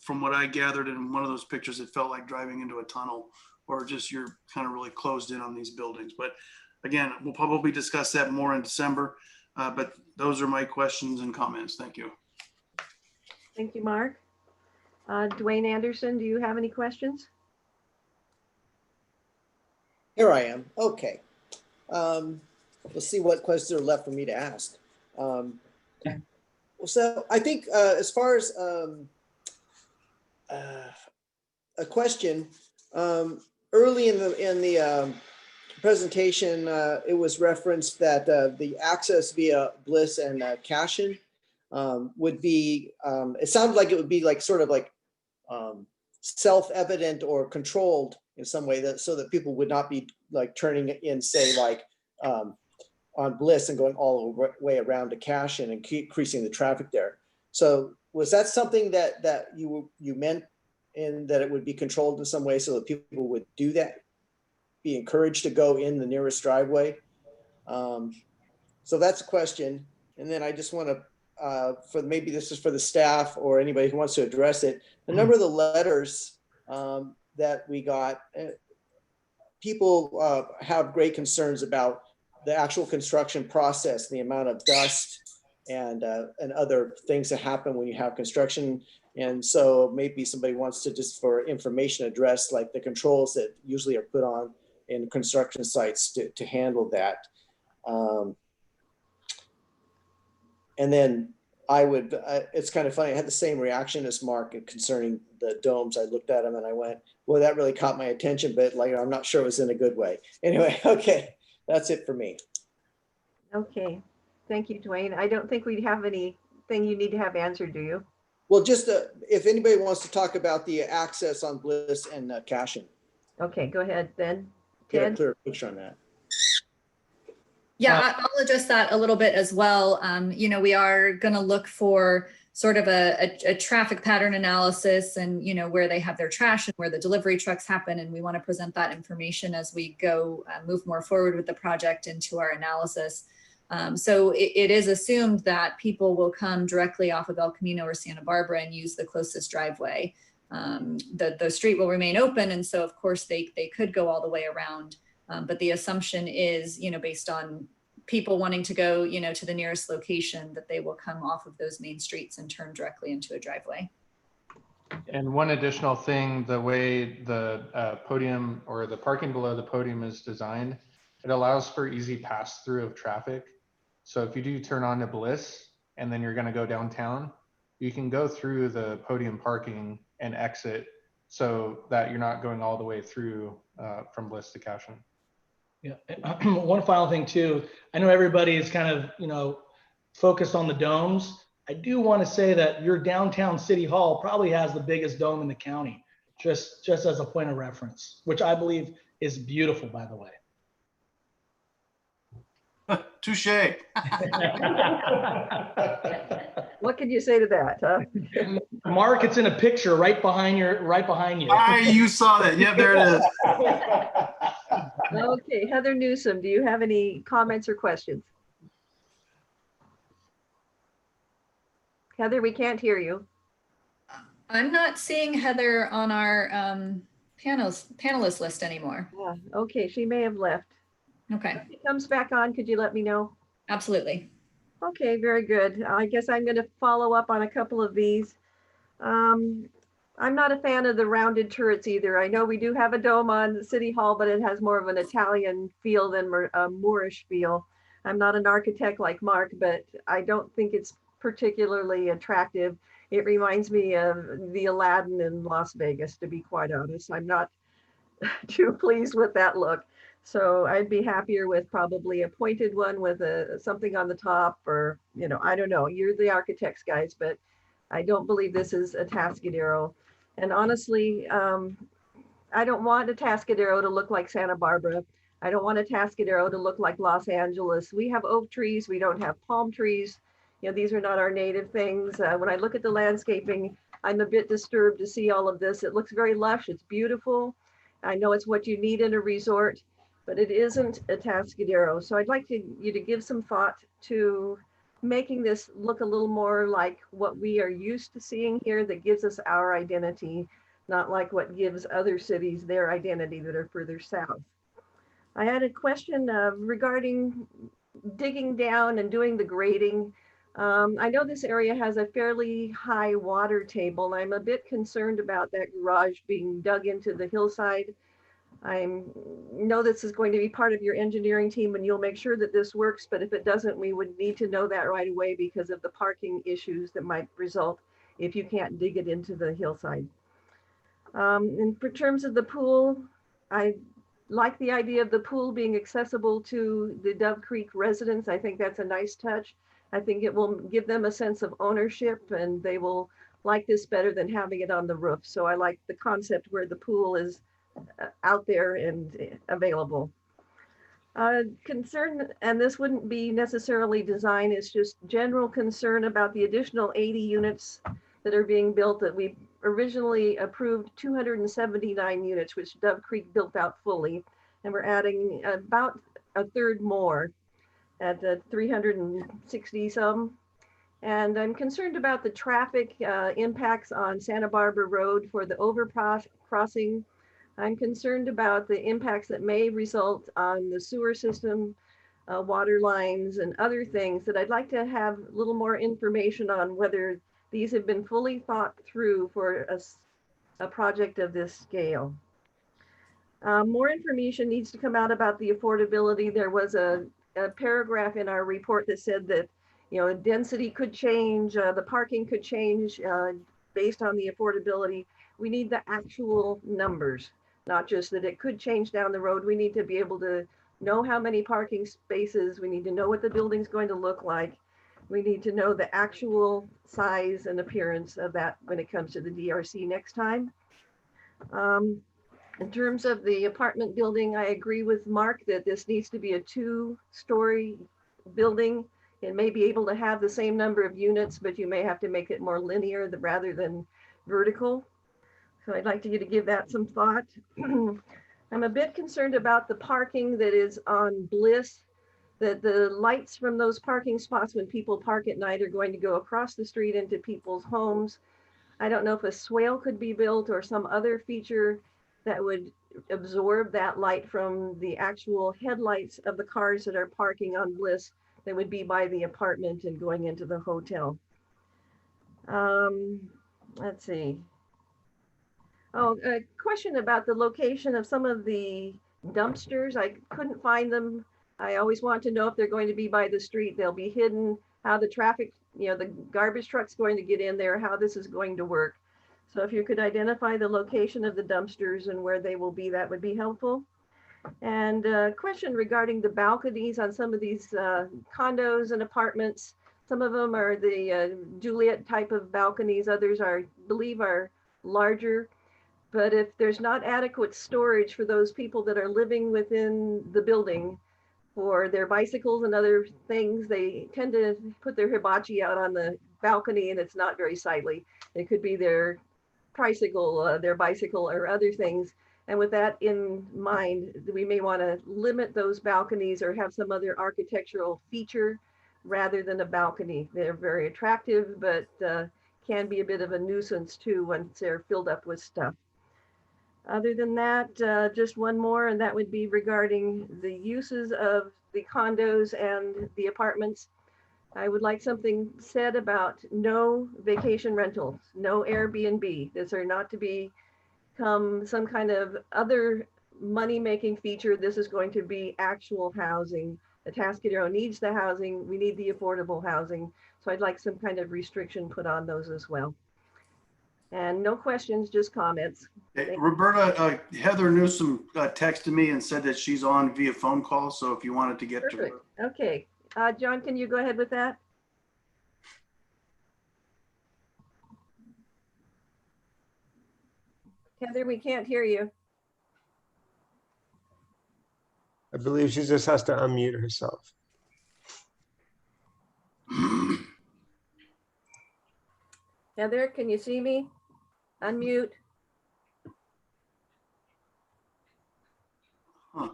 From what I gathered in one of those pictures, it felt like driving into a tunnel, or just you're kind of really closed in on these buildings. But again, we'll probably discuss that more in December. But those are my questions and comments. Thank you. Thank you, Mark. Dwayne Anderson, do you have any questions? Here I am. Okay. Let's see what questions are left for me to ask. So I think as far as a question, early in the presentation, it was referenced that the access via Bliss and Cashin would be, it sounded like it would be like sort of like self-evident or controlled in some way, that so that people would not be like turning in, say, like on Bliss and going all the way around to Cashin and keep increasing the traffic there. So was that something that you meant, in that it would be controlled in some way so that people would do that, be encouraged to go in the nearest driveway? So that's a question. and then I just want to, for maybe this is for the staff or anybody who wants to address it, a number of the letters that we got, people have great concerns about the actual construction process, the amount of dust and other things that happen when you have construction. And so maybe somebody wants to, just for information, address like the controls that usually are put on in construction sites to handle that. And then I would, it's kind of funny, I had the same reaction as Mark concerning the domes. I looked at them and I went, well, that really caught my attention, but like, I'm not sure it was in a good way. Anyway, okay, that's it for me. Okay, thank you, Dwayne. I don't think we have anything you need to have answered, do you? Well, just if anybody wants to talk about the access on Bliss and Cashin. Okay, go ahead, Ben. Get a Ted? clear picture on that. Yeah, I'll address that a little bit as well. You know, we are going to look for sort of a traffic pattern analysis and, you know, where they have their trash and where the delivery trucks happen. And we want to present that information as we go move more forward with the project into our analysis. So it is assumed that people will come directly off of El Camino or Santa Barbara and use the closest driveway. The street will remain open. And so, of course, they could go all the way around. But the assumption is, you know, based on people wanting to go, you know, to the nearest location, that they will come off of those main streets and turn directly into a driveway. And one additional thing, the way the podium or the parking below the podium is designed, it allows for easy pass through of traffic. So if you do turn on to Bliss and then you're going to go downtown, you can go through the podium parking and exit so that you're not going all the way through from Bliss to Cashin. Yeah, one final thing too. I know everybody is kind of, you know, focused on the domes. I do want to say that your downtown city hall probably has the biggest dome in the county, just as a point of reference, which I believe is beautiful, by the way. Touche. What can you say to that? Huh? Mark, it's in a picture right behind you. You saw that. Yeah, there it is. Okay, Heather Newsom, do you have any comments or questions? Heather, we can't hear you. I'm not seeing Heather on our panelist list anymore. Yeah, okay, she may have left. Okay. If she comes back on, could you let me know? Absolutely. Okay, very good. I guess I'm going to follow up on a couple of these. I'm not a fan of the rounded turrets either. I know we do have a dome on City Hall, but it has more of an Italian feel than a Moorish feel. I'm not an architect like Mark, but I don't think it's particularly attractive. It reminds me of the Aladdin in Las Vegas, to be quite honest. I'm not too pleased with that look. So I'd be happier with probably a pointed one with something on the top, or, you know, I don't know. You're the architects, guys, but I don't believe this is a Atascadero. And honestly, I don't want a Atascadero to look like Santa Barbara. I don't want a Atascadero to look like Los Angeles. We have oak trees. We don't have palm trees. You know, these are not our native things. When I look at the landscaping, I'm a bit disturbed to see all of this. It looks very lush. It's beautiful. I know it's what you need in a resort, but it isn't a Atascadero. So I'd like you to give some thought to making this look a little more like what we are used to seeing here, that gives us our identity, not like what gives other cities their identity that are further south. I had a question regarding digging down and doing the grading. I know this area has a fairly high water table. I'm a bit concerned about that garage being dug into the hillside. I know this is going to be part of your engineering team and you'll make sure that this works, but if it doesn't, we would need to know that right away because of the parking issues that might result if you can't dig it into the hillside. In terms of the pool, I like the idea of the pool being accessible to the Dove Creek residents. I think that's a nice touch. I think it will give them a sense of ownership and they will like this better than having it on the roof. So I like the concept where the pool is out there and available. Concern, and this wouldn't be necessarily design, it's just general concern about the additional 80 units that are being built, that we originally approved 279 units, which Dove Creek built out fully, and we're adding about a third more. at the 360 some. And I'm concerned about the traffic impacts on Santa Barbara Road for the overcrossing. I'm concerned about the impacts that may result on the sewer system, water lines and other things that I'd like to have a little more information on whether these have been fully thought through for a project of this scale. More information needs to come out about the affordability. There was a paragraph in our report that said that, you know, density could change, the parking could change based on the affordability. We need the actual numbers, not just that it could change down the road. We need to be able to know how many parking spaces. We need to know what the building's going to look like. We need to know the actual size and appearance of that when it comes to the DRC next time. In terms of the apartment building, I agree with Mark that this needs to be a 2-story building. It may be able to have the same number of units, but you may have to make it more linear rather than vertical. So I'd like you to give that some thought. I'm a bit concerned about the parking that is on Bliss, that the lights from those parking spots when people park at night are going to go across the street into people's homes. I don't know if a swale could be built or some other feature that would absorb that light from the actual headlights of the cars that are parking on Bliss that would be by the apartment and going into the hotel. Let's see. Oh, a question about the location of some of the dumpsters. I couldn't find them. I always want to know if they're going to be by the street. They'll be hidden, how the traffic, you know, the garbage truck's going to get in there, how this is going to work. So if you could identify the location of the dumpsters and where they will be, that would be helpful. And a question regarding the balconies on some of these condos and apartments. Some of them are the Juliet type of balconies. Others are, believe, are larger. But if there's not adequate storage for those people that are living within the building for their bicycles and other things, they tend to put their hibachi out on the balcony and it's not very sightly. It could be their tricycle, their bicycle or other things. And with that in mind, we may want to limit those balconies or have some other architectural feature rather than a balcony. They're very attractive, but can be a bit of a nuisance too once they're filled up with stuff. Other than that, just one more, and that would be regarding the uses of the condos and the apartments. I would like something said about no vacation rentals, no Airbnb. These are not to become some kind of other money-making feature. This is going to be actual housing. The Atascadero needs the housing. We need the affordable housing. So I'd like some kind of restriction put on those as well. And no questions, just comments. Hey, Roberta, Heather Newsom texted me and said that she's on via phone call. So if you wanted to get Perfect. to her. Okay. John, can you go ahead with that? Heather, we can't hear you. I believe she just has to unmute herself. Heather, can you see me? Unmute. Huh.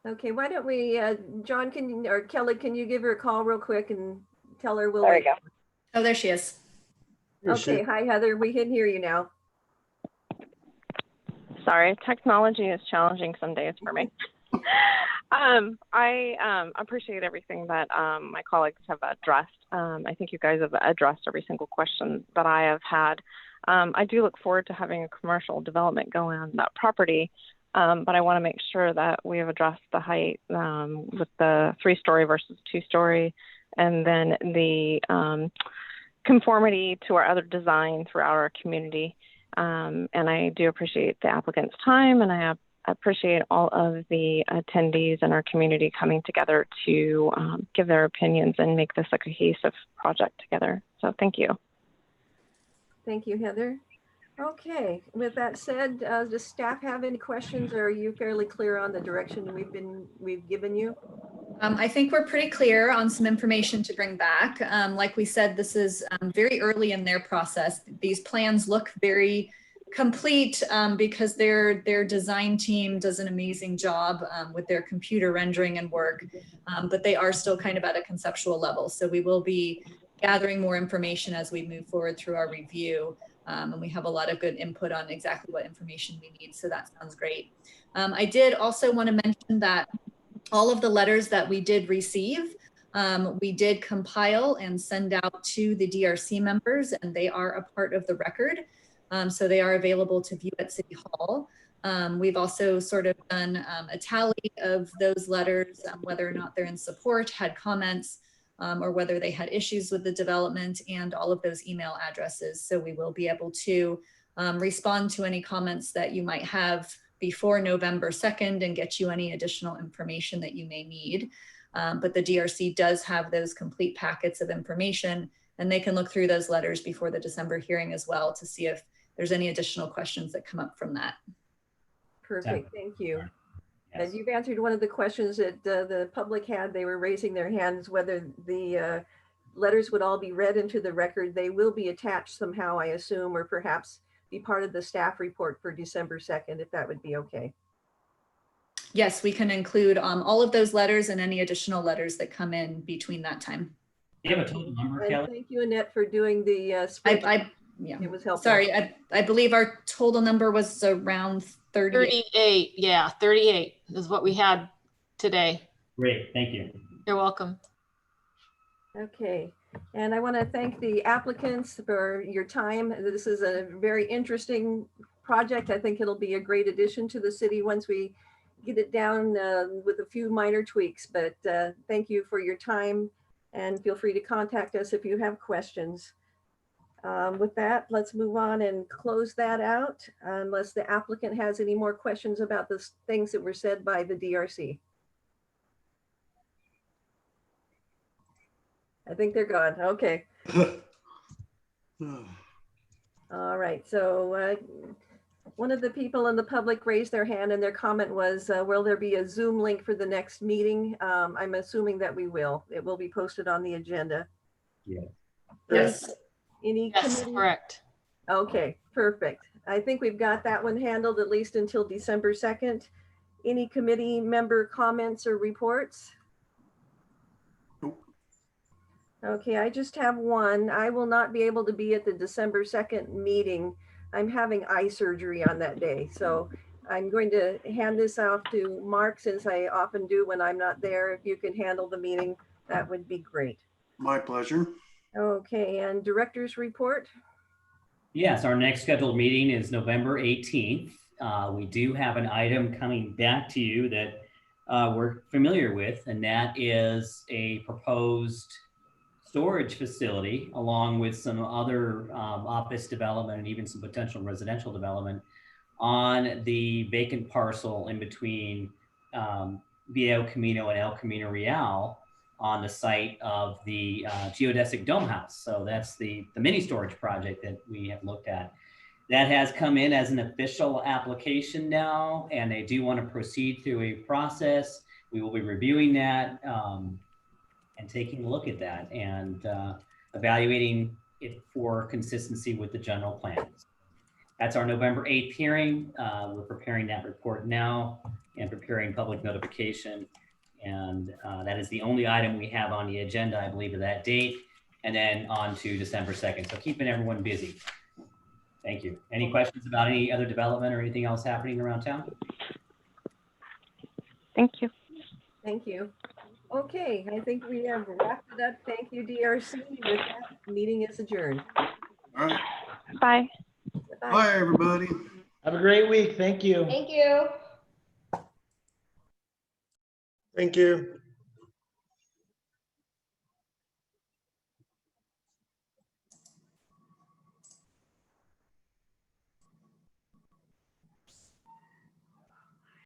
Okay, why don't we, John, or Kelly, can you give her a call real quick and tell her we'll There we wait? go. Oh, there she is. Okay, hi Heather, we can hear you now. Sorry, technology is challenging some days for me. I appreciate everything that my colleagues have addressed. I think you guys have addressed every single question that I have had. I do look forward to having a commercial development going on that property, but I want to make sure that we have addressed the height with the 3-story versus 2-story, and then the conformity to our other design throughout our community. And I do appreciate the applicant's time, and I appreciate all of the attendees in our community coming together to give their opinions and make this a cohesive project together. So thank you. Thank you, Heather. Okay, with that said, does staff have any questions, or are you fairly clear on the direction we've given you? I think we're pretty clear on some information to bring back. Like we said, this is very early in their process. These plans look very complete because their design team does an amazing job with their computer rendering and work, but they are still kind of at a conceptual level. So we will be gathering more information as we move forward through our review. And we have a lot of good input on exactly what information we need. So that sounds great. I did also want to mention that all of the letters that we did receive, we did compile and send out to the DRC members, and they are a part of the record. So they are available to view at City Hall. We've also sort of done a tally of those letters, whether or not they're in support, had comments, or whether they had issues with the development, and all of those email addresses. So we will be able to respond to any comments that you might have before November 2nd and get you any additional information that you may need. But the DRC does have those complete packets of information, and they can look through those letters before the December hearing as well to see if there's any additional questions that come up from that. Perfect, thank you. And you've answered one of the questions that the public had. They were raising their hands whether the letters would all be read into the record. They will be attached somehow, I assume, or perhaps be part of the staff report for December 2nd, if that would be okay. Yes, we can include all of those letters and any additional letters that come in between that time. Do you have a total number, And Kelly? thank you, Annette, for doing the Yeah, it was helpful. Sorry, I believe our total number was around 38. Yeah, 38 is what we had today. Great, thank you. You're welcome. Okay, and I want to thank the applicants for your time. This is a very interesting project. I think it'll be a great addition to the city once we get it down with a few minor tweaks. But thank you for your time, and feel free to contact us if you have questions. With that, let's move on and close that out unless the applicant has any more questions about the things that were said by the DRC. I think they're gone. Okay. All right. So one of the people in the public raised their hand, and their comment was, will there be a Zoom link for the next meeting? I'm assuming that we will. It will be posted on the agenda. Yeah. Yes. Any Yes, committee? correct. Okay, perfect. I think we've got that one handled at least until December 2nd. Any committee member comments or reports? Okay, I just have one. I will not be able to be at the December 2nd meeting. I'm having eye surgery on that day. So I'm going to hand this off to Mark, since I often do when I'm not there. If you can handle the meeting, that would be great. My pleasure. Okay, and director's report? Yes, our next scheduled meeting is November 18th. We do have an item coming back to you that we're familiar with, and that is a proposed storage facility along with some other office development and even some potential residential development on the vacant parcel in between Via El Camino and El Camino Real, on the site of the geodesic dome house. So that's the mini storage project that we have looked at. That has come in as an official application now, and they do want to proceed through a process. We will be reviewing that and taking a look at that and evaluating it for consistency with the general plans. That's our November 8th hearing. We're preparing that report now and preparing public notification. And that is the only item we have on the agenda, I believe, of that date, and then on to December 2nd. So keeping everyone busy. Thank you. Any questions about any other development or anything else happening around town? Thank you. Thank you. Okay, I think we have wrapped it up. Thank you, DRC. With that, meeting is adjourned. All right. Bye. Bye, everybody. Have a great week. Thank you. Thank you. Thank you.